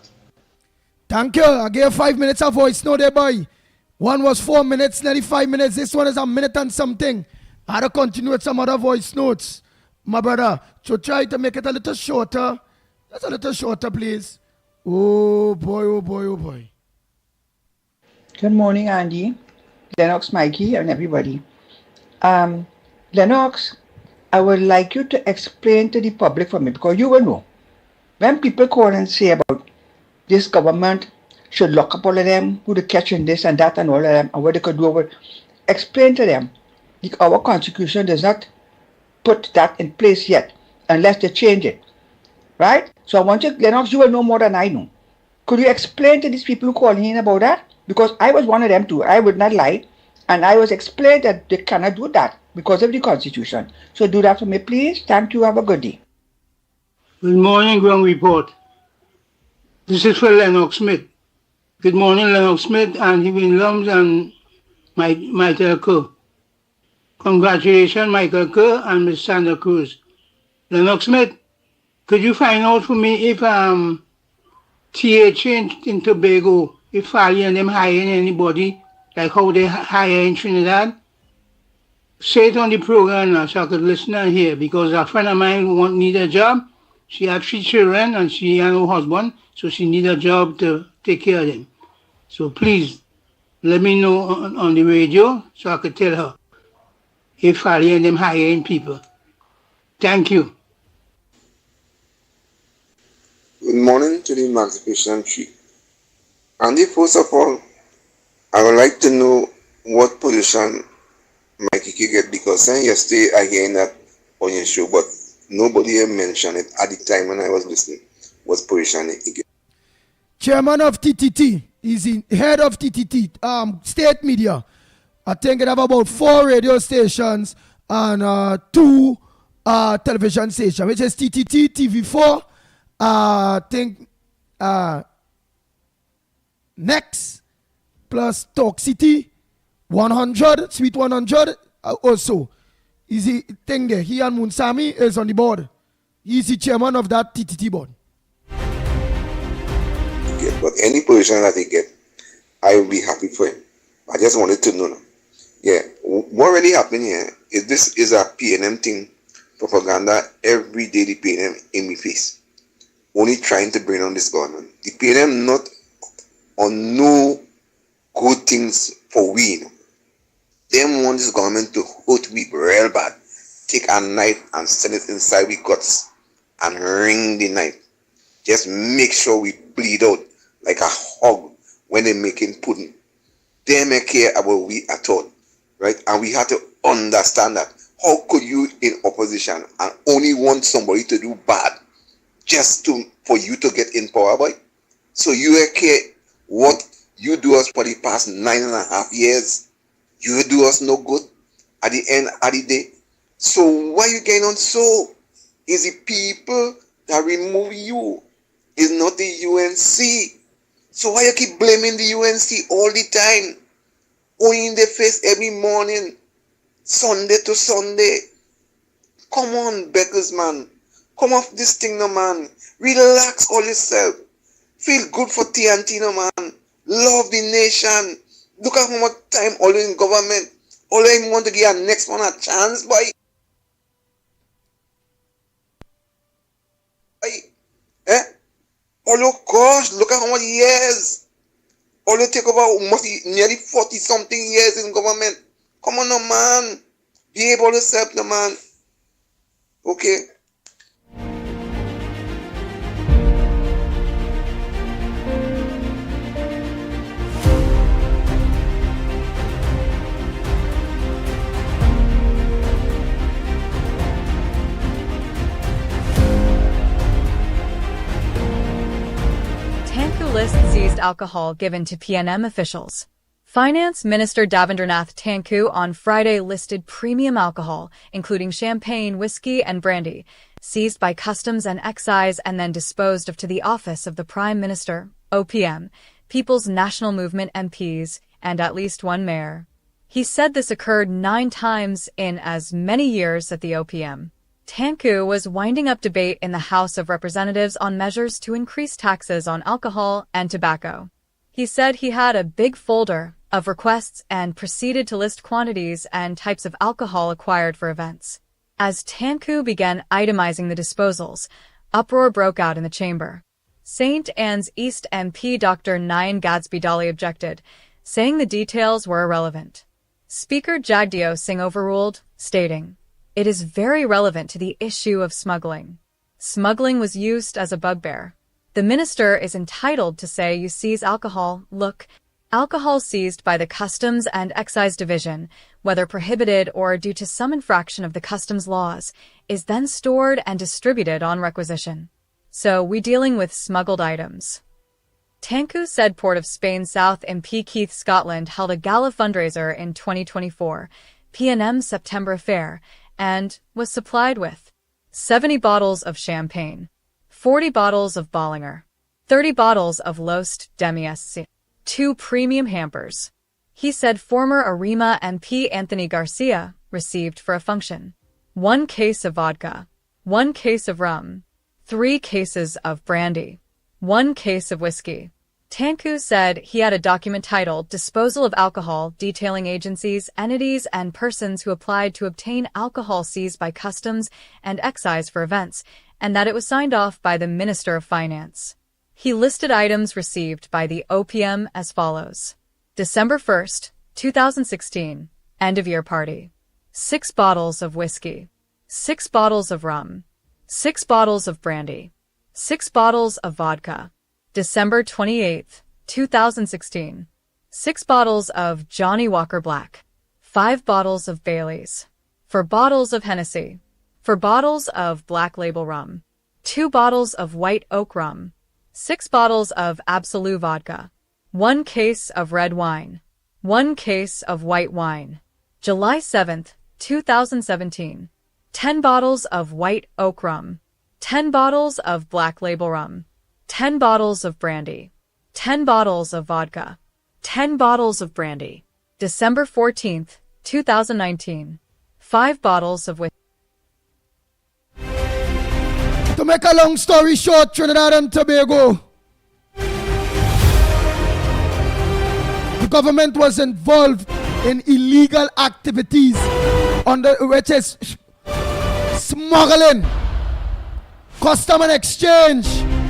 [SPEAKER 5] Thank you. I gave 5 minutes of voice. No, there, boy. One was 4 minutes, nearly 5 minutes. This one is a minute and something. I had to continue with some other voice notes, my brother. So try to make it a little shorter. Just a little shorter, please. Oh boy, oh boy, oh boy.
[SPEAKER 21] Good morning, Andy, Lennox, Mikey, and everybody. Lennox, I would like you to explain to the public for me, because you will know. When people call and say about this government should lock up all of them, who to catch in this and that and all of them, and what they could do over, explain to them. Our constitution does not put that in place yet, unless they change it. Right? So I want you, Lennox, you will know more than I know. Could you explain to these people who calling in about that? Because I was one of them too. I would not lie. And I was explained that they cannot do that because of the constitution. So do that for me, please. Thank you. Have a good day.
[SPEAKER 22] Good morning, Ground Report. This is for Lennox Smith. Good morning, Lennox Smith, Andy Williams, and Michael Kerr. Congratulations, Michael Kerr and Miss Sandra Cruz. Lennox Smith, could you find out for me if TA changed in Tobago, if Fali and them hiring anybody, like how they hire in Trinidad? Say it on the program now so I could listen and hear, because a friend of mine need a job. She had 3 children and she had no husband, so she need a job to take care of them. So please, let me know on the radio so I could tell her if Fali and them hiring people. Thank you.
[SPEAKER 23] Good morning to the Emancipation Tree. Andy, first of all, I would like to know what position Mickie can get, because yesterday I heard that on your show, but nobody mentioned it at the time when I was listening. What position he get?
[SPEAKER 5] Chairman of TTT. He's the head of TTT, state media. I think it have about 4 radio stations and 2 television stations, which is TTT, TV4, I think Next plus Talk City 100, Sweet 100 also. Is the thing there. He and Munsami is on the board. He's the chairman of that TTT board.
[SPEAKER 23] But any position that he get, I will be happy for him. I just wanted to know. Yeah, what really happened here is this is a PNM thing, propaganda every day. The PNM in my face, only trying to bring on this government. The PNM not on no good things for we. You know. Them want this government to hurt we real bad. Take a knife and send it inside we guts and ring the knife. Just make sure we bleed out like a hog when they making pudding. They may care about we at all, right? And we have to understand that. How could you in opposition and only want somebody to do bad just for you to get in power, boy? So you care what you do us for the past 9.5 years? You do us no good at the end of the day. So why you getting on so? Is the people that remove you? Is not the UNC. So why you keep blaming the UNC all the time? Only in the face every morning, Sunday to Sunday. Come on, beggars, man. Come off this thing, no, man. Relax all yourself. Feel good for TNT, no, man. Love the nation. Look at how much time all in government. All I want to give a next one a chance, boy. Eh? Oh gosh, look at how many years. All you take over nearly 40-something years in government. Come on, no, man. Be able to help the man. Okay.
[SPEAKER 24] List seized alcohol given to PNM officials. Finance Minister Davendernath Tanku on Friday listed premium alcohol, including champagne, whiskey, and brandy, seized by Customs and Excise and then disposed of to the office of the Prime Minister, OPM, People's National Movement MPs, and at least one mayor. He said this occurred 9 times in as many years at the OPM. Tanku was winding up debate in the House of Representatives on measures to increase taxes on alcohol and tobacco. He said he had a big folder of requests and proceeded to list quantities and types of alcohol acquired for events. As Tanku began itemizing the disposals, uproar broke out in the chamber. St. Anne's East MP Dr. Nyan Gadsby Dali objected, saying the details were irrelevant. Speaker Jagdeo Singh overruled, stating, "It is very relevant to the issue of smuggling. Smuggling was used as a bugbear. The minister is entitled to say you seize alcohol. Look, alcohol seized by the Customs and Excise Division, whether prohibited or due to some infraction of the customs laws, is then stored and distributed on requisition. So we dealing with smuggled items." Tanku said Port of Spain South MP Keith Scotland held a gala fundraiser in 2024, PNM September Affair, and was supplied with 70 bottles of champagne, 40 bottles of Bollinger, 30 bottles of Lost Demi-Sc, 2 premium hampers. He said former Arima MP Anthony Garcia received for a function 1 case of vodka, 1 case of rum, 3 cases of brandy, 1 case of whiskey. Tanku said he had a document titled Disposal of Alcohol detailing agencies, entities, and persons who applied to obtain alcohol seized by Customs and Excise for events, and that it was signed off by the Minister of Finance. He listed items received by the OPM as follows. December 1st, 2016, end-of-year party. 6 bottles of whiskey, 6 bottles of rum, 6 bottles of brandy, 6 bottles of vodka. December 28th, 2016, 6 bottles of Johnny Walker Black, 5 bottles of Bailey's, 4 bottles of Hennessy, 4 bottles of Black Label Rum, 2 bottles of White Oak Rum, 6 bottles of Absolute Vodka, 1 case of red wine, 1 case of white wine. July 7th, 2017, 10 bottles of White Oak Rum, 10 bottles of Black Label Rum, 10 bottles of brandy, 10 bottles of vodka, 10 bottles of brandy. December 14th, 2019, 5 bottles of whiskey.
[SPEAKER 5] To make a long story short, Trinidad and Tobago, the government was involved in illegal activities which is smuggling, custom and exchange,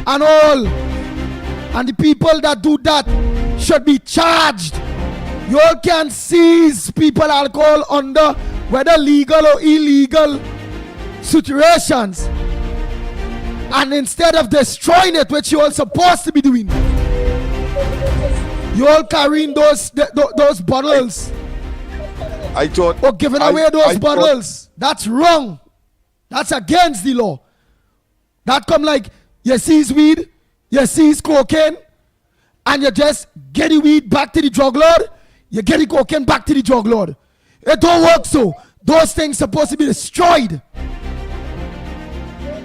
[SPEAKER 5] and all. And the people that do that should be charged. You all can seize people alcohol under whether legal or illegal situations. And instead of destroying it, which you all supposed to be doing, you all carrying those bottles. Or giving away those bottles. That's wrong. That's against the law. That come like you seize weed, you seize cocaine, and you just get the weed back to the drug lord, you get the cocaine back to the drug lord. It don't work so. Those things supposed to be destroyed.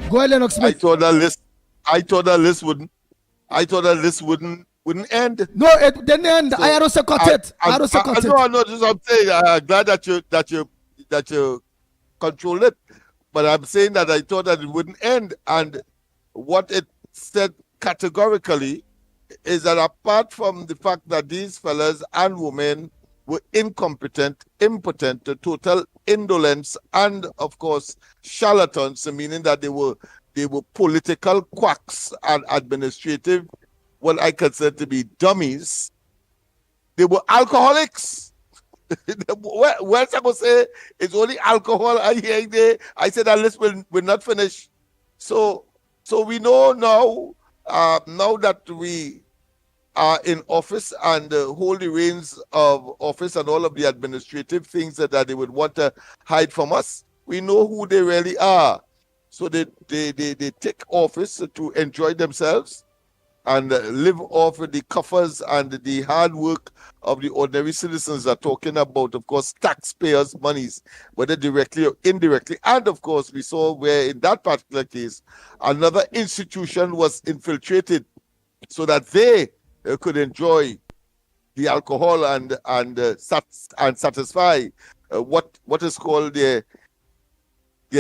[SPEAKER 5] Go ahead, Lennox Smith.
[SPEAKER 11] I thought that list wouldn't end.
[SPEAKER 5] No, it didn't end. So I had to cut it.
[SPEAKER 11] I know. Just I'm saying. I'm glad that you control it, but I'm saying that I thought that it wouldn't end. And what it said categorically is that apart from the fact that these fellas and women were incompetent, impotent, total indolence, and of course charlatans, meaning that they were political quacks and administrative, what I consider to be dummies. They were alcoholics. Where's I gonna say it's only alcohol? I said that list will not finish. So we know now. Now that we are in office and hold the reins of office and all of the administrative things that they would want to hide from us, we know who they really are. So they take office to enjoy themselves and live off the coffers and the hard work of the ordinary citizens are talking about, of course, taxpayers' monies, whether directly or indirectly. And of course, we saw where in that particular case, another institution was infiltrated so that they could enjoy the alcohol and satisfy what is called their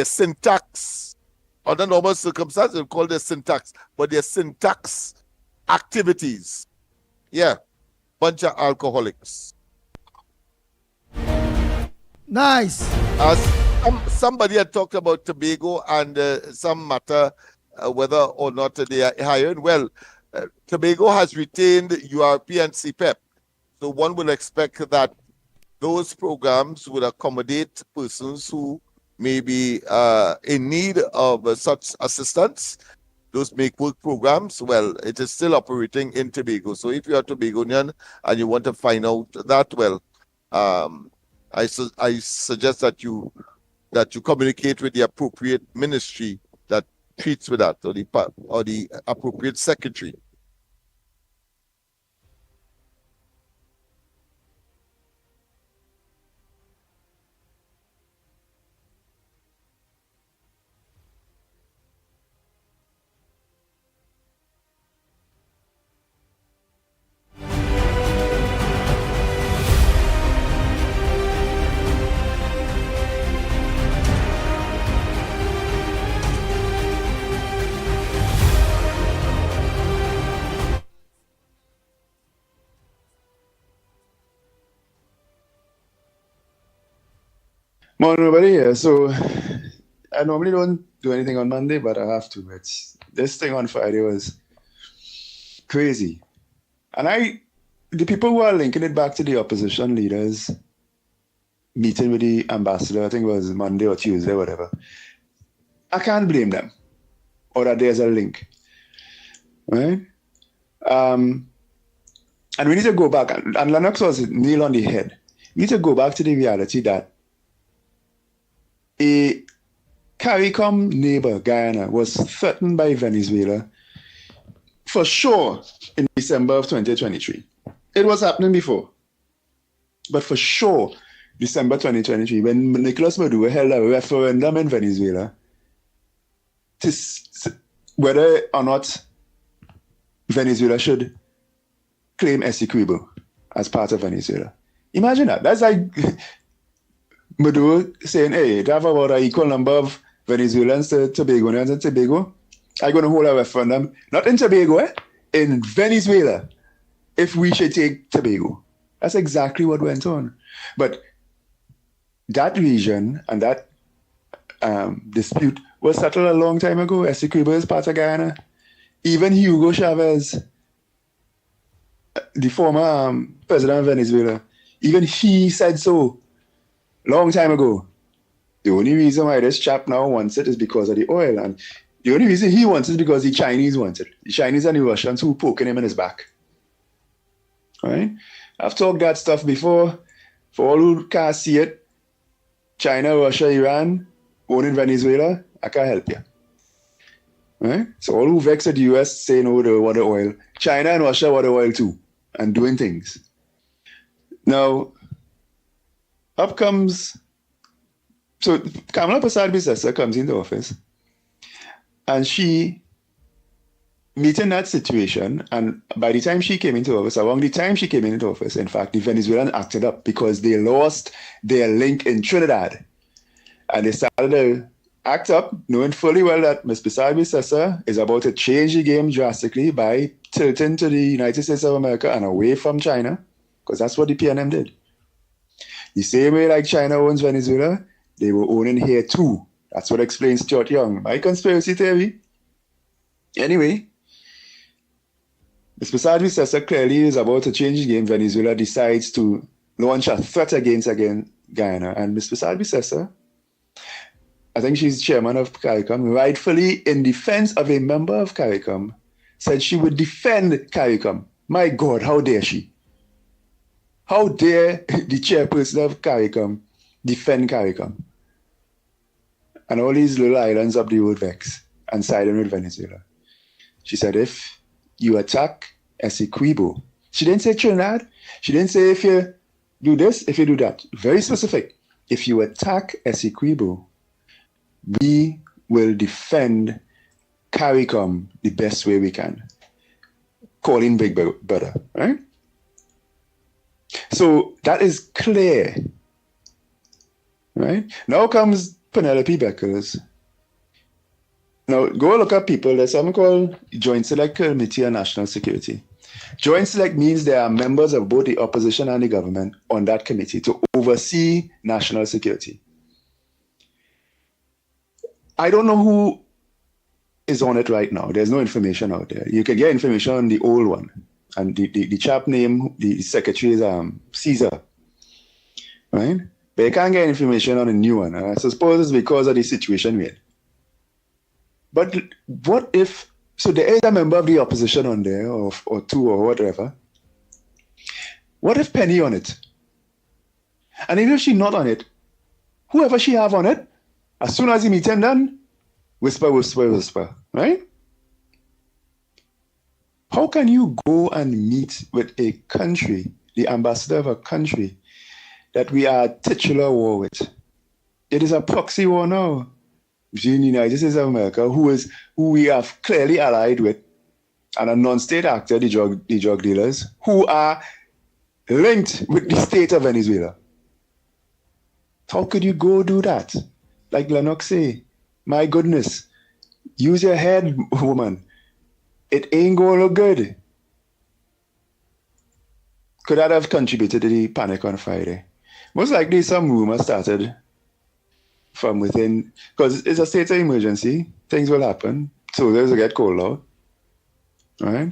[SPEAKER 11] syntax. Under normal circumstances, we call their syntax, but their syntax activities. Yeah, bunch of alcoholics.
[SPEAKER 5] Nice.
[SPEAKER 11] Somebody had talked about Tobago and some matter whether or not they are hiring. Well, Tobago has retained URP and CPEP. So one would expect that those programs would accommodate persons who may be in need of such assistance. Those make work programs, well, it is still operating in Tobago. So if you are Tobagonian and you want to find out that, well, I suggest that you communicate with the appropriate ministry that treats with that, or the appropriate secretary.
[SPEAKER 2] Morning, everybody. Yeah, so I normally don't do anything on Monday, but I have to. This thing on Friday was crazy. And the people who are linking it back to the opposition leaders meeting with the ambassador, I think it was Monday or Tuesday, whatever. I can't blame them, or that there's a link, right? And we need to go back, and Lennox was nail on the head. We need to go back to the reality that a CARICOM neighbor, Guyana, was threatened by Venezuela for sure in December of 2023. It was happening before. But for sure, December 2023, when Nicolas Maduro held a referendum in Venezuela, whether or not Venezuela should claim Essequibo as part of Venezuela. Imagine that. That's like Maduro saying, hey, they have about an equal number of Venezuelans to Tobagonians in Tobago. I'm going to hold a referendum, not in Tobago, in Venezuela, if we should take Tobago. That's exactly what went on. But that region and that dispute was settled a long time ago. Essequibo is part of Guyana. Even Hugo Chavez, the former president of Venezuela, even he said so. Long time ago. The only reason why this chap now wants it is because of the oil. And the only reason he wants it is because the Chinese want it. The Chinese and the Russians who poking him in his back. All right? I've talked that stuff before. For all who can't see it, China, Russia, Iran, owning Venezuela, I can't help you. All right? So all who vex at the US say no, they want the oil. China and Russia want the oil too. And doing things. Now, up comes, so Kamala Prasad-Bissessar comes into office and she meeting that situation, and by the time she came into office, around the time she came into office, in fact, the Venezuelans acted up because they lost their link in Trinidad. And they started to act up, knowing fully well that Ms. Prasad-Bissessar is about to change the game drastically by tilting to the United States of America and away from China, because that's what the PNM did. The same way like China owns Venezuela, they were owning here too. That's what explains Stuart Young. My conspiracy theory. Anyway, Ms. Prasad-Bissessar clearly is about to change the game. Venezuela decides to launch a threat against Guyana. And Ms. Prasad-Bissessar, I think she's chairman of CARICOM, rightfully in defense of a member of CARICOM, said she would defend CARICOM. My God, how dare she? How dare the chairperson of CARICOM defend CARICOM? And all these little islands up the road vex and siding with Venezuela. She said, if you attack Essequibo, she didn't say Trinidad. She didn't say if you do this, if you do that. Very specific. If you attack Essequibo, we will defend CARICOM the best way we can. Calling Big Brother, right? So that is clear, right? Now comes Penelope Beckers. Now go look at people. There's something called Joint Select Committee on National Security. Joint Select means there are members of both the opposition and the government on that committee to oversee national security. I don't know who is on it right now. There's no information out there. You can get information on the old one. And the chap name, the secretary is Caesar. Right? But you can't get information on a new one. And I suppose it's because of the situation we're in. But what if, so there is a member of the opposition on there, or two or whatever. What if Penny on it? And even if she's not on it, whoever she have on it, as soon as the meeting done, whisper, whisper, whisper, right? How can you go and meet with a country, the ambassador of a country, that we are at titular war with? It is a proxy war now between the United States of America, who we have clearly allied with, and a non-state actor, the drug dealers, who are linked with the state of Venezuela. How could you go do that? Like Lennox say, my goodness, use your head, woman. It ain't going to look good. Could that have contributed to the panic on Friday? Most likely some rumors started from within, because it's a state of emergency. Things will happen. Soldiers will get called out. Right?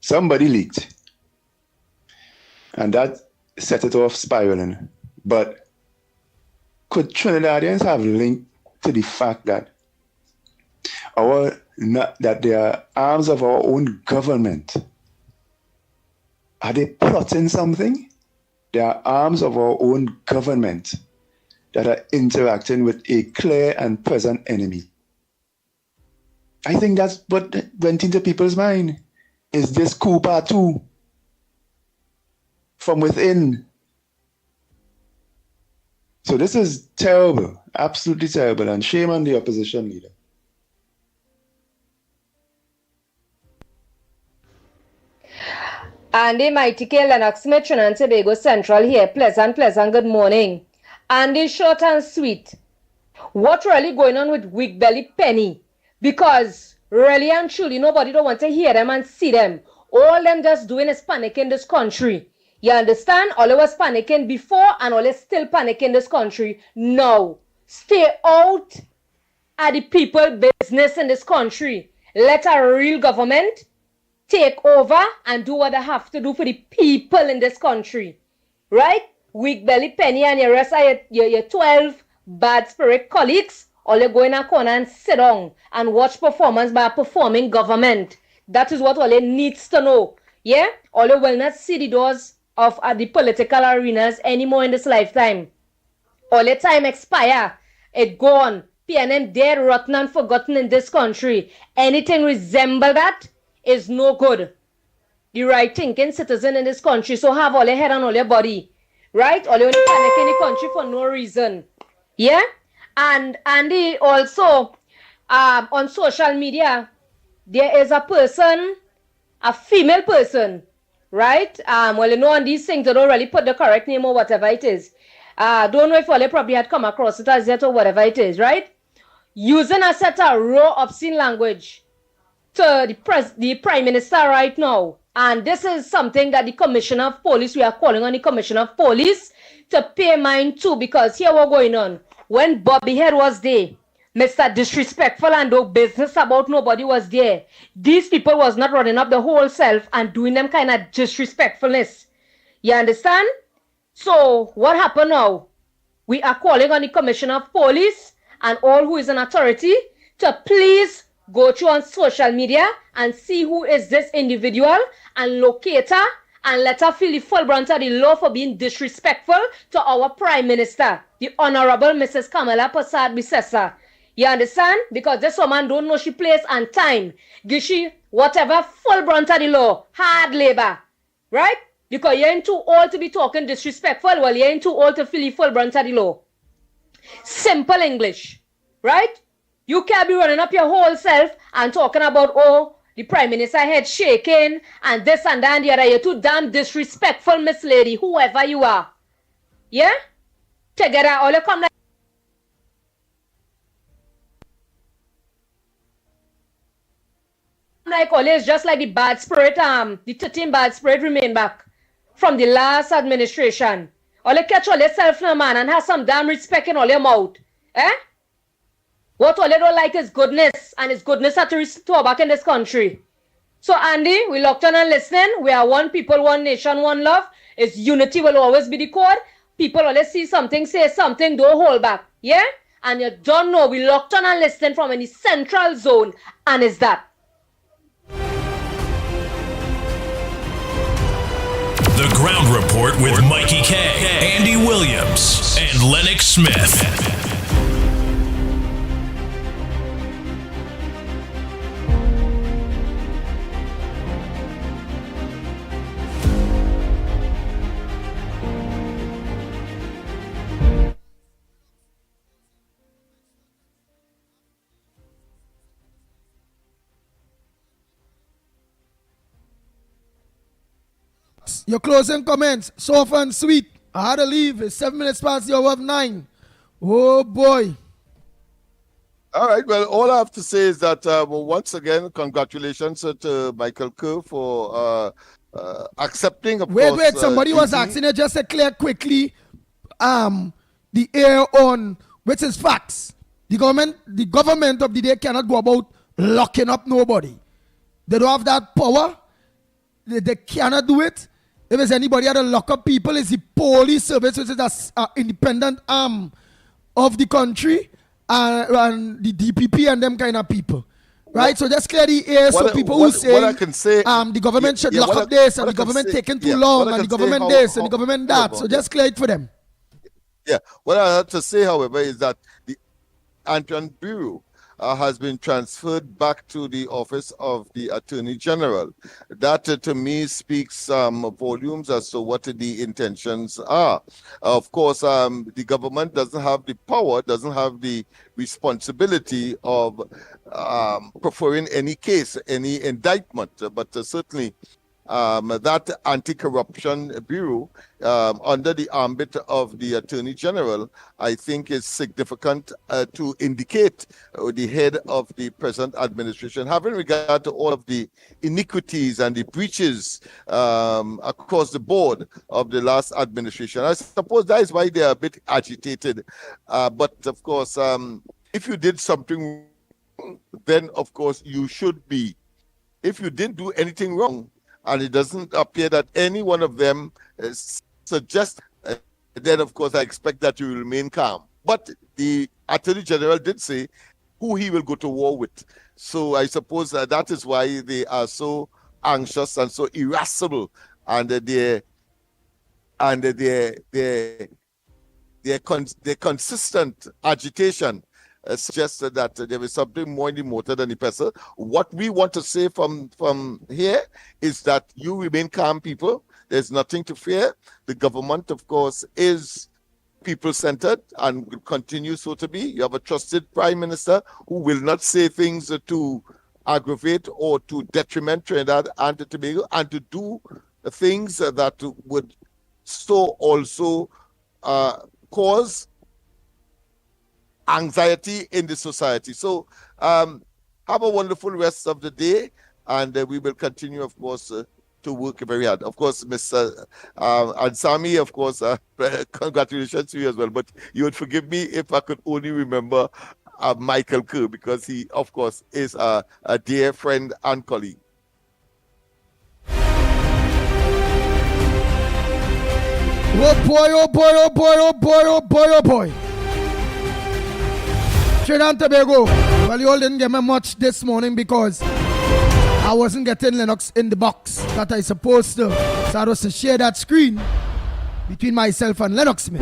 [SPEAKER 2] Somebody leaked. And that set it off spiraling. But could Trinidadians have linked to the fact that that they are arms of our own government? Are they plotting something? They are arms of our own government that are interacting with a clear and present enemy. I think that's what went into people's mind. Is this coup part two from within? So this is terrible, absolutely terrible, and shame on the opposition leader.
[SPEAKER 3] Andy, Mickie, Lennox, Smith, Trinidad and Tobago Central here. Pleasant, good morning. Andy, short and sweet. What really going on with Weak Belly Penny? Because really and truly, nobody don't want to hear them and see them. All them just doing is panicking this country. You understand? All was panicking before and all is still panicking this country. No. Stay out of the people business in this country. Let a real government take over and do what they have to do for the people in this country. Right? Weak Belly Penny and your rest of your 12 bad spirit colleagues, all you go in a corner and sit down and watch performance by a performing government. That is what all you needs to know. Yeah? All you will not see the doors of the political arenas anymore in this lifetime. All the time expire. It gone. PNM dead, rotten and forgotten in this country. Anything resemble that is no good. The right thinking citizen in this country, so have all your head and all your body. Right? All you panic in the country for no reason. Yeah? And Andy, also, on social media, there is a person, a female person, right? Well, you know, on these things, they don't really put the correct name or whatever it is. Don't know if all they probably had come across it as yet or whatever it is, right? Using a set of raw, obscene language to the Prime Minister right now. And this is something that the Commissioner of Police, we are calling on the Commissioner of Police to pay mind to, because here what's going on. When Bobby Head was there, Mr. Disrespectful and no business about nobody was there. These people was not running up the whole self and doing them kind of disrespectfulness. You understand? So what happened now? We are calling on the Commissioner of Police and all who is in authority to please go through on social media and see who is this individual and locate her and let her feel the full brunt of the law for being disrespectful to our Prime Minister, the Honorable Mrs. Kamala Persad-Bissessar. You understand? Because this woman don't know she place and time. Give she whatever full brunt of the law, hard labor, right? Because you ain't too old to be talking disrespectful, well, you ain't too old to feel the full brunt of the law. Simple English, right? You can't be running up your whole self and talking about, oh, the Prime Minister head shaking and this and that and the other. You're too damn disrespectful, Miss Lady, whoever you are. Yeah? Together, all you come like always, just like the bad spirit, the 13 bad spirit remain back from the last administration. All you catch all yourself now, man, and have some damn respect in all your mouth. Eh? What all you don't like is goodness, and it's goodness that to restore back in this country. So, Andy, we locked on and listening. We are one people, one nation, one love. It's unity will always be the code. People always see something, say something, don't hold back. Yeah? And you don't know, we locked on and listening from any central zone, and it's that.
[SPEAKER 1] The Ground Report with Mickie K, Andy Williams, and Lennox Smith.
[SPEAKER 5] Your closing comments, soft and sweet. I had to leave. It's 7 minutes past the hour of 9. Oh boy.
[SPEAKER 11] All right. Well, all I have to say is that once again, congratulations to Michael Kerr for accepting. Of course,
[SPEAKER 5] Wait. Somebody was asking you just to clear quickly the air on which is facts. The government of the day cannot go about locking up nobody. They don't have that power. They cannot do it. If there's anybody that lock up people, it's the police service, which is an independent arm of the country, and the DPP and them kind of people. Right? So just clear the air so people who say the government should lock up this, and the government taking too long, and the government this, and the government that. So just clear it for them.
[SPEAKER 11] Yeah. What I have to say, however, is that the Antoine Bureau has been transferred back to the office of the Attorney General. That to me speaks volumes as to what the intentions are. Of course, the government doesn't have the power, doesn't have the responsibility of preferring any case, any indictment, but certainly that Anti-Corruption Bureau under the ambit of the Attorney General, I think is significant to indicate the head of the present administration, having regard to all of the iniquities and the breaches across the board of the last administration. I suppose that is why they are a bit agitated. But of course, if you did something wrong, then of course you should be. If you didn't do anything wrong, and it doesn't appear that any one of them suggests, then of course I expect that you will remain calm. But the Attorney General did say who he will go to war with. So I suppose that is why they are so anxious and so irascible, and their consistent agitation suggests that there is something more in the motor than the pestle. What we want to say from here is that you remain calm, people. There's nothing to fear. The government, of course, is people-centered and will continue so to be. You have a trusted prime minister who will not say things to aggravate or to detriment Trinidad and Tobago, and to do things that would so also cause anxiety in the society. So have a wonderful rest of the day, and we will continue, of course, to work very hard. Of course, Mr. Ansami, of course, congratulations to you as well. But you would forgive me if I could only remember Michael Kerr, because he, of course, is a dear friend and colleague.
[SPEAKER 5] Oh boy, oh boy, oh boy, oh boy, oh boy, oh boy. Trinidad and Tobago. Well, you all didn't get me much this morning because I wasn't getting Lennox in the box that I supposed to. So I was to share that screen between myself and Lennox Smith.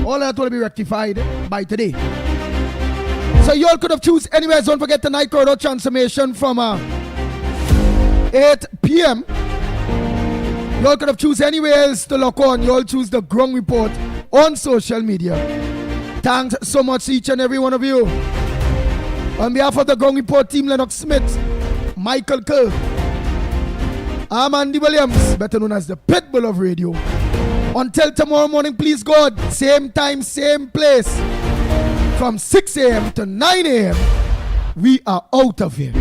[SPEAKER 5] All that will be rectified by today. So you all could have choose anywhere. Don't forget the night corridor transformation from 8 p.m. You all could have choose anywhere else to lock on. You all choose the Ground Report on social media. Thanks so much each and every one of you. On behalf of the Ground Report team, Lennox Smith, Michael Kerr, I'm Andy Williams, better known as the Pitbull of radio. Until tomorrow morning, please God, same time, same place, from 6 a.m. to 9 a.m., we are out of here.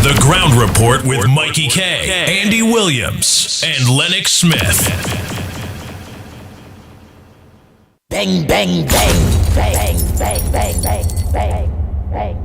[SPEAKER 1] The Ground Report with Mickie K, Andy Williams, and Lennox Smith.
[SPEAKER 4] Bang, bang, bang, bang, bang, bang, bang, bang, bang.